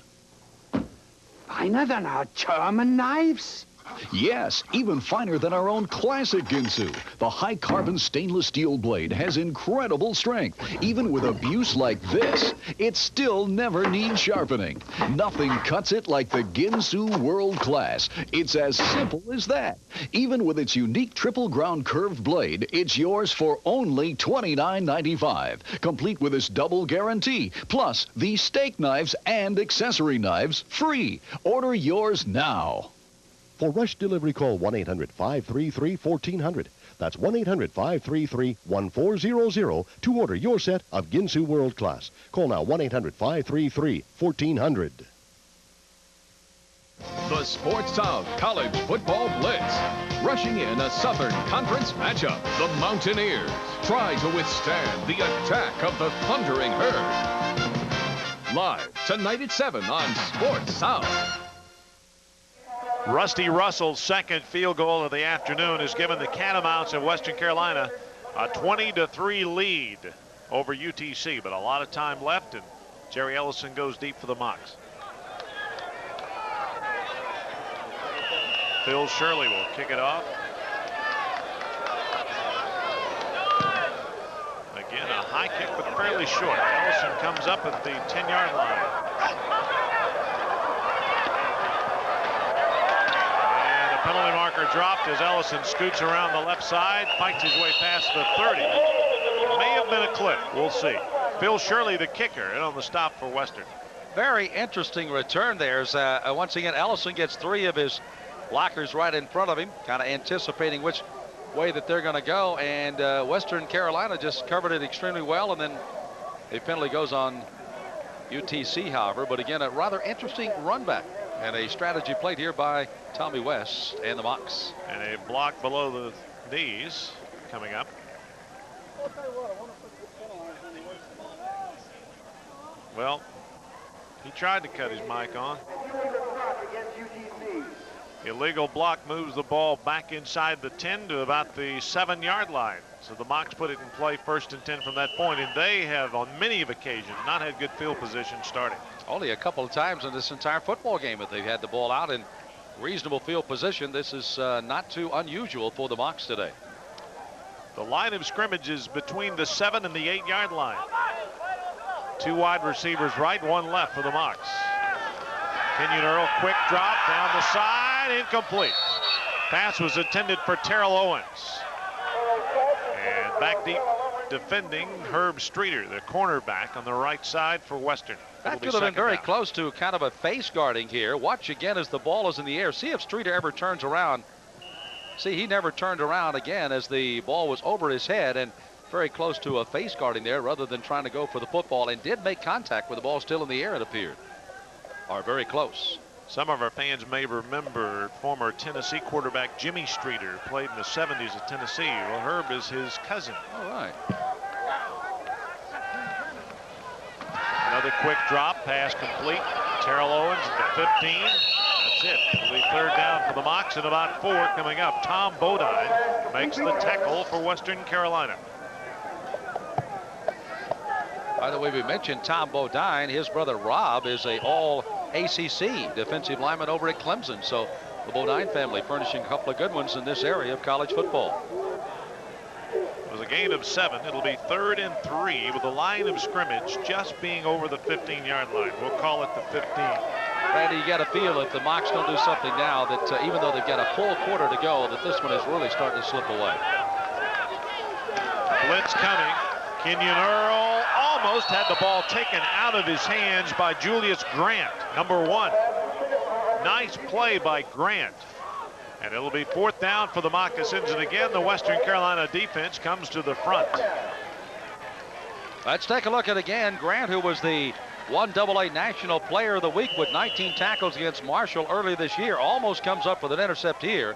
Finer than our German knives? Yes, even finer than our own classic Ginsu. The high-carbon stainless steel blade has incredible strength. Even with abuse like this, it still never needs sharpening. Nothing cuts it like the Ginsu World Class. It's as simple as that. Even with its unique triple ground curved blade, it's yours for only $29.95. Complete with this double guarantee. Plus, these steak knives and accessory knives free. Order yours now. For rush delivery, call 1-800-533-1400. That's 1-800-533-1400 to order your set of Ginsu World Class. Call now 1-800-533-1400. The Sports South College Football Blitz. Rushing in a Southern Conference matchup. The Mountaineers try to withstand the attack of the Thundering Herd. Live tonight at 7 on Sports South. Rusty Russell's second field goal of the afternoon has given the Catamounts of Western Carolina a 20-3 lead over UTC, but a lot of time left, and Jerry Ellison goes deep for the Mocs. Phil Shirley will kick it off. Again, a high kick, but fairly short. Ellison comes up at the 10-yard line. Penalty marker dropped as Ellison scoots around the left side, fights his way past the 30. May have been a clip. We'll see. Phil Shirley, the kicker, and on the stop for Western. Very interesting return there. Once again, Ellison gets 3 of his blockers right in front of him, kind of anticipating which way that they're going to go. And Western Carolina just covered it extremely well. And then a penalty goes on UTC, however. But again, a rather interesting run back. And a strategy played here by Tommy West and the Mocs. And a block below the knees coming up. Well, he tried to cut his mic on. Illegal block moves the ball back inside the 10 to about the 7-yard line. So the Mocs put it in play 1st and 10 from that point, and they have on many of occasions not had good field position starting. Only a couple of times in this entire football game that they've had the ball out in reasonable field position. This is not too unusual for the Mocs today. The line of scrimmage is between the 7 and the 8-yard line. 2 wide receivers right, 1 left for the Mocs. Kenyon Earl, quick drop down the side, incomplete. Pass was intended for Terrell Owens. And back deep defending Herb Streeter, the cornerback on the right side for Western. That could have been very close to kind of a face guarding here. Watch again as the ball is in the air. See if Streeter ever turns around. See, he never turned around again as the ball was over his head, and very close to a face guarding there rather than trying to go for the football, and did make contact with the ball still in the air, it appeared. Or very close. Some of our fans may remember former Tennessee quarterback Jimmy Streeter, played in the 70s at Tennessee. Well, Herb is his cousin. All right. Another quick drop, pass complete. Terrell Owens at the 15. That's it. It'll be 3rd down for the Mocs and about 4 coming up. Tom Bodine makes the tackle for Western Carolina. By the way, we mentioned Tom Bodine. His brother Rob is a all-ACC defensive lineman over at Clemson. So the Bodine family furnishing a couple of good ones in this area of college football. It was a gain of 7. It'll be 3rd and 3 with the line of scrimmage just being over the 15-yard line. We'll call it the 15. Randy, you got to feel if the Mocs don't do something now that even though they've got a full quarter to go, that this one is really starting to slip away. Blitz coming. Kenyon Earl almost had the ball taken out of his hands by Julius Grant, number 1. Nice play by Grant. And it'll be 4th down for the Moccasins. And again, the Western Carolina defense comes to the front. Let's take a look at again. Grant, who was the 1AA National Player of the Week with 19 tackles against Marshall early this year, almost comes up with an intercept here.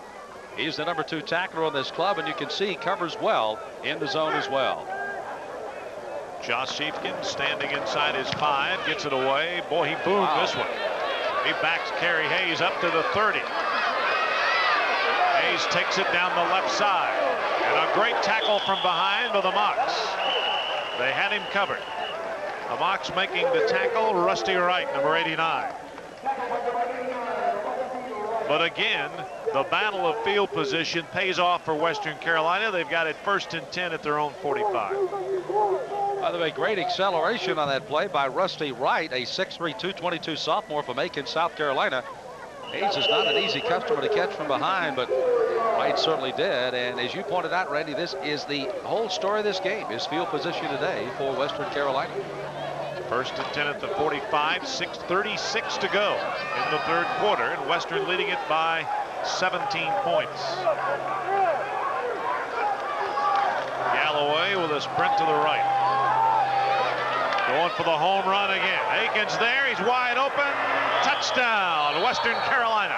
He's the number 2 tackler on this club, and you can see he covers well in the zone as well. Josh Sheepkin standing inside his 5, gets it away. Boy, he boomed this one. He backs Kerry Hayes up to the 30. Hayes takes it down the left side. And a great tackle from behind by the Mocs. They had him covered. The Mocs making the tackle, Rusty Wright, number 89. But again, the battle of field position pays off for Western Carolina. They've got it 1st and 10 at their own 45. By the way, great acceleration on that play by Rusty Wright, a 6'3", 222 sophomore from Aiken, South Carolina. Hayes is not an easy customer to catch from behind, but Wright certainly did. And as you pointed out, Randy, this is the whole story of this game, is field position today for Western Carolina. 1st and 10 at the 45, 6:36 to go in the 3rd quarter, and Western leading it by 17 points. Galloway with a sprint to the right. Going for the home run again. Aiken's there, he's wide open. Touchdown, Western Carolina.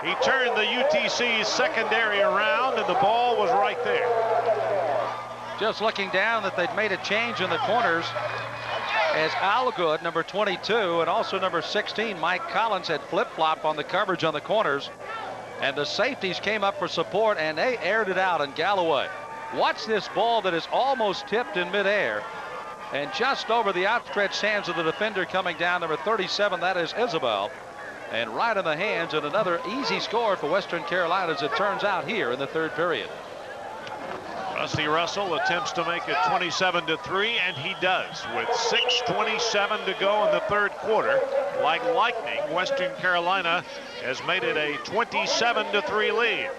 He turned the UTC's secondary around, and the ball was right there. Just looking down that they'd made a change in the corners, as Algood, number 22, and also number 16, Mike Collins, had flip-flop on the coverage on the corners. And the safeties came up for support, and they aired it out. And Galloway, watch this ball that is almost tipped in midair. And just over the outstretched hands of the defender coming down, number 37, that is Isabel. And right in the hands, and another easy score for Western Carolina, as it turns out here in the 3rd period. Rusty Russell attempts to make it 27-3, and he does with 6:27 to go in the 3rd quarter. Like lightning, Western Carolina has made it a 27-3 lead.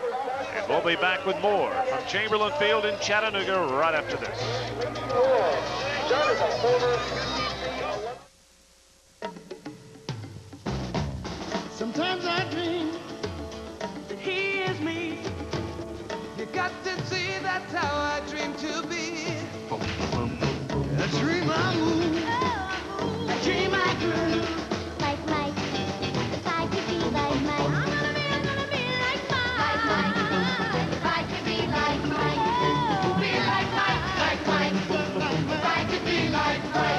And we'll be back with more from Chamberlain Field in Chattanooga right after this. Sometimes I dream that he is me. You got to see that's how I dream to be. A dream I move, a dream I grew. Like Mike, if I could be like Mike. I'm gonna be like Mike. Like Mike, if I could be like Mike. Be like Mike, if I could be like Mike.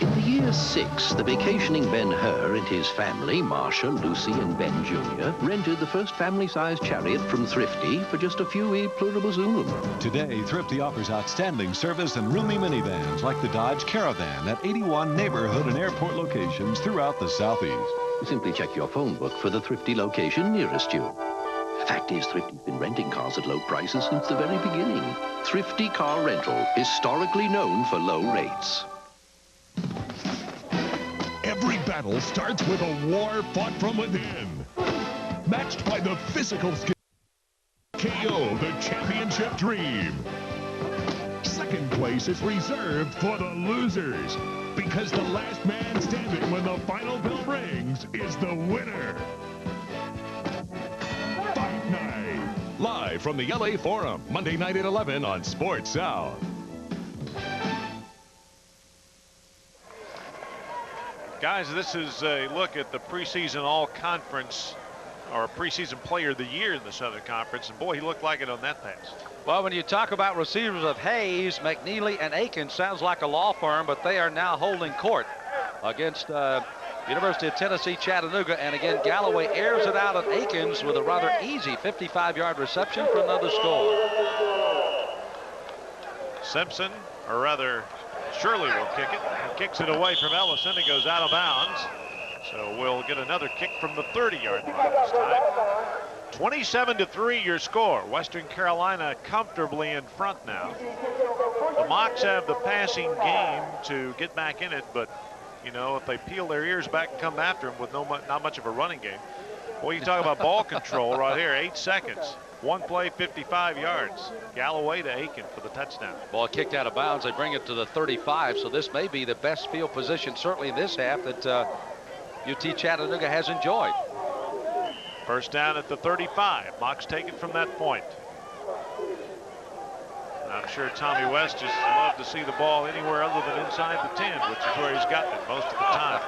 In the year 6, the vacationing Ben-Hur and his family, Marcia, Lucy, and Ben Jr., rented the first family-sized chariot from Thrifty for just a few pluribus unum. Today, Thrifty offers outstanding service and roomy minivans like the Dodge Caravan at 81 neighborhood and airport locations throughout the Southeast. Simply check your phone book for the Thrifty location nearest you. Fact is, Thrifty's been renting cars at low prices since the very beginning. Thrifty Car Rental, historically known for low rates. Every battle starts with a war fought from within. Matched by the physical skill. KO, the championship dream. Second place is reserved for the losers. Because the last man standing when the final bell rings is the winner. Fight Night. Live from the LA Forum, Monday night at 11 on Sports South. Guys, this is a look at the preseason all-conference, or preseason player of the year in the Southern Conference, and boy, he looked like it on that pass. Well, when you talk about receivers of Hayes, McNeely, and Aiken, sounds like a law firm, but they are now holding court against University of Tennessee, Chattanooga. And again, Galloway airs it out at Aikens with a rather easy 55-yard reception for another score. Simpson, or rather, Shirley will kick it. He kicks it away from Ellison. It goes out of bounds. So we'll get another kick from the 30-yard line this time. 27-3 your score. Western Carolina comfortably in front now. The Mocs have the passing game to get back in it, but you know, if they peel their ears back and come after them with not much of a running game, Boy, you talk about ball control right here. 8 seconds. One play, 55 yards. Galloway to Aiken for the touchdown. Ball kicked out of bounds. They bring it to the 35. So this may be the best field position, certainly in this half, that UT Chattanooga has enjoyed. First down at the 35. Mox take it from that point. I'm sure Tommy West just loved to see the ball anywhere other than inside the 10, which is where he's gotten it most of the time.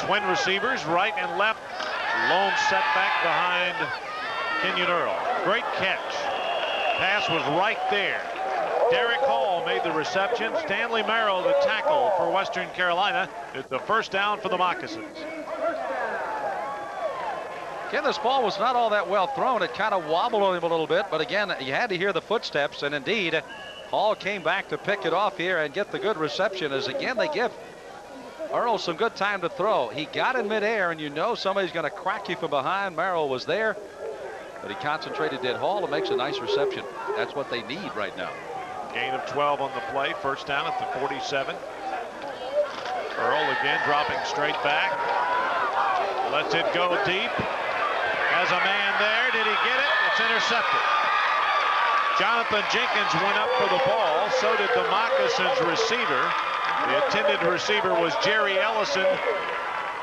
Twin receivers, right and left. Lone setback behind Kenyon Earl. Great catch. Pass was right there. Derek Hall made the reception. Stanley Merrill the tackle for Western Carolina. It's the first down for the Moccasins. Again, this ball was not all that well thrown. It kind of wobbled on him a little bit, but again, you had to hear the footsteps, and indeed, Hall came back to pick it off here and get the good reception, as again, they give Earl some good time to throw. He got in midair, and you know somebody's going to crack you from behind. Merrill was there, but he concentrated, did Hall, and makes a nice reception. That's what they need right now. Gain of 12 on the play. First down at the 47. Earl again dropping straight back. Lets it go deep. Has a man there. Did he get it? It's intercepted. Jonathan Jenkins went up for the ball. So did the Moccasins receiver. The intended receiver was Jerry Ellison,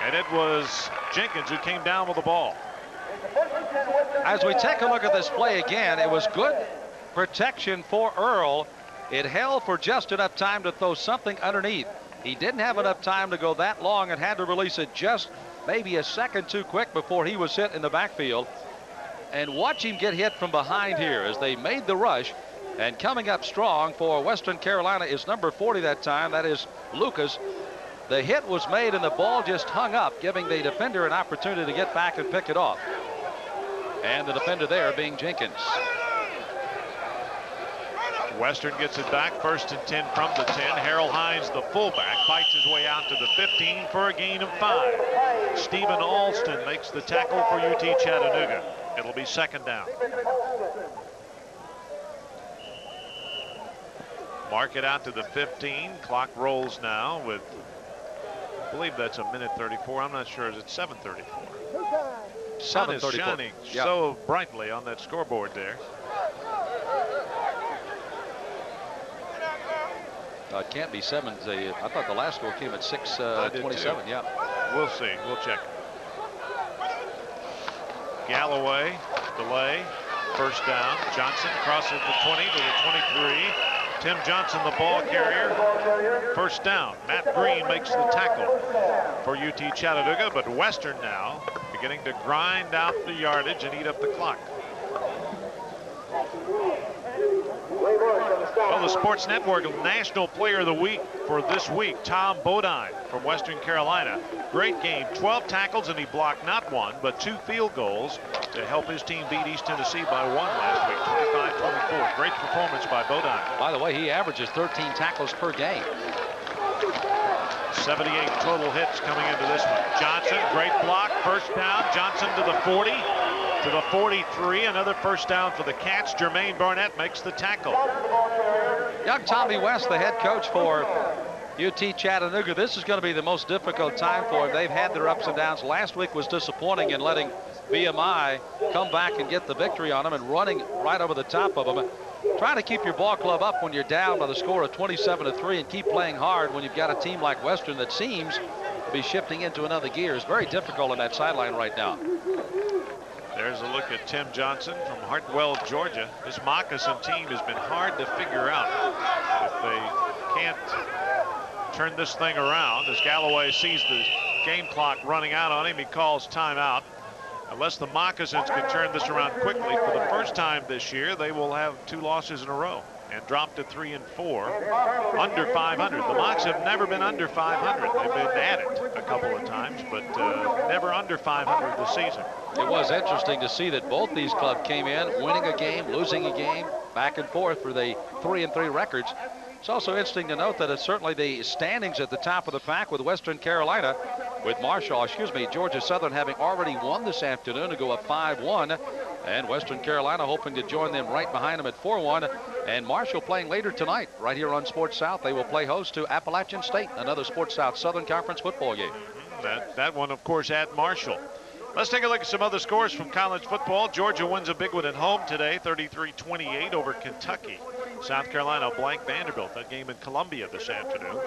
and it was Jenkins who came down with the ball. As we take a look at this play again, it was good protection for Earl. It held for just enough time to throw something underneath. He didn't have enough time to go that long and had to release it just maybe a second too quick before he was hit in the backfield. And watch him get hit from behind here as they made the rush. And coming up strong for Western Carolina is number 40 that time. That is Lucas. The hit was made and the ball just hung up, giving the defender an opportunity to get back and pick it off. And the defender there being Jenkins. Western gets it back, 1st and 10 from the 10. Harold Hines, the fullback, fights his way out to the 15 for a gain of 5. Stephen Alston makes the tackle for UT Chattanooga. It'll be second down. Mark it out to the 15. Clock rolls now with, I believe that's a minute 34. I'm not sure. Is it 7:34? Sun is shining so brightly on that scoreboard there. It can't be 7. I thought the last score came at 6:27. Yeah. We'll see. We'll check. Galloway, delay, first down. Johnson crosses the 20 to the 23. Tim Johnson, the ball carrier. First down. Matt Green makes the tackle for UT Chattanooga, but Western now beginning to grind out the yardage and eat up the clock. Well, the Sports Network National Player of the Week for this week, Tom Bodine from Western Carolina. Great game, 12 tackles, and he blocked not 1, but 2 field goals to help his team beat East Tennessee by 1 last week, 25-24. Great performance by Bodine. By the way, he averages 13 tackles per game. 78 total hits coming into this one. Johnson, great block, first down. Johnson to the 40. To the 43, another first down for the Cats. Jermaine Barnett makes the tackle. Young Tommy West, the head coach for UT Chattanooga. This is going to be the most difficult time for him. They've had their ups and downs. Last week was disappointing in letting VMI come back and get the victory on them and running right over the top of them. Trying to keep your ball club up when you're down by the score of 27-3 and keep playing hard when you've got a team like Western that seems to be shifting into another gear. It's very difficult on that sideline right now. There's a look at Tim Johnson from Hartwell, Georgia. This Moccasin team has been hard to figure out. If they can't turn this thing around, as Galloway sees the game clock running out on him, he calls timeout. Unless the Moccasins can turn this around quickly, for the first time this year, they will have 2 losses in a row and drop to 3-4, under 500. The Mocs have never been under 500. They've been at it a couple of times, but never under 500 this season. It was interesting to see that both these clubs came in winning a game, losing a game, back and forth for the 3-3 records. It's also interesting to note that it's certainly the standings at the top of the pack with Western Carolina, with Georgia Southern having already won this afternoon to go up 5-1, and Western Carolina hoping to join them right behind them at 4-1. And Marshall playing later tonight right here on Sports South. They will play host to Appalachian State, another Sports South Southern Conference football game. That one, of course, at Marshall. Let's take a look at some other scores from college football. Georgia wins a big one at home today, 33-28 over Kentucky. South Carolina blank Vanderbilt. That game in Columbia this afternoon.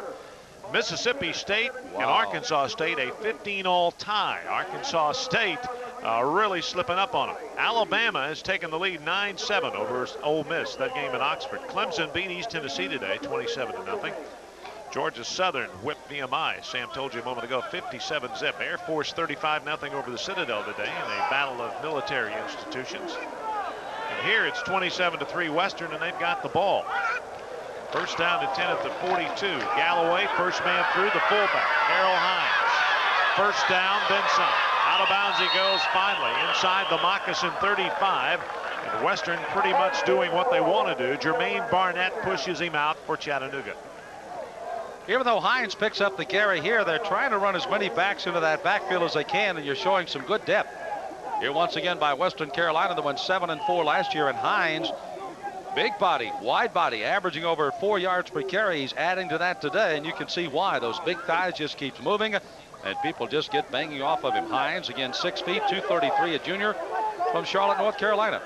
Mississippi State and Arkansas State, a 15-all tie. Arkansas State really slipping up on them. Alabama has taken the lead 9-7 over Ole Miss, that game in Oxford. Clemson beat East Tennessee today, 27-0. Georgia Southern whipped VMI. Sam told you a moment ago, 57-zip. Air Force 35-0 over the Citadel today in a battle of military institutions. And here it's 27-3 Western, and they've got the ball. First down and 10 at the 42. Galloway, first man through, the fullback, Harold Hines. First down, then some. Out of bounds he goes finally, inside the Moccasin 35. And Western pretty much doing what they want to do. Jermaine Barnett pushes him out for Chattanooga. Even though Hines picks up the carry here, they're trying to run as many backs into that backfield as they can, and you're showing some good depth. Here once again by Western Carolina, that went 7-4 last year, and Hines, big body, wide body, averaging over 4 yards per carry. He's adding to that today, and you can see why. Those big thighs just keeps moving, and people just get banging off of him. Hines, again, 6 feet, 233, a junior from Charlotte, North Carolina.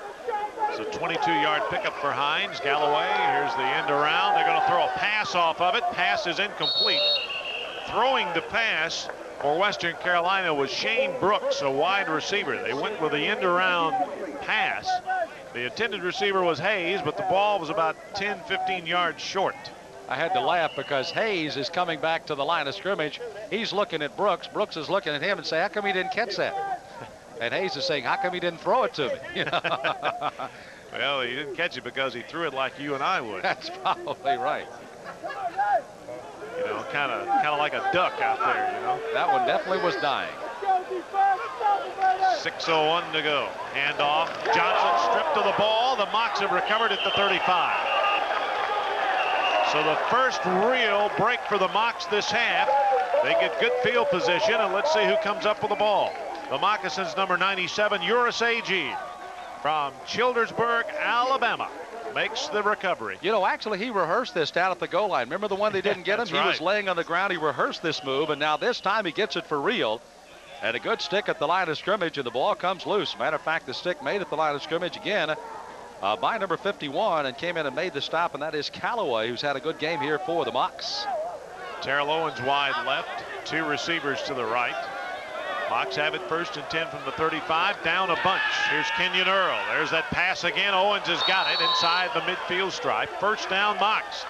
It's a 22-yard pickup for Hines. Galloway, here's the end around. They're going to throw a pass off of it. Pass is incomplete. Throwing the pass for Western Carolina was Shane Brooks, a wide receiver. They went with the end around pass. The intended receiver was Hayes, but the ball was about 10, 15 yards short. I had to laugh because Hayes is coming back to the line of scrimmage. He's looking at Brooks. Brooks is looking at him and saying, how come he didn't catch that? And Hayes is saying, how come he didn't throw it to me? You know? Well, he didn't catch it because he threw it like you and I would. That's probably right. You know, kind of like a duck out there, you know. That one definitely was dying. 6:01 to go. Handoff. Johnson stripped of the ball. The Mocs have recovered at the 35. So the first real break for the Mocs this half. They get good field position, and let's see who comes up with the ball. The Moccasins, number 97, Urasage from Childersburg, Alabama, makes the recovery. You know, actually, he rehearsed this down at the goal line. Remember the one they didn't get him? He was laying on the ground. He rehearsed this move, and now this time he gets it for real. And a good stick at the line of scrimmage, and the ball comes loose. Matter of fact, the stick made at the line of scrimmage again by number 51 and came in and made the stop, and that is Callaway, who's had a good game here for the Mocs. Terrell Owens wide left, 2 receivers to the right. Mocs have it first and 10 from the 35, down a bunch. Here's Kenyon Earl. There's that pass again. Owens has got it inside the midfield stripe. First down, Mocs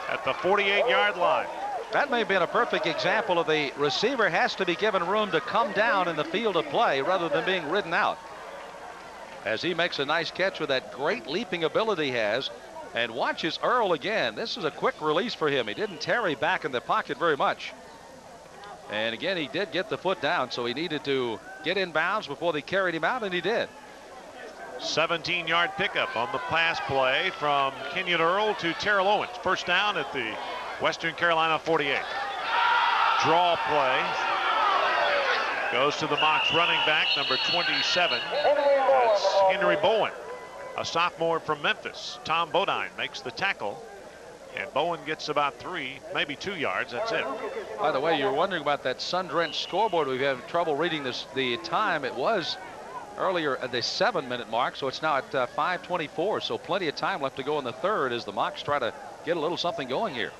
at the 48-yard line. That may have been a perfect example of the receiver has to be given room to come down in the field of play rather than being ridden out. As he makes a nice catch with that great leaping ability he has. And watches Earl again. This is a quick release for him. He didn't tarry back in the pocket very much. And again, he did get the foot down, so he needed to get in bounds before they carried him out, and he did. 17-yard pickup on the pass play from Kenyon Earl to Terrell Owens. First down at the Western Carolina 48. Draw play. Goes to the Mocs running back, number 27. That's Henry Bowen, a sophomore from Memphis. Tom Bodine makes the tackle. And Bowen gets about 3, maybe 2 yards. That's it. By the way, you're wondering about that sun-drenched scoreboard. We've had trouble reading the time. It was earlier at the 7-minute mark, so it's now at 5:24. So plenty of time left to go in the third as the Mocs try to get a little something going here.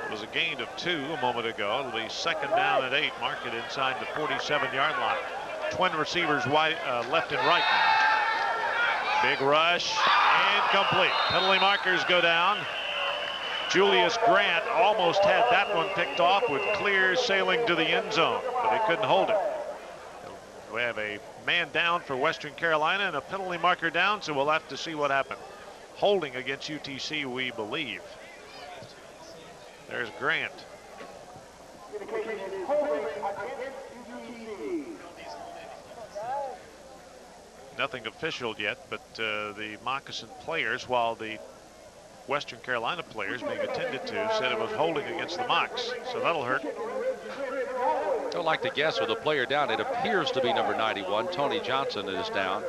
It was a gain of 2 a moment ago. It'll be second down at 8. Mark it inside the 47-yard line. Twin receivers left and right now. Big rush. Incomplete. Penalty markers go down. Julius Grant almost had that one picked off with clear sailing to the end zone, but he couldn't hold it. We have a man down for Western Carolina and a penalty marker down, so we'll have to see what happened. Holding against UTC, we believe. There's Grant. Nothing official yet, but the Moccasin players, while the Western Carolina players being attended to, said it was holding against the Mocs, so that'll hurt. Don't like to guess with a player down. It appears to be number 91, Tony Johnson, is down.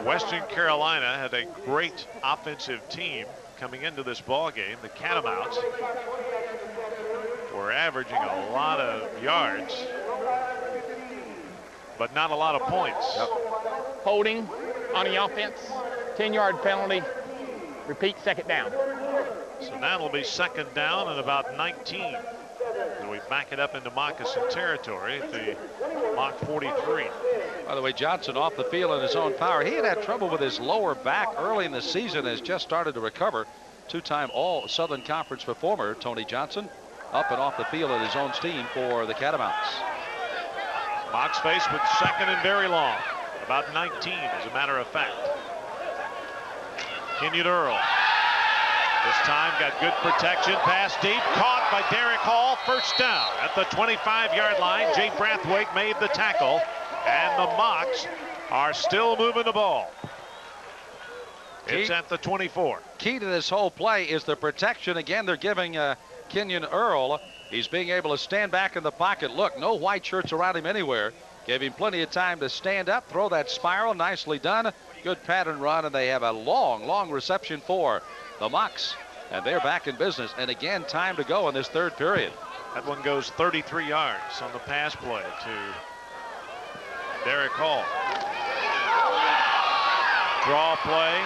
Western Carolina had a great offensive team coming into this ball game. The Catamounts were averaging a lot of yards, but not a lot of points. Holding on the offense, 10-yard penalty. Repeat, second down. So that'll be second down and about 19. So we back it up into Moccasin territory at the Mock 43. By the way, Johnson off the field in his own power. He had trouble with his lower back early in the season, has just started to recover. Two-time All-Southern Conference performer, Tony Johnson, up and off the field at his own steam for the Catamounts. Mock's faced with second and very long. About 19, as a matter of fact. Kenyon Earl. This time got good protection. Pass deep. Caught by Derek Hall. First down at the 25-yard line. Jay Brathwaite made the tackle. And the Mocs are still moving the ball. It's at the 24. Key to this whole play is the protection. Again, they're giving Kenyon Earl. He's being able to stand back in the pocket. Look, no white shirts around him anywhere. Gave him plenty of time to stand up, throw that spiral. Nicely done. Good pattern run, and they have a long reception for the Mocs. And they're back in business. And again, time to go in this third period. That one goes 33 yards on the pass play to Derek Hall. Draw play.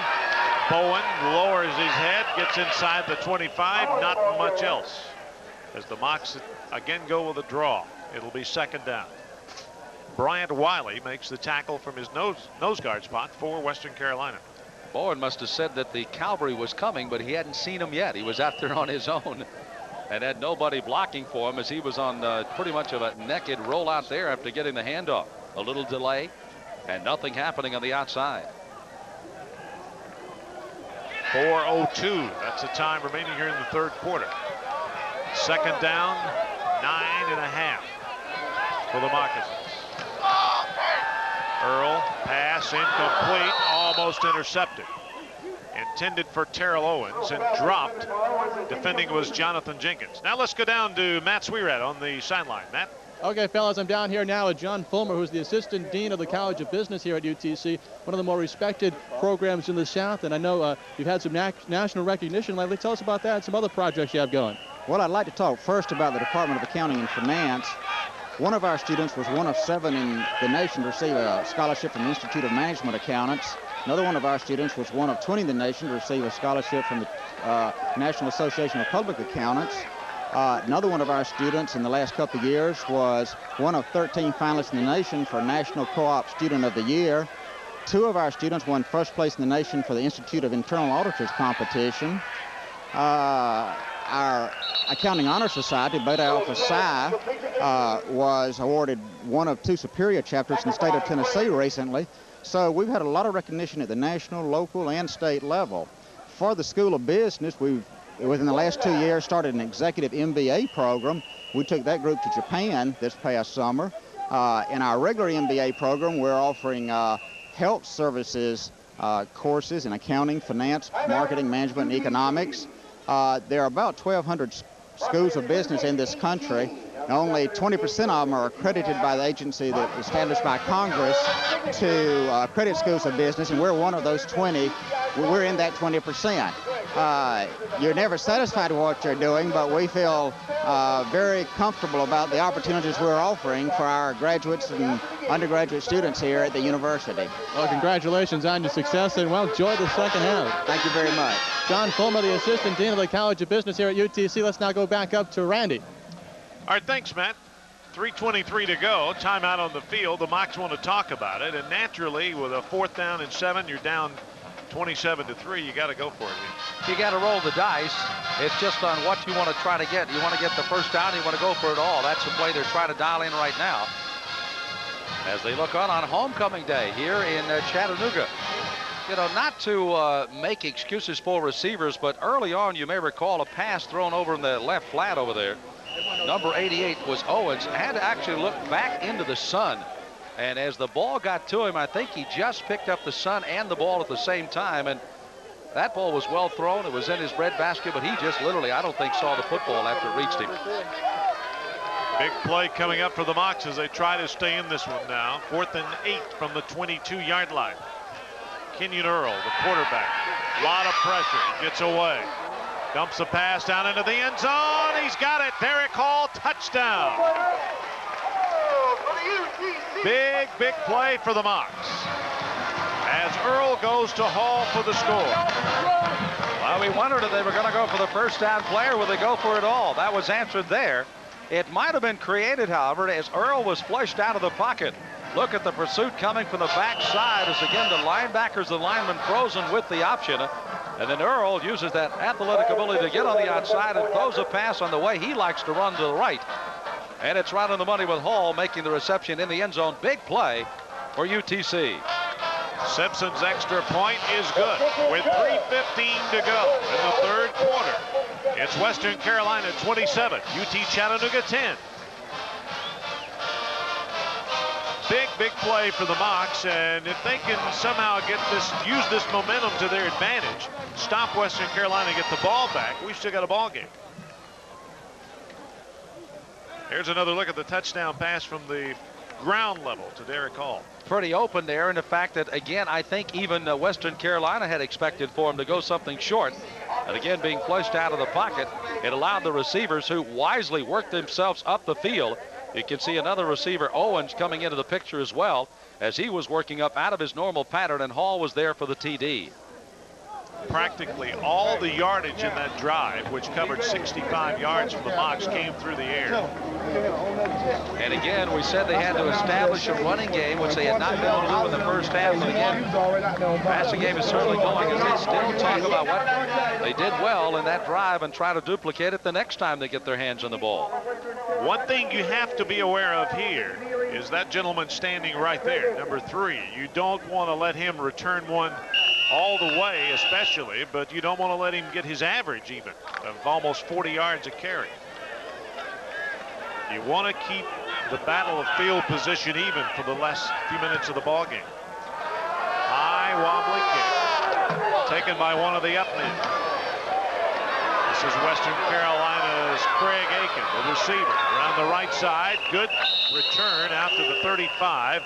Bowen lowers his head, gets inside the 25. Not much else. As the Mocs again go with a draw. It'll be second down. Bryant Wiley makes the tackle from his nose guard spot for Western Carolina. Bowen must have said that the cavalry was coming, but he hadn't seen him yet. He was out there on his own and had nobody blocking for him as he was on pretty much of a naked rollout there after getting the handoff. A little delay and nothing happening on the outside. 4:02. That's the time remaining here in the third quarter. Second down, 9.5 for the Moccasins. Earl, pass incomplete, almost intercepted. Intended for Terrell Owens and dropped. Defending was Jonathan Jenkins. Now let's go down to Matt Sweerat on the sideline. Matt? Okay, fellas, I'm down here now with John Fulmer, who's the Assistant Dean of the College of Business here at UTC, one of the more respected programs in the South. And I know you've had some national recognition lately. Tell us about that and some other projects you have going. Well, I'd like to talk first about the Department of Accounting and Finance. One of our students was one of 7 in the nation to receive a scholarship from the Institute of Management Accountants. Another one of our students was one of 20 in the nation to receive a scholarship from the National Association of Public Accountants. Another one of our students in the last couple of years was one of 13 finalists in the nation for National Co-op Student of the Year. 2 of our students won first place in the nation for the Institute of Internal Auditors competition. Our Accounting Honor Society, Beta Alpha Psi, was awarded one of 2 superior chapters in the state of Tennessee recently. So we've had a lot of recognition at the national, local, and state level. For the School of Business, we've, within the last 2 years, started an executive MBA program. We took that group to Japan this past summer. In our regular MBA program, we're offering health services courses in accounting, finance, marketing, management, and economics. There are about 1,200 schools of business in this country. Only 20% of them are accredited by the agency that was established by Congress to accredit schools of business, and we're one of those 20. We're in that 20%. You're never satisfied with what you're doing, but we feel very comfortable about the opportunities we're offering for our graduates and undergraduate students here at the university. Well, congratulations on your success, and well, enjoy the second half. Thank you very much. John Fulmer, the Assistant Dean of the College of Business here at UTC. Let's now go back up to Randy. All right, thanks, Matt. 3:23 to go. Timeout on the field. The Mocs want to talk about it, and naturally, with a 4th down and 7, you're down 27-3. You got to go for it. You got to roll the dice. It's just on what you want to try to get. You want to get the first down. You want to go for it all. That's the play they're trying to dial in right now as they look on homecoming day here in Chattanooga. You know, not to make excuses for receivers, but early on, you may recall a pass thrown over in the left flat over there. Number 88 was Owens. Had to actually look back into the sun. And as the ball got to him, I think he just picked up the sun and the ball at the same time. And that ball was well thrown. It was in his breadbasket, but he just literally, I don't think, saw the football after it reached him. Big play coming up for the Mocs as they try to stay in this one now. 4th and 8 from the 22-yard line. Kenyon Earl, the quarterback. A lot of pressure. He gets away. Dumps the pass down into the end zone. He's got it. Derek Hall touchdown. Big play for the Mocs as Earl goes to Hall for the score. Well, we wondered if they were going to go for the first down play or would they go for it all. That was answered there. It might have been created, however, as Earl was flushed out of the pocket. Look at the pursuit coming from the backside as, again, the linebackers, the lineman frozen with the option. And then Earl uses that athletic ability to get on the outside and throws a pass on the way he likes to run to the right. And it's right on the money with Hall making the reception in the end zone. Big play for UTC. Simpson's extra point is good with 3:15 to go in the third quarter. It's Western Carolina 27, UT Chattanooga 10. Big play for the Mocs, and if they can somehow use this momentum to their advantage, stop Western Carolina, get the ball back, we've still got a ball game. Here's another look at the touchdown pass from the ground level to Derek Hall. Pretty open there, and the fact that, again, I think even Western Carolina had expected for him to go something short. And again, being flushed out of the pocket, it allowed the receivers who wisely worked themselves up the field. You can see another receiver, Owens, coming into the picture as well, as he was working up out of his normal pattern, and Hall was there for the TD. Practically all the yardage in that drive, which covered 65 yards from the Mocs, came through the air. And again, we said they had to establish a running game, which they had not been able to do in the first half. But again, passing game is certainly going as they still talk about what they did well in that drive and try to duplicate it the next time they get their hands on the ball. One thing you have to be aware of here is that gentleman standing right there, number 3. You don't want to let him return one all the way, especially, but you don't want to let him get his average even of almost 40 yards a carry. You want to keep the battle of field position even for the last few minutes of the ball game. High wobbly kick taken by one of the up men. This is Western Carolina's Craig Aiken, the receiver, around the right side. Good return out to the 35.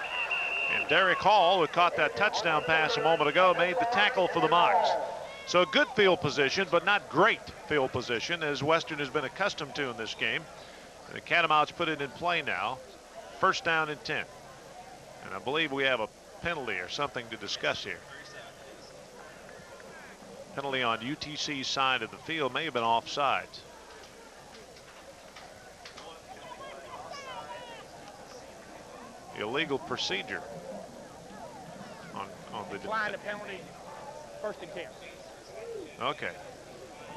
And Derek Hall, who caught that touchdown pass a moment ago, made the tackle for the Mocs. So good field position, but not great field position, as Western has been accustomed to in this game. And the Catamounts put it in play now. First down and 10. And I believe we have a penalty or something to discuss here. Penalty on UTC's side of the field, may have been offsides. Illegal procedure on the Decline the penalty, first and 10. Okay.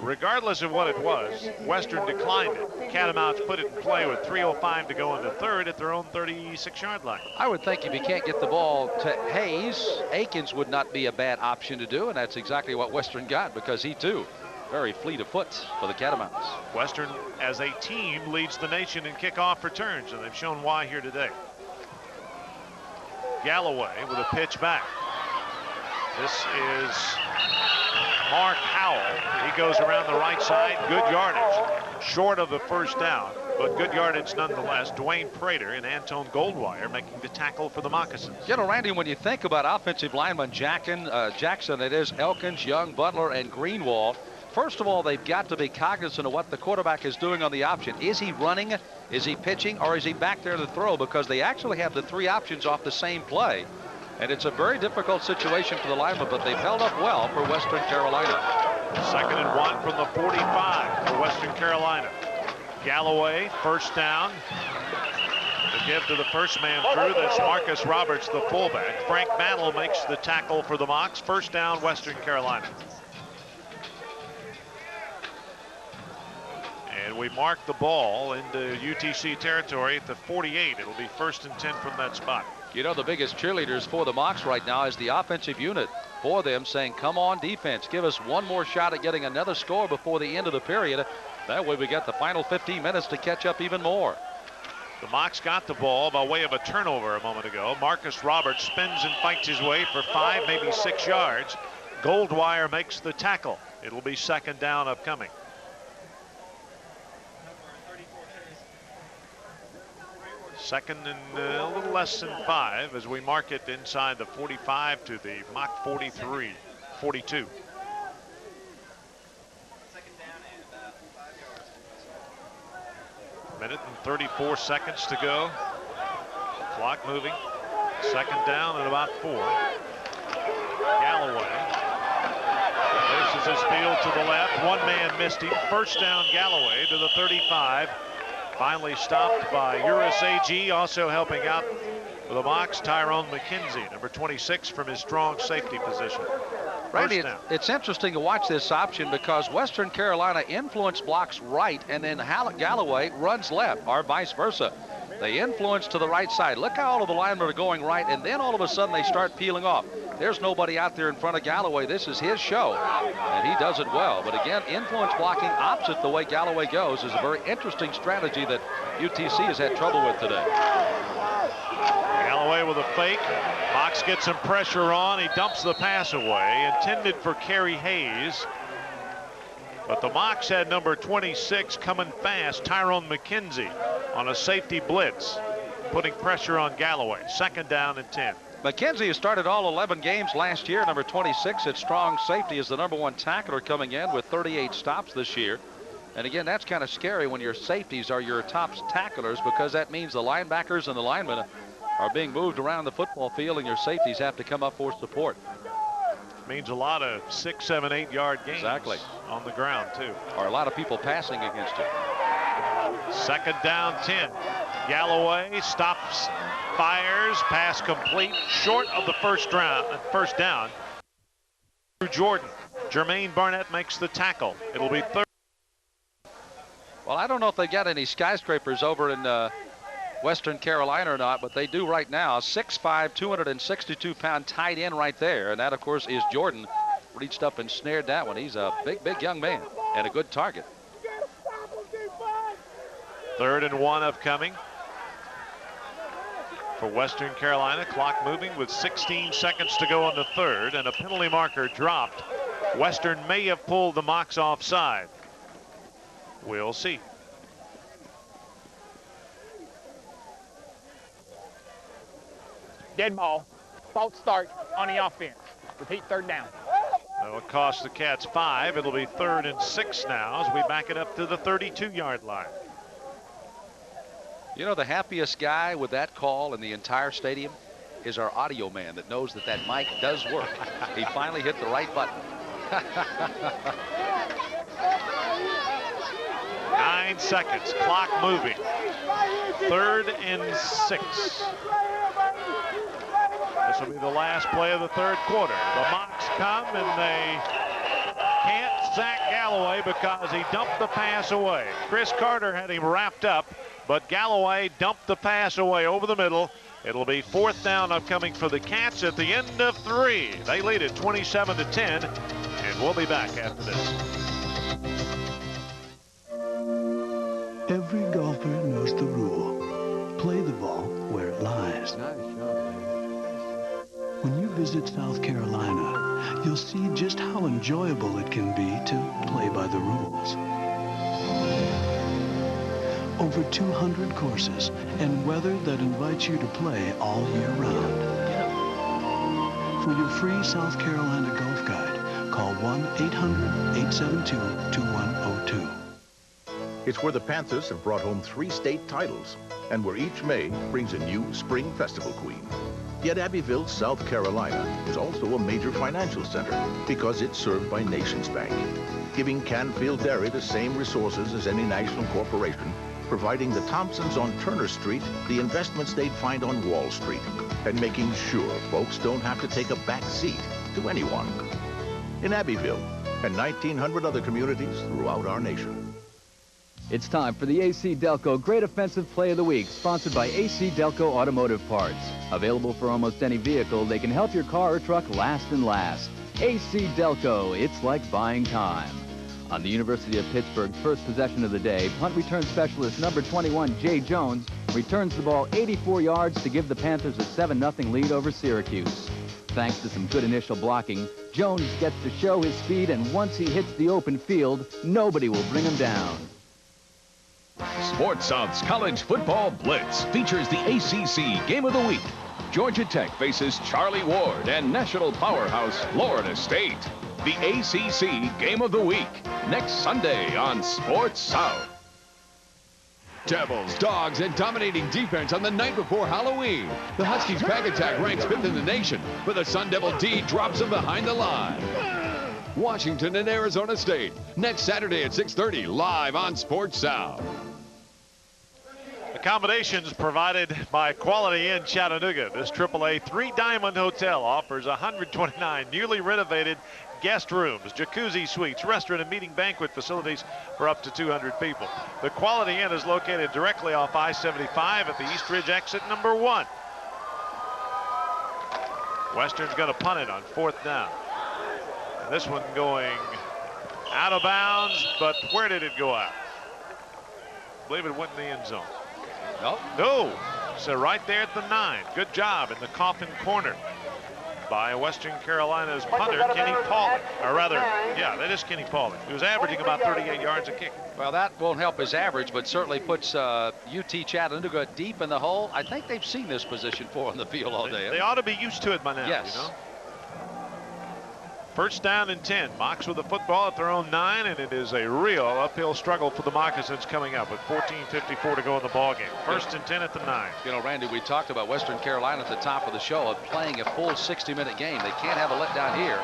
Regardless of what it was, Western declined it. Catamounts put it in play with 3:05 to go in the third at their own 36-yard line. I would think if you can't get the ball to Hayes, Aikens would not be a bad option to do, and that's exactly what Western got, because he too very fleet of foot for the Catamounts. Western as a team leads the nation in kickoff returns, and they've shown why here today. Galloway with a pitch back. This is Mark Howell. He goes around the right side. Good yardage. Short of the first down, but good yardage nonetheless. Dwayne Prater and Antone Goldwire making the tackle for the Moccasins. You know, Randy, when you think about offensive lineman Jackson, it is Elkins, Young, Butler, and Greenwald. First of all, they've got to be cognizant of what the quarterback is doing on the option. Is he running? Is he pitching? Or is he back there to throw? Because they actually have the 3 options off the same play. And it's a very difficult situation for the linemen, but they've held up well for Western Carolina. 2nd and 1 from the 45 for Western Carolina. Galloway, first down. To give to the first man through, that's Marcus Roberts, the fullback. Frank Mantle makes the tackle for the Mocs. First down, Western Carolina. And we mark the ball into UTC territory at the 48. It'll be 1st and 10 from that spot. You know, the biggest cheerleaders for the Mocs right now is the offensive unit for them, saying, come on, defense, give us one more shot at getting another score before the end of the period. That way we get the final 15 minutes to catch up even more. The Mocs got the ball by way of a turnover a moment ago. Marcus Roberts spins and fights his way for 5, maybe 6 yards. Goldwire makes the tackle. It'll be 2nd down upcoming. Second and a little less than 5 as we mark it inside the 45 to the Mock 42. Minute and 34 seconds to go. Clock moving. Second down and about 4. Galloway. This is his field to the left. One man missed him. First down, Galloway to the 35. Finally stopped by UTCHAT. Also helping out for the Mocs, Tyrone McKenzie, number 26, from his strong safety position. Randy, it's interesting to watch this option because Western Carolina influence blocks right and then Galloway runs left, or vice versa. They influence to the right side. Look how all of the linemen are going right, and then all of a sudden they start peeling off. There's nobody out there in front of Galloway. This is his show, and he does it well. But again, influence blocking opposite the way Galloway goes is a very interesting strategy that UTC has had trouble with today. Galloway with a fake. Mocs gets some pressure on. He dumps the pass away, intended for Kerry Hayes. But the Mocs had number 26 coming fast, Tyrone McKenzie, on a safety blitz, putting pressure on Galloway. Second down and 10. McKenzie has started all 11 games last year. Number 26 at strong safety is the number 1 tackler coming in with 38 stops this year. And again, that's kind of scary when your safeties are your top tacklers, because that means the linebackers and the linemen are being moved around the football field and your safeties have to come up for support. Means a lot of 6, 7, 8 yard gains on the ground too. Or a lot of people passing against you. Second down 10. Galloway stops, fires, pass complete, short of the first down. Jordan. Jermaine Barnett makes the tackle. It'll be third. Well, I don't know if they got any skyscrapers over in Western Carolina or not, but they do right now. 6'5", 262-pound tight end right there. And that, of course, is Jordan. Reached up and snared that one. He's a big, big young man and a good target. 3rd and 1 upcoming for Western Carolina. Clock moving with 16 seconds to go in the 3rd, and a penalty marker dropped. Western may have pulled the Mocs offside. We'll see. Dead ball. False start on the offense. Repeat, 3rd down. That'll cost the Cats 5. It'll be 3rd and 6 now as we back it up to the 32-yard line. You know, the happiest guy with that call in the entire stadium is our audio man that knows that that mic does work. He finally hit the right button. 9 seconds. Clock moving. 3rd and 6. This will be the last play of the 3rd quarter. The Mocs come and they can't sack Galloway because he dumped the pass away. Chris Carter had him wrapped up, but Galloway dumped the pass away over the middle. It'll be 4th down upcoming for the Cats at the end of 3. They lead it 27-10, and we'll be back after this. Every golfer knows the rule. Play the ball where it lies. When you visit South Carolina, you'll see just how enjoyable it can be to play by the rules. Over 200 courses and weather that invites you to play all year round. For your free South Carolina golf guide, call 1-800-872-2102. It's where the Panthers have brought home 3 state titles, and where each May brings a new spring festival queen. Yet Abbeville, South Carolina is also a major financial center because it's served by Nations Bank, giving Canfield Dairy the same resources as any national corporation, providing the Thompsons on Turner Street the investments they'd find on Wall Street, and making sure folks don't have to take a back seat to anyone. In Abbeville and 1,900 other communities throughout our nation. It's time for the AC Delco Great Offensive Play of the Week, sponsored by AC Delco Automotive Parts. Available for almost any vehicle, they can help your car or truck last and last. AC Delco, it's like buying time. On the University of Pittsburgh's first possession of the day, punt return specialist number 21, Jay Jones, returns the ball 84 yards to give the Panthers a 7-0 lead over Syracuse. Thanks to some good initial blocking, Jones gets to show his speed, and once he hits the open field, nobody will bring him down. Sports South's College Football Blitz features the ACC Game of the Week. Georgia Tech faces Charlie Ward and national powerhouse Florida State. The ACC Game of the Week, next Sunday on Sports South. Devils, dogs, and dominating defense on the night before Halloween. The Huskies pack attack ranks 5th in the nation, but the Sun Devil D drops them behind the line. Washington and Arizona State, next Saturday at 6:30, live on Sports South. Accommodations provided by Quality Inn Chattanooga. This AAA 3-diamond hotel offers 129 newly renovated guest rooms, jacuzzi suites, restaurant and meeting banquet facilities for up to 200 people. The Quality Inn is located directly off I-75 at the East Ridge exit number 1. Western's going to punt it on 4th down. And this one going out of bounds, but where did it go out? I believe it went in the end zone. Nope. No. So right there at the 9. Good job in the coffin corner by Western Carolina's punter, Kenny Pauling. Or rather, yeah, that is Kenny Pauling. He was averaging about 38 yards a kick. Well, that won't help his average, but certainly puts UT Chattanooga deep in the hole. I think they've seen this position for on the field all day. They ought to be used to it by now. Yes. You know? First down and 10. Mocs with the football at their own 9, and it is a real uphill struggle for the Moccasins coming up with 14:54 to go in the ball game. First and 10 at the 9. You know, Randy, we talked about Western Carolina at the top of the show of playing a full 60-minute game. They can't have a letdown here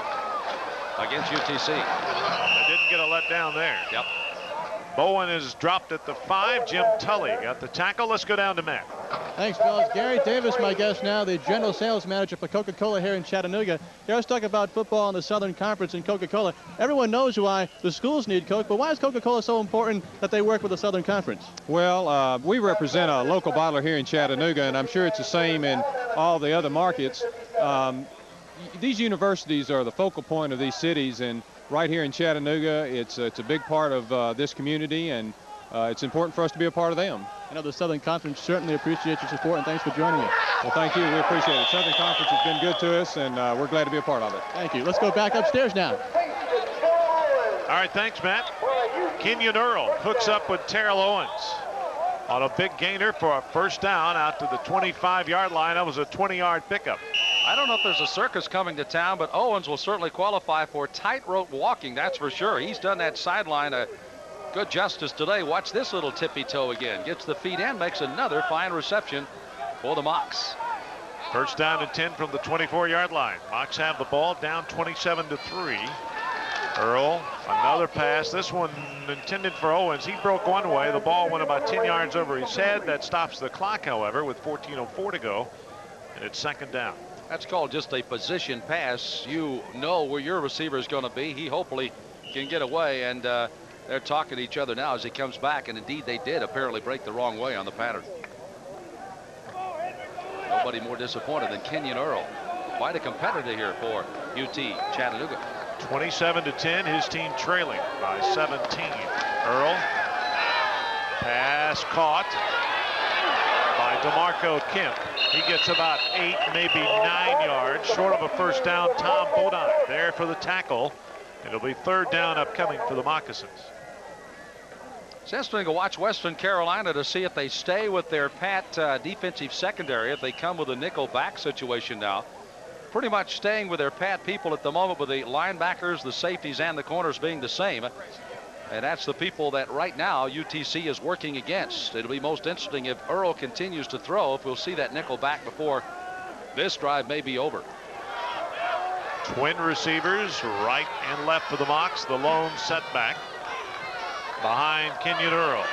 against UTC. They didn't get a letdown there. Yep. Bowen is dropped at the 5. Jim Tully got the tackle. Let's go down to Matt. Thanks, fellas. Gary Davis, my guest now, the general sales manager for Coca-Cola here in Chattanooga. Here, let's talk about football in the Southern Conference and Coca-Cola. Everyone knows why the schools need Coke, but why is Coca-Cola so important that they work with the Southern Conference? Well, we represent a local bottler here in Chattanooga, and I'm sure it's the same in all the other markets. These universities are the focal point of these cities, and right here in Chattanooga, it's a big part of this community, and it's important for us to be a part of them. I know the Southern Conference certainly appreciates your support, and thanks for joining us. Well, thank you. We appreciate it. Southern Conference has been good to us, and we're glad to be a part of it. Thank you. Let's go back upstairs now. All right, thanks, Matt. Kenyon Earl hooks up with Terrell Owens on a big gainer for a first down out to the 25-yard line. That was a 20-yard pickup. I don't know if there's a circus coming to town, but Owens will certainly qualify for tightrope walking, that's for sure. He's done that sideline a good justice today. Watch this little tippy toe again. Gets the feet in, makes another fine reception for the Mocs. First down and 10 from the 24-yard line. Mocs have the ball down 27-3. Earl, another pass. This one intended for Owens. He broke one way. The ball went about 10 yards over his head. That stops the clock, however, with 14:04 to go. And it's second down. That's called just a position pass. You know where your receiver is going to be. He hopefully can get away, and they're talking to each other now as he comes back, and indeed they did apparently break the wrong way on the pattern. Nobody more disappointed than Kenyon Earl. Quite a competitor here for UT Chattanooga. 27-10, his team trailing by 17. Earl, pass caught by DeMarco Kemp. He gets about 8, maybe 9 yards short of a first down. Tom Bodine there for the tackle. It'll be third down upcoming for the Moccasins. It's interesting to watch Western Carolina to see if they stay with their pat defensive secondary, if they come with a nickel back situation now. Pretty much staying with their pat people at the moment, with the linebackers, the safeties, and the corners being the same. And that's the people that right now UTC is working against. It'll be most interesting if Earl continues to throw, if we'll see that nickel back before this drive may be over. Twin receivers, right and left for the Mocs. The lone setback behind Kenyon Earl.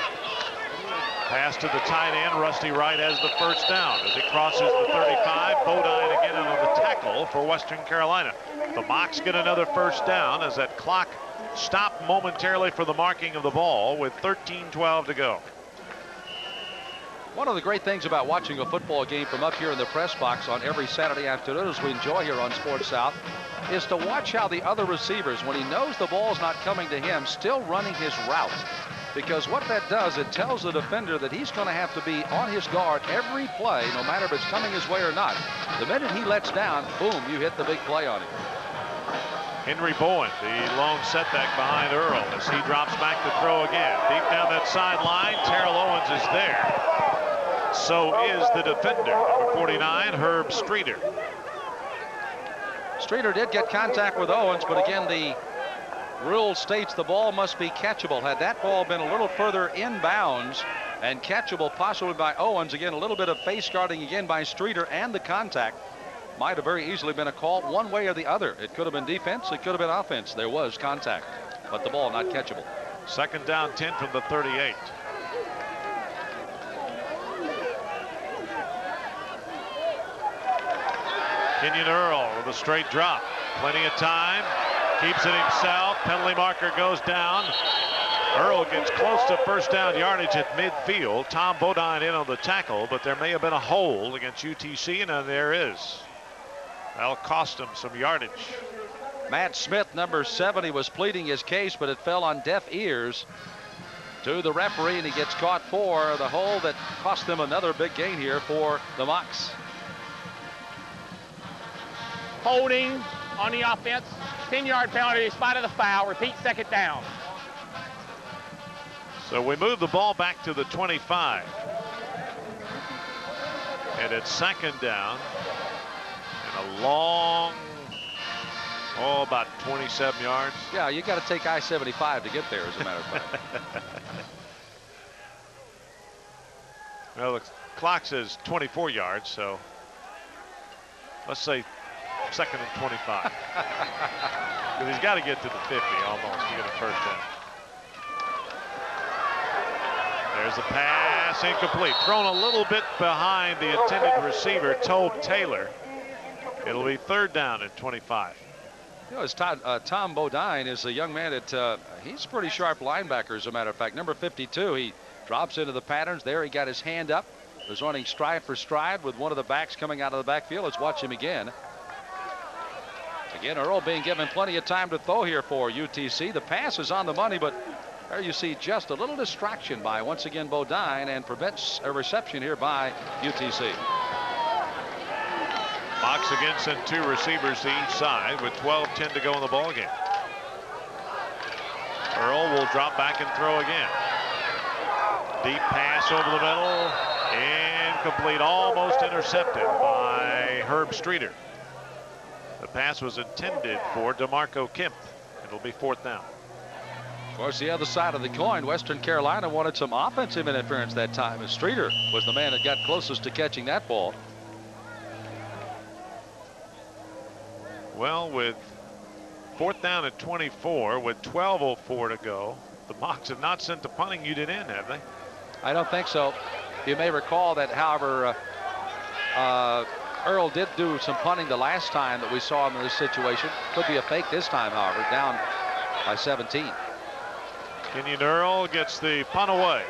Pass to the tight end. Rusty Wright has the first down as it crosses the 35. Bodine again on the tackle for Western Carolina. The Mocs get another first down as that clock stopped momentarily for the marking of the ball with 13:12 to go. One of the great things about watching a football game from up here in the press box on every Saturday afternoon, as we enjoy here on Sports South, is to watch how the other receivers, when he knows the ball's not coming to him, still running his route. Because what that does, it tells the defender that he's going to have to be on his guard every play, no matter if it's coming his way or not. The minute he lets down, boom, you hit the big play on him. Henry Bowen, the lone setback behind Earl as he drops back to throw again. Deep down that sideline, Terrell Owens is there. So is the defender, number 49, Herb Streeter. Streeter did get contact with Owens, but again, the rule states the ball must be catchable. Had that ball been a little further inbounds, and catchable possibly by Owens. Again, a little bit of face guarding again by Streeter, and the contact might have very easily been a call one way or the other. It could have been defense, it could have been offense. There was contact, but the ball not catchable. Second down, 10 from the 38. Kenyon Earl with a straight drop. Plenty of time. Keeps it himself. Penalty marker goes down. Earl gets close to first down yardage at midfield. Tom Bodine in on the tackle, but there may have been a hole against UTC, and there is. That'll cost him some yardage. Matt Smith, number 70, was pleading his case, but it fell on deaf ears to the referee, and he gets caught for the hole that cost them another big gain here for the Mocs. Holding on the offense. 10-yard penalty in spite of the foul. Repeat, second down. So we move the ball back to the 25. And it's second down. And a long, about 27 yards. Yeah, you got to take I-75 to get there, as a matter of fact. Well, the clock says 24 yards, so let's say second and 25. Because he's got to get to the 50 almost to get a first down. There's a pass, incomplete. Thrown a little bit behind the intended receiver, Tobe Taylor. It'll be third down and 25. You know, Tom Bodine is a young man that he's a pretty sharp linebacker, as a matter of fact. Number 52, he drops into the patterns. There he got his hand up. Was running stride for stride with one of the backs coming out of the backfield. Let's watch him again. Again, Earl being given plenty of time to throw here for UTC. The pass is on the money, but there you see just a little distraction by, once again, Bodine, and prevents a reception here by UTC. Mocs again sent two receivers to each side with 12:10 to go in the ball game. Earl will drop back and throw again. Deep pass over the middle. Incomplete, almost intercepted by Herb Streeter. The pass was intended for DeMarco Kemp. It'll be fourth down. Of course, the other side of the coin, Western Carolina wanted some offensive interference that time, and Streeter was the man that got closest to catching that ball. Well, with fourth down at 24, with 12:04 to go, the Mocs have not sent the punting unit in, have they? I don't think so. You may recall that, however, Earl did do some punting the last time that we saw him in this situation. Could be a fake this time, however, down by 17. Kenyon Earl gets the punt away.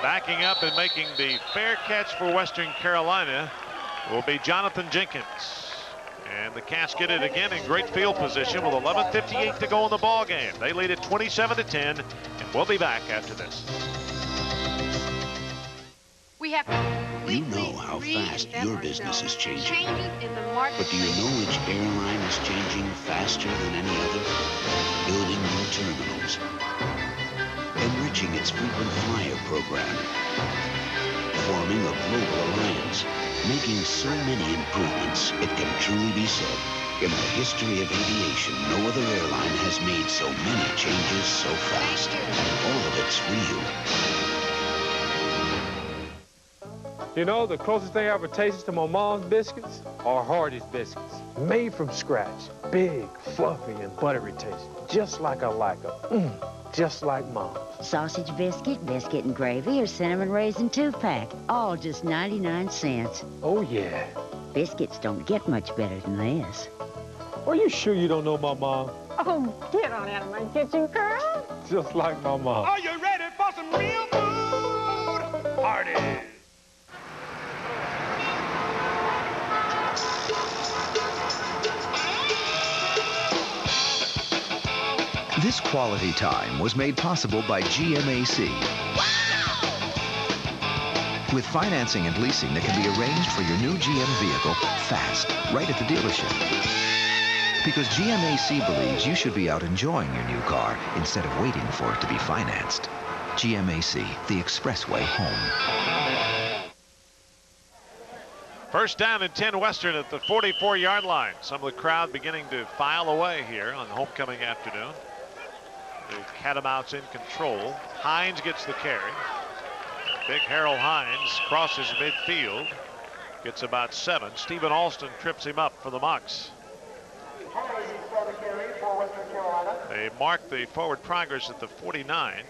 Backing up and making the fair catch for Western Carolina will be Jonathan Jenkins. And the Cats get it again in great field position with 11:58 to go in the ball game. They lead it 27-10, and we'll be back after this. We have You know how fast your business is changing. But do you know which airline is changing faster than any other? Building new terminals. Enriching its frequent flyer program. Forming a global alliance. Making so many improvements, it can truly be said, in the history of aviation, no other airline has made so many changes so fast. And all of it's for you. You know, the closest thing I ever tasted to my mom's biscuits are Hardee's biscuits. Made from scratch. Big, fluffy, and buttery taste. Just like I like them. Just like Mom. Sausage biscuit, biscuit and gravy, or cinnamon raisin 2-pack. All just 99 cents. Oh, yeah. Biscuits don't get much better than this. Are you sure you don't know my mom? Oh, get on out of my kitchen, girl. Just like my mom. Are you ready for some real food? Hardee's. This quality time was made possible by GMAC. With financing and leasing that can be arranged for your new GM vehicle fast, right at the dealership. Because GMAC believes you should be out enjoying your new car instead of waiting for it to be financed. GMAC, the expressway home. First down and 10 Western at the 44-yard line. Some of the crowd beginning to file away here on homecoming afternoon. The Catamounts in control. Hines gets the carry. Big Harold Hines crosses midfield. Gets about 7. Stephen Alston trips him up for the Mocs. They mark the forward progress at the 49.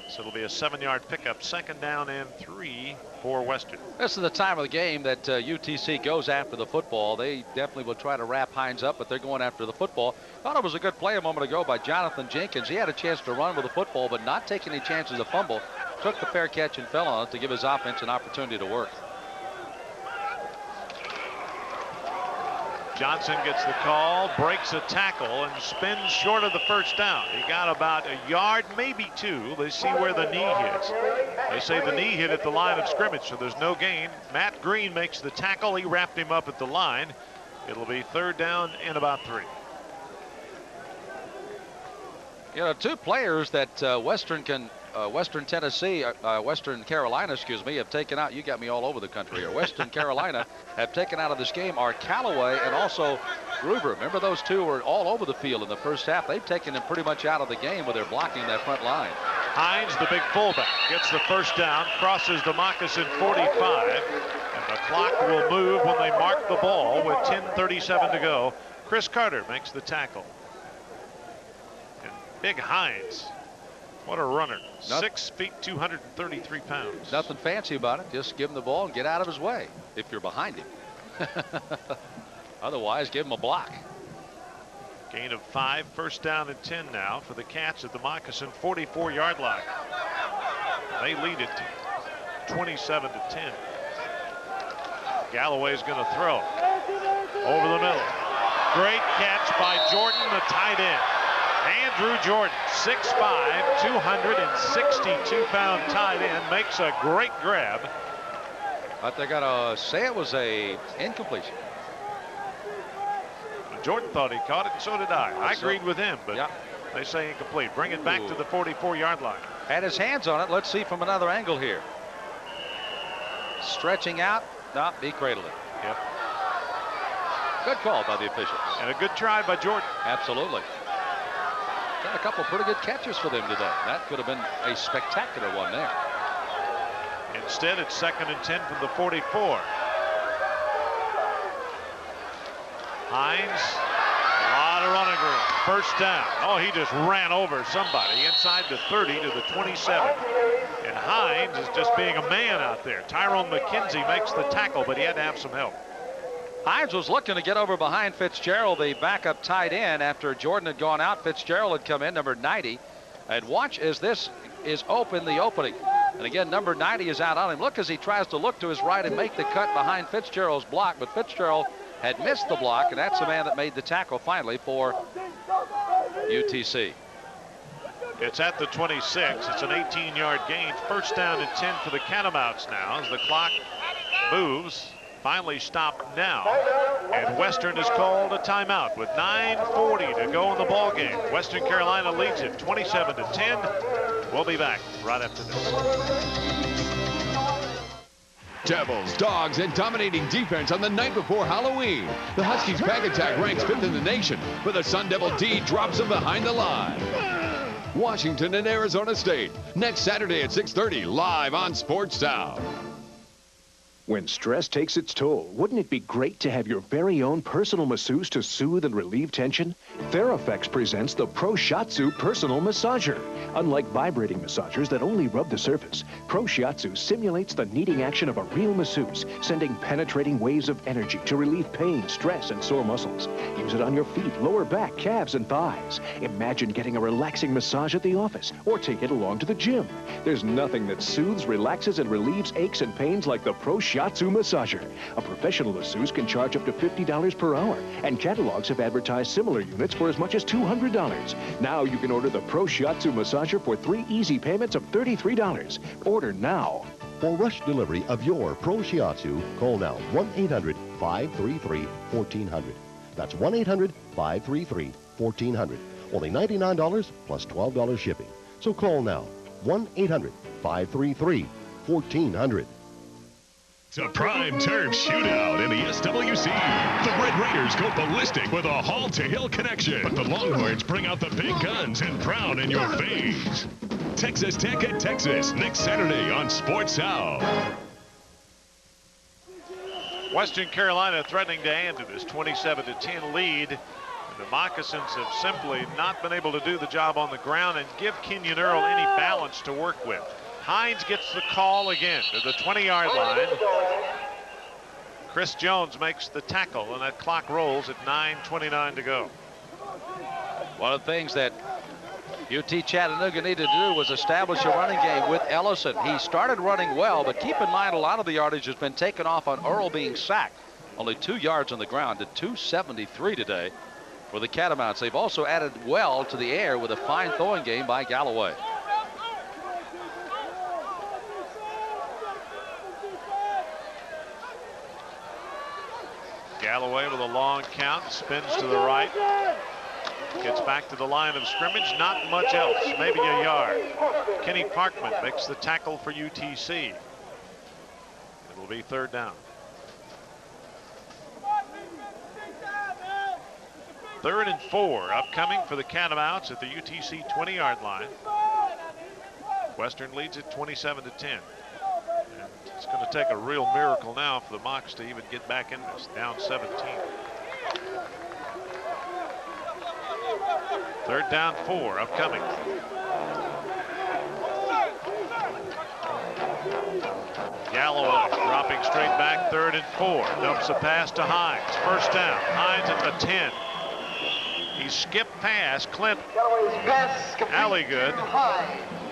So it'll be a 7-yard pickup. 2nd down and 3 for Western. This is the time of the game that UTC goes after the football. They definitely will try to wrap Hines up, but they're going after the football. Thought it was a good play a moment ago by Jonathan Jenkins. He had a chance to run with the football, but not taking any chances of fumble. Took the fair catch and fell on it to give his offense an opportunity to work. Johnson gets the call, breaks a tackle, and spins short of the first down. He got about a yard, maybe 2. Let's see where the knee hits. They say the knee hit at the line of scrimmage, so there's no gain. Matt Green makes the tackle. He wrapped him up at the line. It'll be 3rd down and about 3. You know, 2 players that Western Carolina, excuse me, have taken out. You got me all over the country here. Western Carolina have taken out of this game are Callaway and also Gruber. Remember, those 2 were all over the field in the first half. They've taken them pretty much out of the game with their blocking that front line. Hines, the big fullback, gets the first down, crosses the moccasin 45, and the clock will move when they mark the ball with 10:37 to go. Chris Carter makes the tackle. And big Hines. What a runner. 6 feet, 233 pounds. Nothing fancy about it. Just give him the ball and get out of his way if you're behind him. Otherwise, give him a block. Gain of 5, 1st down and 10 now for the Cats at the moccasin 44-yard line. They lead it 27 to 10. Galloway's going to throw over the middle. Great catch by Jordan, the tight end. Andrew Jordan, 6'5", 262-pound tight end, makes a great grab. But they got to say it was a incompletion. Jordan thought he caught it, and so did I. I agreed with him, but they say incomplete. Bring it back to the 44-yard line. Had his hands on it. Let's see from another angle here. Stretching out. No, he cradled it. Yep. Good call by the officials. And a good try by Jordan. Absolutely. Got a couple pretty good catches for them today. That could have been a spectacular one there. Instead, it's 2nd and 10 from the 44. Hines, a lot of running room. 1st down. Oh, he just ran over somebody inside the 30 to the 27. And Hines is just being a man out there. Tyrone McKenzie makes the tackle, but he had to have some help. Hines was looking to get over behind Fitzgerald, the backup tight end, after Jordan had gone out. Fitzgerald had come in, number 90. And watch as this is open, the opening. And again, number 90 is out on him. Look as he tries to look to his right and make the cut behind Fitzgerald's block, but Fitzgerald had missed the block, and that's the man that made the tackle finally for UTC. It's at the 26. It's an 18-yard gain. 1st down and 10 for the Catamounts now as the clock moves. Finally stopped now, and Western has called a timeout with 9:40 to go in the ball game. Western Carolina leads it 27 to 10. We'll be back right after this. Devils, Dogs, and dominating defense on the night before Halloween. The Huskies pack attack ranks 5th in the nation, but the Sun Devil D drops them behind the line. Washington and Arizona State, next Saturday at 6:30, live on Sports Town. When stress takes its toll, wouldn't it be great to have your very own personal masseuse to soothe and relieve tension? TheraFX presents the Pro Shiatsu Personal Massager. Unlike vibrating massagers that only rub the surface, Pro Shiatsu simulates the kneading action of a real masseuse, sending penetrating waves of energy to relieve pain, stress, and sore muscles. Use it on your feet, lower back, calves, and thighs. Imagine getting a relaxing massage at the office, or take it along to the gym. There's nothing that soothes, relaxes, and relieves aches and pains like the Pro Shiatsu Massager. A professional masseuse can charge up to $50 per hour, and catalogs have advertised similar units for as much as $200. Now you can order the Pro Shiatsu Massager for 3 easy payments of $33. Order now. For rush delivery of your Pro Shiatsu, call now 1-800-533-1400. That's 1-800-533-1400. Only $99 plus $12 shipping. So call now 1-800-533-1400. It's a prime turf shootout in the SWC. The Red Raiders go ballistic with a Hall-to-Hill connection, but the Longhorns bring out the big guns and frown in your face. Texas Tech at Texas next Saturday on Sports South. Western Carolina threatening to hand to this 27-10 lead. And the Moccasins have simply not been able to do the job on the ground and give Kenyon Earl any balance to work with. Hines gets the call again to the 20-yard line. Chris Jones makes the tackle, and that clock rolls at 9:29 to go. One of the things that UT Chattanooga needed to do was establish a running game with Ellison. He started running well, but keep in mind a lot of the yardage has been taken off on Earl being sacked. Only 2 yards on the ground at 273 today for the Catamounts. They've also added well to the air with a fine throwing game by Galloway. Galloway with a long count, spins to the right, gets back to the line of scrimmage. Not much else, maybe a yard. Kenny Parkman makes the tackle for UTC. It'll be 3rd down. 3rd and 4 upcoming for the Catamounts at the UTC 20-yard line. Western leads at 27-10. It's going to take a real miracle now for the Mocs to even get back in this, down 17. 3rd down 4 upcoming. Galloway dropping straight back, 3rd and 4. Dumps a pass to Hines. 1st down. Hines at the 10. He skipped past Clint Alligood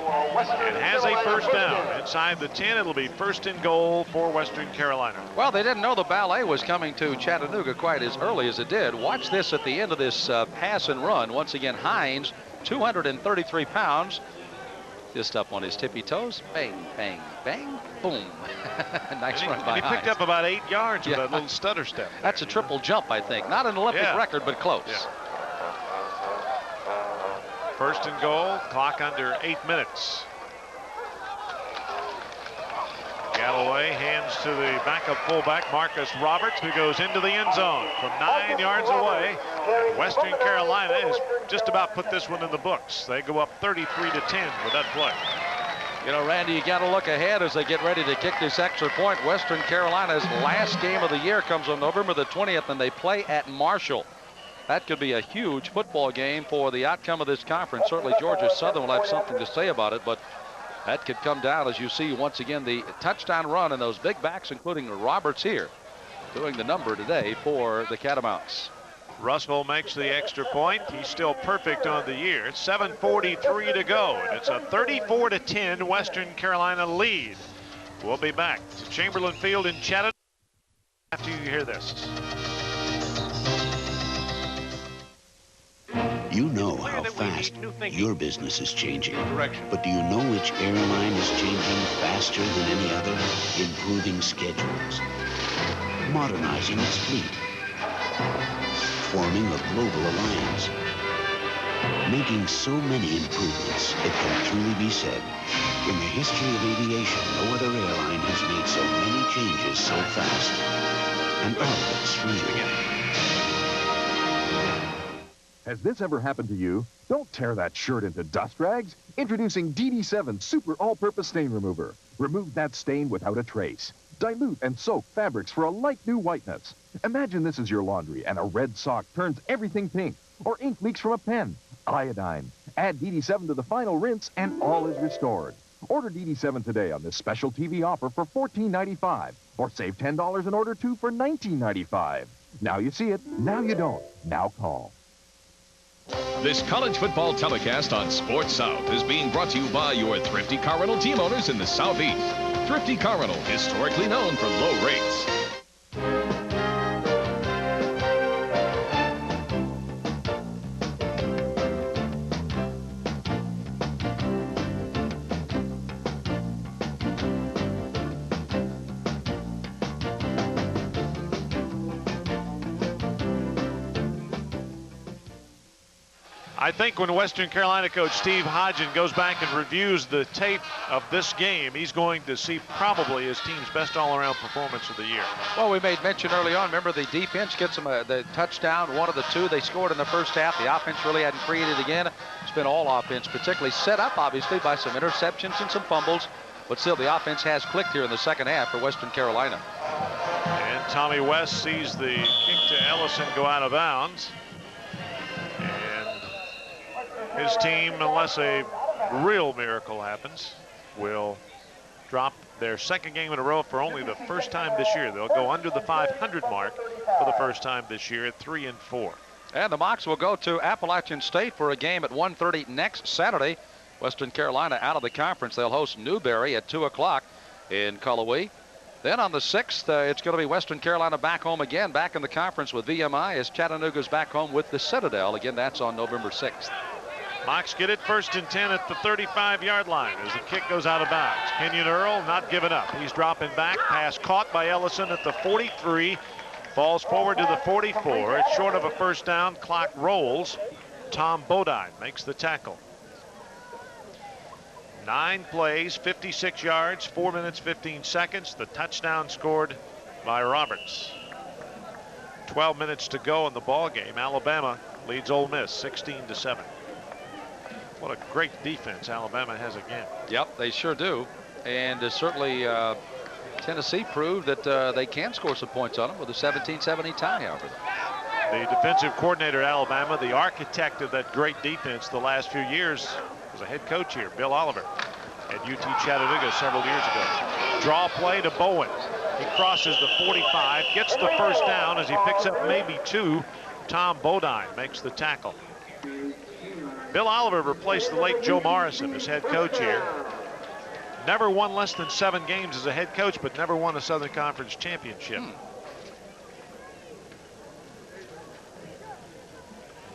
and has a 1st down. Inside the 10, it'll be 1st and goal for Western Carolina. Well, they didn't know the ballet was coming to Chattanooga quite as early as it did. Watch this at the end of this pass and run. Once again, Hines, 233 pounds. Just up on his tippy toes. Bang, bang, bang, boom. Nice run by Hines. He picked up about 8 yards with that little stutter step. That's a triple jump, I think. Not an Olympic record, but close. Yeah. 1st and goal, clock under 8 minutes. Galloway hands to the backup fullback, Marcus Roberts, who goes into the end zone from 9 yards away. And Western Carolina has just about put this one in the books. They go up 33-10 with that play. You know, Randy, you got to look ahead as they get ready to kick this extra point. Western Carolina's last game of the year comes on November the 20th, and they play at Marshall. That could be a huge football game for the outcome of this conference. Certainly Georgia Southern will have something to say about it, but that could come down as you see once again the touchdown run and those big backs, including Roberts here, doing the number today for the Catamounts. Russell makes the extra point. He's still perfect on the year. 7:43 to go, and it's a 34-10 Western Carolina lead. We'll be back to Chamberlain Field in Chattanooga after you hear this. You know how fast your business is changing. But do you know which airline is changing faster than any other? Improving schedules, modernizing its fleet, forming a global alliance, making so many improvements it can truly be said, in the history of aviation, no other airline has made so many changes so fast. And all of it's for you. Has this ever happened to you? Don't tear that shirt into dust rags. Introducing DD7 Super All-Purpose Stain Remover. Remove that stain without a trace. Dilute and soak fabrics for a light new whiteness. Imagine this is your laundry and a red sock turns everything pink. Or ink leaks from a pen. Iodine. Add DD7 to the final rinse and all is restored. Order DD7 today on this special TV offer for $14.95. Or save $10 in order 2 for $19.95. Now you see it, now you don't. Now call. This college football telecast on Sports South is being brought to you by your Thrifty Car Rental team owners in the Southeast. Thrifty Car Rental, historically known for low rates. I think when Western Carolina coach Steve Hodgen goes back and reviews the tape of this game, he's going to see probably his team's best all-around performance of the year. Well, we made mention early on. Remember, the defense gets them the touchdown, one of the two they scored in the first half. The offense really hadn't created again. It's been all offense, particularly set up, obviously, by some interceptions and some fumbles. But still, the offense has clicked here in the second half for Western Carolina. And Tommy West sees the kick to Ellison go out of bounds. His team, unless a real miracle happens, will drop their second game in a row for only the first time this year. They'll go under the 500 mark for the first time this year at 3-4. And the Mocs will go to Appalachian State for a game at 1:30 next Saturday. Western Carolina out of the conference. They'll host Newberry at 2 o'clock in Cullowhee. Then on the 6th, it's going to be Western Carolina back home again, back in the conference with VMI, as Chattanooga's back home with the Citadel. Again, that's on November 6th. Mocs get it 1st and 10 at the 35-yard line as the kick goes out of bounds. Kenyon Earl not giving up. He's dropping back. Pass caught by Ellison at the 43. Falls forward to the 44. It's short of a first down. Clock rolls. Tom Bodine makes the tackle. 9 plays, 56 yards, 4 minutes, 15 seconds. The touchdown scored by Roberts. 12 minutes to go in the ball game. Alabama leads Ole Miss 16-7. What a great defense Alabama has again. Yep, they sure do. And certainly Tennessee proved that they can score some points on them with a 17-17 tie, however. The defensive coordinator at Alabama, the architect of that great defense the last few years, was a head coach here, Bill Oliver, at UT Chattanooga several years ago. Draw play to Bowen. He crosses the 45, gets the first down as he picks up maybe 2. Tom Bodine makes the tackle. Bill Oliver replaced the late Joe Morrison as head coach here. Never won less than 7 games as a head coach, but never won a Southern Conference championship.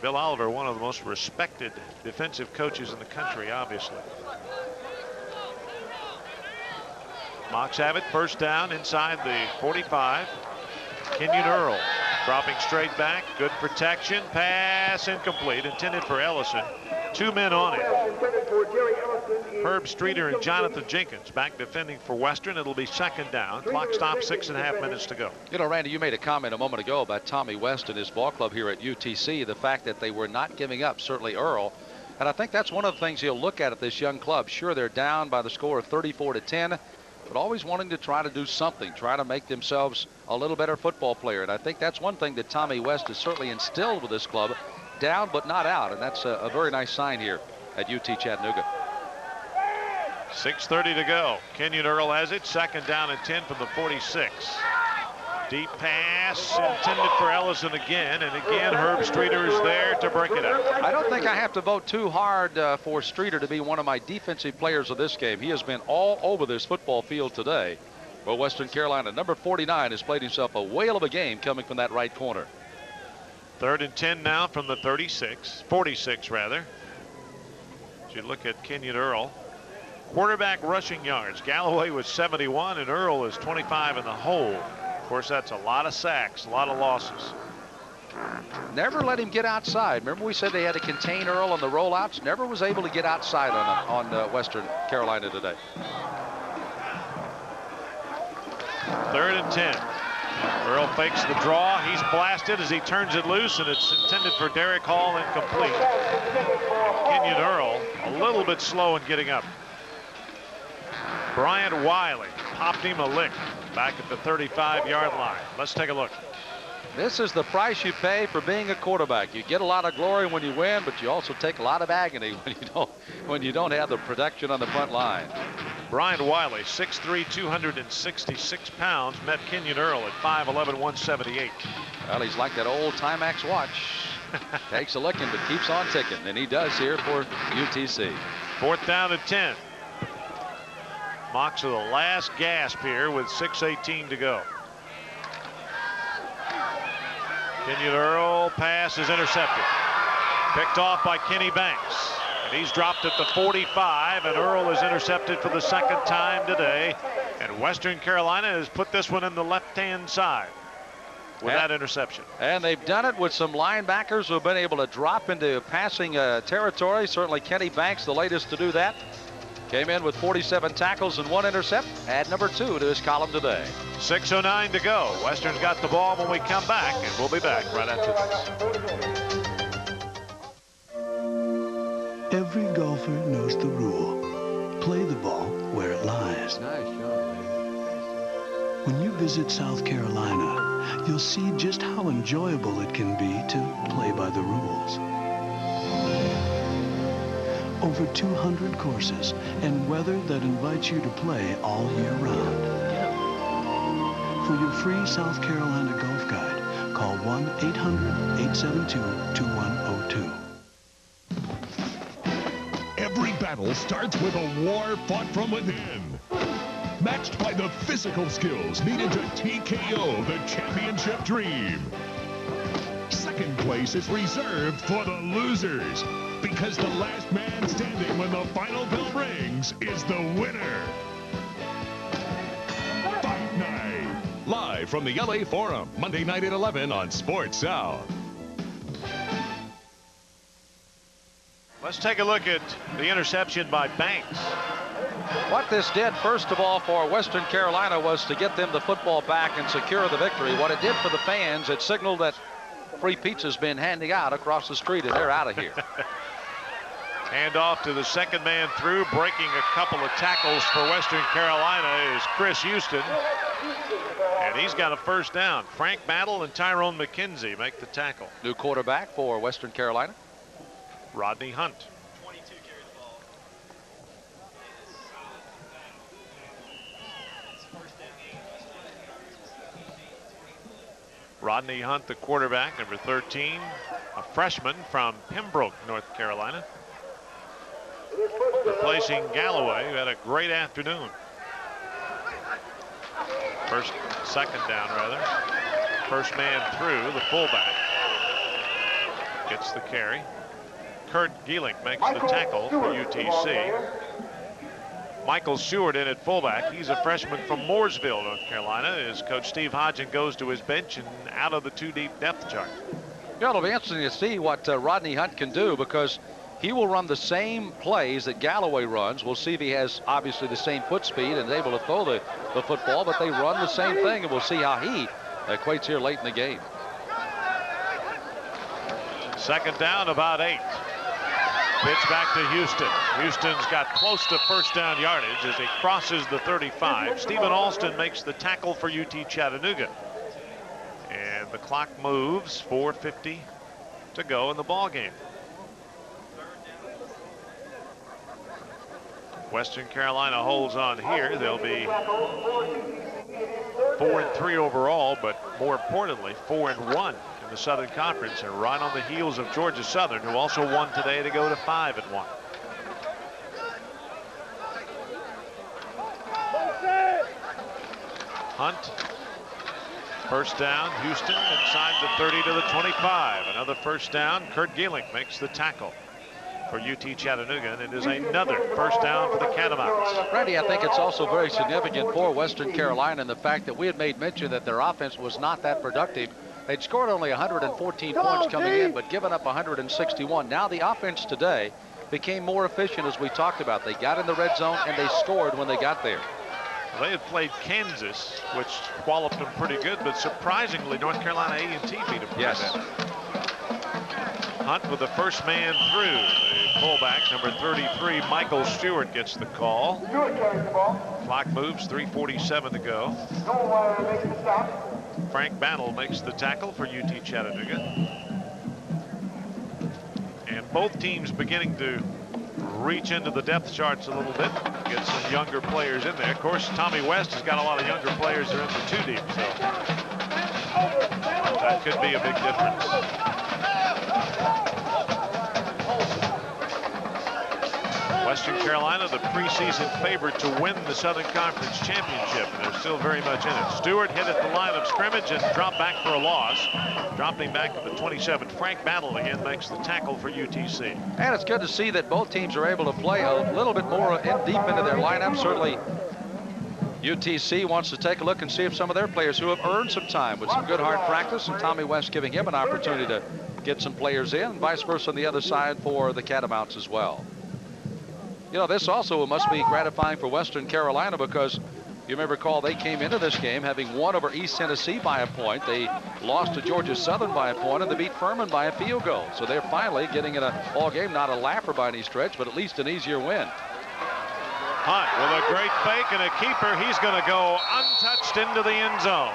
Bill Oliver, one of the most respected defensive coaches in the country, obviously. Mocs have it, first down inside the 45. Kenyon Earl dropping straight back, good protection, pass incomplete, intended for Ellison. 2 men on it. Herb Streeter and Jonathan Jenkins back defending for Western. It'll be second down. Clock stops, 6.5 minutes to go. You know, Randy, you made a comment a moment ago about Tommy West and his ball club here at UTC, the fact that they were not giving up, certainly Earl. And I think that's one of the things he'll look at this young club. Sure, they're down by the score of 34-10, but always wanting to try to do something, try to make themselves a little better football player. And I think that's one thing that Tommy West has certainly instilled with this club. Down but not out, and that's a very nice sign here at UT Chattanooga. 6:30 to go. Kenyon Earl has it, second down and 10 from the 46. Deep pass intended for Ellison again, and again Herb Streeter is there to break it up. I don't think I have to vote too hard for Streeter to be one of my defensive players of this game. He has been all over this football field today for Western Carolina. Number 49 has played himself a whale of a game coming from that right corner. 3rd and 10 now from the 46 rather. As you look at Kenyon Earl. Quarterback rushing yards. Galloway was 71 and Earl is 25 in the hole. Of course, that's a lot of sacks, a lot of losses. Never let him get outside. Remember we said they had to contain Earl on the rollouts? Never was able to get outside on Western Carolina today. 3rd and 10. Earl fakes the draw. He's blasted as he turns it loose, and it's intended for Derek Hall, incomplete. Kenyon Earl a little bit slow in getting up. Bryant Wiley popped him a lick back at the 35-yard line. Let's take a look. This is the price you pay for being a quarterback. You get a lot of glory when you win, but you also take a lot of agony when you don't have the protection on the front line. Bryant Wiley, 6'3", 266 pounds, met Kenyon Earl at 5'11", 178. Well, he's like that old Timex watch. Takes a licking, but keeps on ticking, and he does here for UTC. 4th down and 10. Mocs of the last gasp here with 6:18 to go. Kenyon Earl pass is intercepted. Picked off by Kenny Banks. And he's dropped at the 45, and Earl is intercepted for the second time today. And Western Carolina has put this one in the left-hand side. with that interception. And they've done it with some linebackers who have been able to drop into passing territory. Certainly Kenny Banks, the latest to do that. Came in with 47 tackles and 1 intercept. Add number 2 to his column today. 6:09 to go. Western's got the ball when we come back, and we'll be back right after this. Every golfer knows the rule. Play the ball where it lies. Nice shot, man. When you visit South Carolina, you'll see just how enjoyable it can be to play by the rules. Over 200 courses and weather that invites you to play all year round. For your free South Carolina Golf Guide, call 1-800-872-2102. Every battle starts with a war fought from within. Matched by the physical skills needed to TKO the championship dream. Second place is reserved for the losers, because the last man standing when the final bell rings is the winner. Fight Night, live from the LA Forum, Monday night at 11 on Sports South. Let's take a look at the interception by Banks. What this did, first of all, for Western Carolina was to get them the football back and secure the victory. What it did for the fans, it signaled that free pizza's been handing out across the street, and they're out of here. Hand off to the second man through, breaking a couple of tackles for Western Carolina is Chris Houston. And he's got a first down. Frank Battle and Tyrone McKenzie make the tackle. New quarterback for Western Carolina, Rodney Hunt. Rodney Hunt, the quarterback, number 13, a freshman from Pembroke, North Carolina. Replacing Galloway, who had a great afternoon. Second down, rather. First man through, the fullback gets the carry. Kurt Gieling makes the tackle for UTC. Michael Stewart in at fullback. He's a freshman from Mooresville, North Carolina, as Coach Steve Hodgson goes to his bench and out of the 2-deep depth chart. Yeah, it'll be interesting to see what Rodney Hunt can do, because he will run the same plays that Galloway runs. We'll see if he has, obviously, the same foot speed and is able to throw the football, but they run the same thing, and we'll see how he equates here late in the game. Second down, about 8. Pitch back to Houston. Houston's got close to first down yardage as he crosses the 35. Stephen Alston makes the tackle for UT Chattanooga. And the clock moves, 4:50 to go in the ball game. Western Carolina holds on here. They'll be 4-3 overall, but more importantly, 4-1 in the Southern Conference, and right on the heels of Georgia Southern, who also won today to go to 5-1. Hunt, first down, Houston inside the 30 to the 25. Another first down. Kurt Gieling makes the tackle for UT Chattanooga, and it is another first down for the Catamounts. Randy, I think it's also very significant for Western Carolina in the fact that we had made mention that their offense was not that productive. They'd scored only 114 points coming in, but given up 161. Now the offense today became more efficient, as we talked about. They got in the red zone and they scored when they got there. They had played Kansas, which walloped them pretty good, but surprisingly, North Carolina A&T beat them. Yes. Hunt with the first man through. The fullback, number 33, Michael Stewart, gets the call. Clock moves, 3:47 to go. Frank Battle makes the tackle for UT Chattanooga. And both teams beginning to reach into the depth charts a little bit, get some younger players in there. Of course, Tommy West has got a lot of younger players that are in the 2-deep, so that could be a big difference. Western Carolina, the preseason favorite to win the Southern Conference Championship, and they're still very much in it. Stewart hit at the line of scrimmage and dropped back for a loss. Dropping back at the 27. Frank Battle again makes the tackle for UTC. And it's good to see that both teams are able to play a little bit more deep into their lineup. Certainly UTC wants to take a look and see if some of their players who have earned some time with some good hard practice, and Tommy West giving him an opportunity to get some players in, and vice versa on the other side for the Catamounts as well. You know, this also must be gratifying for Western Carolina, because you may recall they came into this game having won over East Tennessee by a point. They lost to Georgia Southern by a point, and they beat Furman by a field goal. So they're finally getting in a ball game, not a laugher by any stretch, but at least an easier win. Hunt with a great fake and a keeper. He's going to go untouched into the end zone.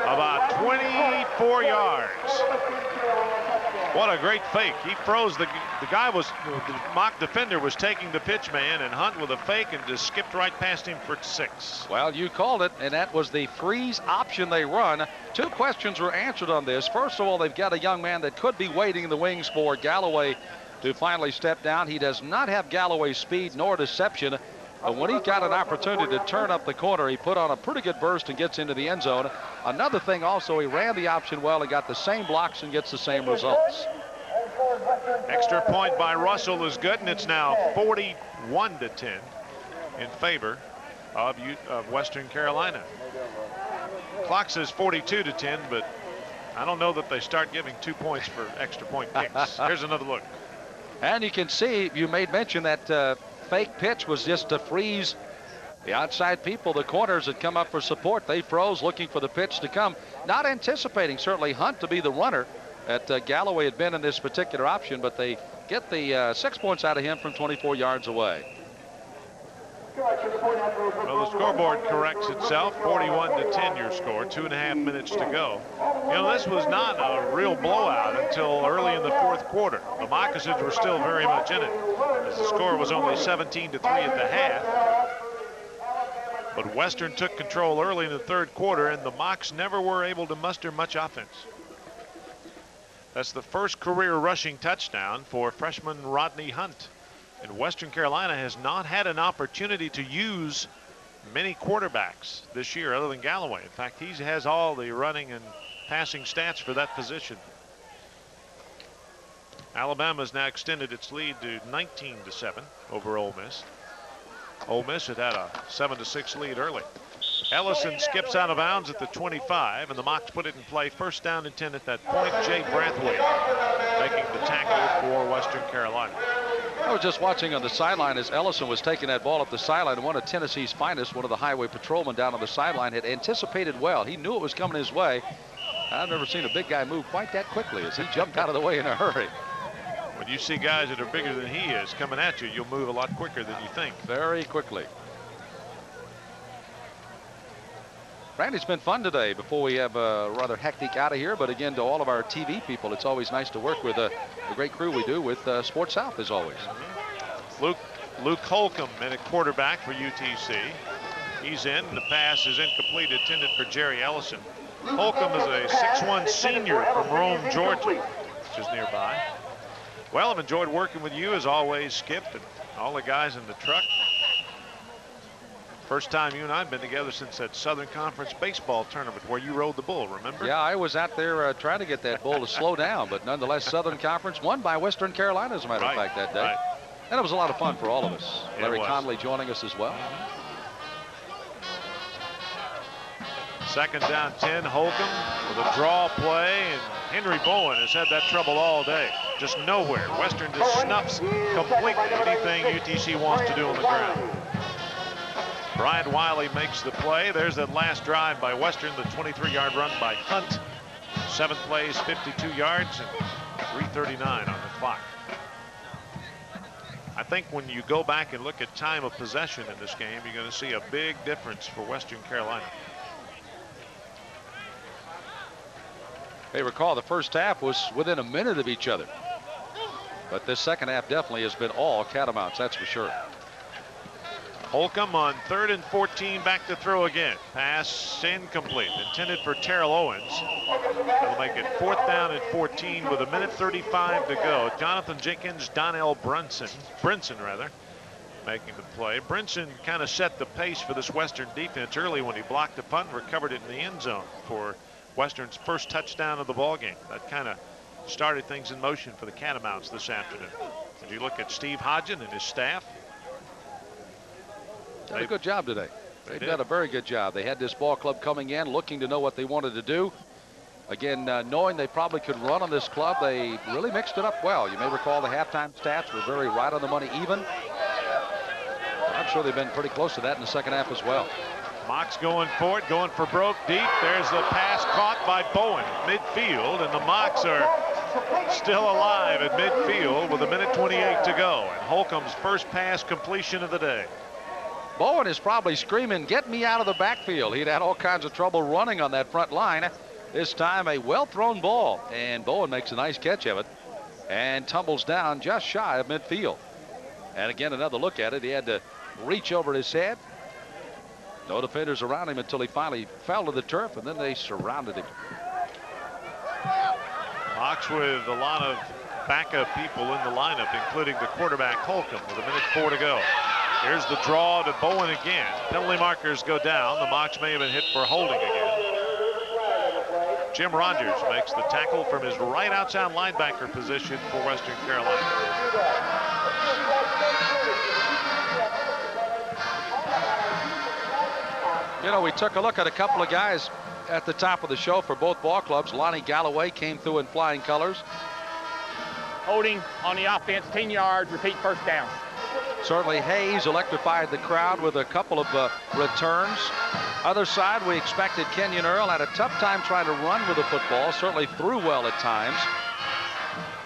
About 24 yards. What a great fake. He froze. The mock defender was taking the pitch man, and Hunt with a fake and just skipped right past him for 6. Well, you called it, and that was the freeze option they run. 2 questions were answered on this. First of all, they've got a young man that could be waiting in the wings for Galloway to finally step down. He does not have Galloway's speed nor deception. But when he got an opportunity to turn up the corner, he put on a pretty good burst and gets into the end zone. Another thing also, he ran the option well and got the same blocks and gets the same results. Extra point by Russell is good, and it's now 41-10 in favor of Western Carolina. Clock says 42-10, but I don't know that they start giving 2 points for extra point kicks. Here's another look. And you can see, you made mention that fake pitch was just to freeze the outside people. The corners had come up for support. They froze looking for the pitch to come, not anticipating certainly Hunt to be the runner that Galloway had been in this particular option, but they get the 6 points out of him from 24 yards away. Well, the scoreboard corrects itself. 41-10 your score. 2.5 minutes to go. You know, this was not a real blowout until early in the 4th quarter. The Moccasins were still very much in it, as the score was only 17-3 at the half. But Western took control early in the 3rd quarter, and the Mocs never were able to muster much offense. That's the first career rushing touchdown for freshman Rodney Hunt. And Western Carolina has not had an opportunity to use many quarterbacks this year other than Galloway. In fact, he has all the running and passing stats for that position. Alabama has now extended its lead to 19-7 over Ole Miss. Ole Miss had a 7-6 lead early. Ellison skips out of bounds at the 25, and the Mocs put it in play. First down and 10 at that point. Jay Brathwaite making the tackle for Western Carolina. I was just watching on the sideline as Ellison was taking that ball up the sideline. One of Tennessee's finest, one of the highway patrolmen down on the sideline, had anticipated well. He knew it was coming his way. I've never seen a big guy move quite that quickly as he jumped out of the way in a hurry. When you see guys that are bigger than he is coming at you, you'll move a lot quicker than you think. Very quickly. Randy, it's been fun today before we have a rather hectic out of here. But again, to all of our TV people, it's always nice to work with the great crew we do with Sports South, as always. Luke Holcomb in at quarterback for UTC. He's in. The pass is incomplete, intended for Jerry Ellison. Holcomb is a 6'1 senior from Rome, Georgia, which is nearby. Well, I've enjoyed working with you as always, Skip, and all the guys in the truck. First time you and I have been together since that Southern Conference baseball tournament where you rode the bull, remember? Yeah, I was out there trying to get that bull to slow down, but nonetheless, Southern Conference won by Western Carolina, as a matter of fact, that day. Right. And it was a lot of fun for all of us. Larry Conley joining us as well. Second down 10, Holcomb with a draw play, and Henry Bowen has had that trouble all day. Just nowhere. Western just snuffs completely anything UTC wants to do on the ground. Brian Wiley makes the play. There's that last drive by Western, the 23-yard run by Hunt. 7 plays, 52 yards, and 3:39 on the clock. I think when you go back and look at time of possession in this game, you're going to see a big difference for Western Carolina. Hey, recall the first half was within a minute of each other. But this second half definitely has been all Catamounts, that's for sure. Holcomb on 3rd and 14, back to throw again. Pass incomplete, intended for Terrell Owens. That'll make it 4th down and 14 with 1:35 to go. Jonathan Jenkins, Donnell Brinson making the play. Brinson kind of set the pace for this Western defense early when he blocked the punt and recovered it in the end zone for Western's first touchdown of the ball game. That kind of started things in motion for the Catamounts this afternoon. If you look at Steve Hodgen and his staff, did a good job today. They've done a very good job. They had this ball club coming in, looking to know what they wanted to do. Again, knowing they probably could run on this club, they really mixed it up well. You may recall the halftime stats were very right on the money even. I'm sure they've been pretty close to that in the second half as well. Mox going for it, going for broke deep. There's the pass caught by Bowen midfield, and the Mox are still alive at midfield with 1:28 to go. And Holcomb's first pass completion of the day. Bowen is probably screaming, "Get me out of the backfield." He'd had all kinds of trouble running on that front line. This time a well-thrown ball, and Bowen makes a nice catch of it and tumbles down just shy of midfield. And again, another look at it. He had to reach over his head. No defenders around him until he finally fell to the turf, and then they surrounded him. Mox with a lot of backup people in the lineup, including the quarterback Holcomb, with 1:04 to go. Here's the draw to Bowen again. Penalty markers go down. The Mox may have been hit for holding again. Jim Rogers makes the tackle from his right outside linebacker position for Western Carolina. You know, we took a look at a couple of guys at the top of the show for both ball clubs. Lonnie Galloway came through in flying colors. Holding on the offense, 10 yards, repeat first down. Certainly Hayes electrified the crowd with a couple of returns. Other side, we expected Kenyon Earl had a tough time trying to run with the football, certainly threw well at times.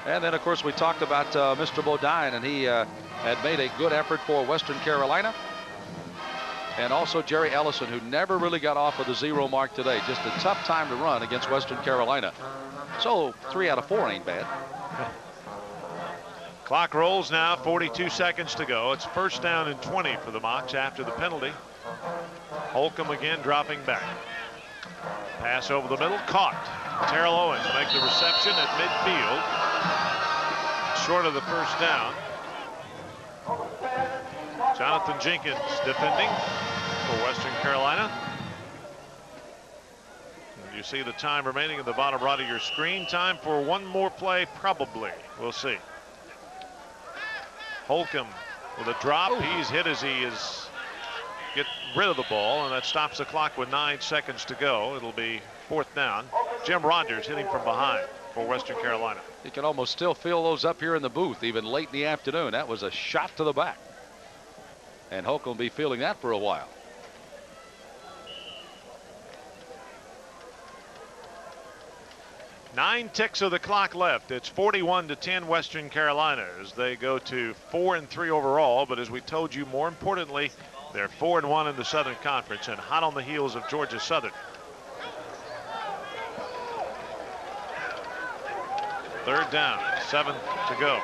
And then, of course, we talked about Mr. Bodine, and he had made a good effort for Western Carolina. And also Jerry Ellison, who never really got off of the 0 mark today. Just a tough time to run against Western Carolina. So 3 out of 4 ain't bad. Clock rolls now, 42 seconds to go. It's first down and 20 for the Mox after the penalty. Holcomb again dropping back. Pass over the middle, caught. Terrell Owens makes the reception at midfield. Short of the first down. Jonathan Jenkins defending for Western Carolina. And you see the time remaining at the bottom right of your screen. Time for one more play, probably. We'll see. Holcomb with a drop. He's hit as he is get rid of the ball, and that stops the clock with 9 seconds to go. It'll be fourth down. Jim Rogers hitting from behind for Western Carolina. You can almost still feel those up here in the booth, even late in the afternoon. That was a shot to the back. And Holcomb will be feeling that for a while. Nine ticks of the clock left. It's 41-10 Western Carolina as they go to 4-3 overall. But as we told you, more importantly, they're 4-1 in the Southern Conference and hot on the heels of Georgia Southern. Third down, 7 to go.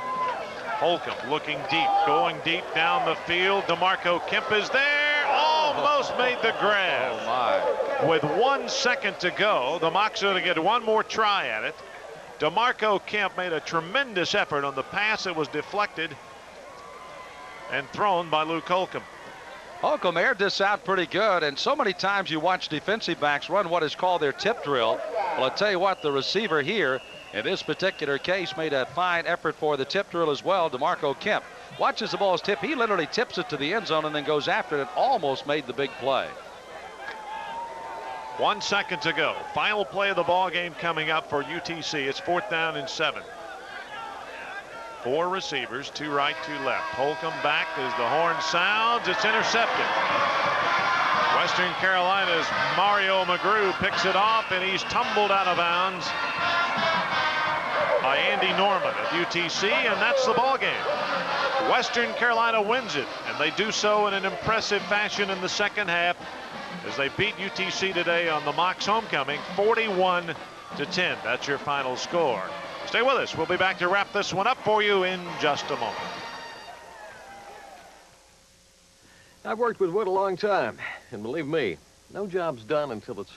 Holcomb looking deep, going deep down the field. DeMarco Kemp is there, almost made the grab. Oh my. With 1 second to go, the Mocs are going to get one more try at it. DeMarco Kemp made a tremendous effort on the pass that was deflected and thrown by Luke Holcomb. Holcomb aired this out pretty good, and so many times you watch defensive backs run what is called their tip drill. Well, I'll tell you what, the receiver here in this particular case made a fine effort for the tip drill as well. DeMarco Kemp watches the ball's tip. He literally tips it to the end zone and then goes after it and almost made the big play. 1 second to go. Final play of the ball game coming up for UTC. It's 4th down and 7. 4 receivers, 2 right, 2 left. Holcomb back as the horn sounds. It's intercepted. Western Carolina's Mario McGrew picks it off, and he's tumbled out of bounds by Andy Norman at UTC, and that's the ball game. Western Carolina wins it, and they do so in an impressive fashion in the second half as they beat UTC today on the Mocs homecoming, 41-10. That's your final score. Stay with us. We'll be back to wrap this one up for you in just a moment. I've worked with wood a long time, and believe me, no job's done until it's